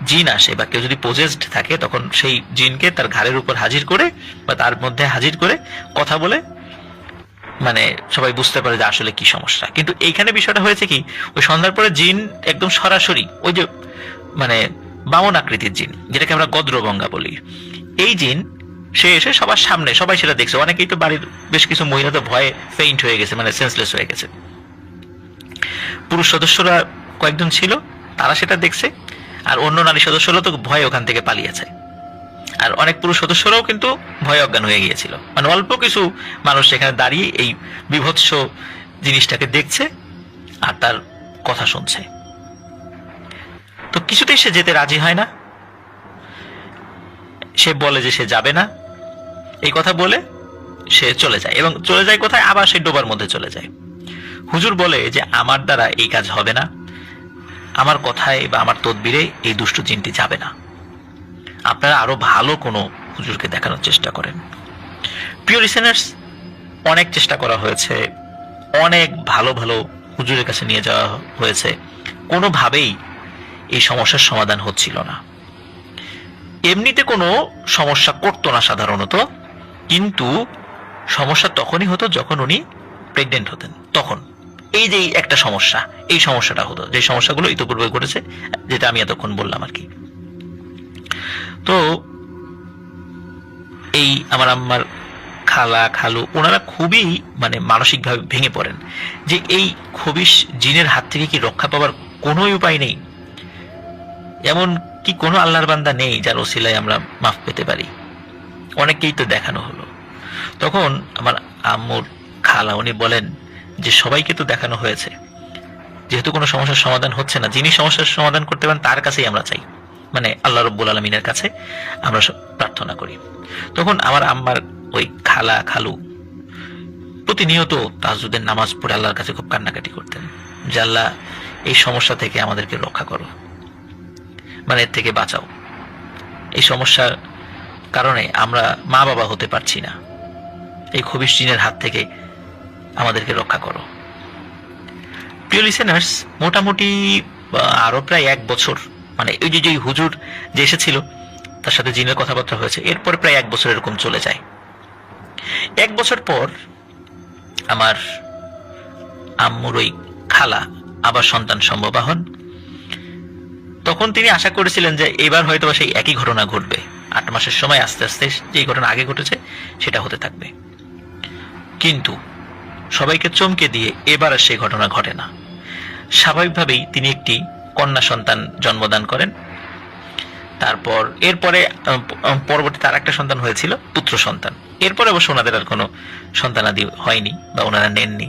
জিন আসে বা কেউ যদি পজেসড থাকে, তখন সেই জিনকে তার ঘাড়ের উপর হাজির করে বা তার মধ্যে হাজির করে কথা বলে মানে সবাই বুঝতে পারে যে আসলে কি সমস্যা। কিন্তু এইখানে বিষয়টা হয়েছে কি, ওই সন্ধ্যার পরে জিন একদম সরাসরি ওই যে মানে বামন আকৃতির জিন, যেটাকে আমরা গদ্রবঙ্গা বলি, এই জিন সে এসে সবার সামনে, সবাই সেটা দেখছে। অনেকেই তো বাড়ির বেশ কিছু মহিলা তো ভয়ে ফেইন্ট হয়ে গেছে, মানে সেন্সলেস হয়ে গেছে। পুরুষ সদস্যরা কয়েকজন ছিল, তারা সেটা দেখছে, আর অন্য নারী সদস্যরা তো ভয়ে ওখান থেকে পালিয়েছে। আর অনেক পুরুষ সদস্যরাও কিন্তু ভয়ে অজ্ঞান হয়ে গিয়েছিল। মানে অল্প কিছু মানুষ সেখানে দাঁড়িয়ে এই বিভৎস জিনিসটাকে দেখছে আর তার কথা শুনছে। তো কিছুতেই সে যেতে রাজি হয় না। সে বলে যে সে যাবে না, এই কথা বলে সে চলে যায়, এবং চলে যায় কোথায়? আবার সে ডোবার মধ্যে চলে যায়। হুজুর বলে যে আমার দ্বারা এই কাজ হবে না, আমার কথায় বা আমার তদবিরে এই দুষ্ট জিনটি যাবে না, আপনারা আরো ভালো কোনো হুজুরকে দেখানোর চেষ্টা করেন। প্রিয় লিসেনার্স, অনেক চেষ্টা করা হয়েছে, অনেক ভালো ভালো হুজুরের কাছে নিয়ে যাওয়া হয়েছে, কোনোভাবেই এই সমস্যার সমাধান হচ্ছিল না। এমনিতে কোনো সমস্যা করতো না সাধারণত, কিন্তু সমস্যা তখনই হতো যখন উনি প্রেগনেন্ট হতেন। তখন এই যে একটা সমস্যা, এই সমস্যাটা হতো, যে সমস্যাগুলো ইতিপূর্বে ঘটেছে, যেটা আমি এতক্ষণ বললাম আর কি। তো এই আমার আম্মার খালা খালু ওনারা খুবই মানে মানসিকভাবে ভেঙে পড়েন যে এই খবিশ জিনের হাত থেকে কি রক্ষা পাওয়ার কোনো উপায় নেই? এমন কি কোনো আল্লাহর বান্দা নেই যার ওসিলায় আমরা মাফ পেতে পারি? অনেককেই তো দেখানো হলো। তখন আমার আম্মুর খালা উনি বলেন যে সবাইকে তো দেখানো হয়েছে, যেহেতু কোনো সমস্যার সমাধান হচ্ছে না, যিনি সমস্যার সমাধান করতে পারেন তার কাছেই আমরা চাই, মানে আল্লাহ রব্বুল আলমিনের কাছে আমরা প্রার্থনা করি। তখন আমার আম্মার ওই খালা খালু প্রতিনিয়ত তাহাজ্জুদের নামাজ পড়ে আল্লাহর কাছে খুব কান্নাকাটি করতেন যে আল্লাহ এই সমস্যা থেকে আমাদেরকে রক্ষা করো, মানে এর থেকে বাঁচাও, এই সমস্যার কারণে আমরা মা বাবা হতে পারছি না, এই খবিশ জিনের হাত থেকে আমাদেরকে রক্ষা করো। প্রিয় লিসেনার্স, মোটামুটি আরো প্রায় 1 বছর, মানে ওই যে হুজুর যে এসেছিল তার সাথে জিনের কথাবার্তা হয়েছে, এরপরে প্রায় 1 বছর এরকম চলে যায়। 1 বছর পর আমার আম্মুর ওই খালা আবার সন্তান সম্ভবা হন। তখন তিনি আশা করেছিলেন যে এবার হয়তো সেই একই ঘটনা ঘটবে, 8 মাসের সময় আস্তে আস্তে যে ঘটনা আগে ঘটেছে সেটা হতে থাকবে। কিন্তু সবাইকে চমকে দিয়ে এবার আর সেই ঘটনা ঘটে না। স্বাভাবিকভাবেই তিনি একটি কন্যা সন্তান জন্মদান করেন। তারপর এরপরে পরবর্তী তার একটা সন্তান হয়েছিল, পুত্র সন্তান। এরপরে অবশ্য ওনাদের আর কোনো সন্তানাদি হয়নি বা ওনারা নেননি।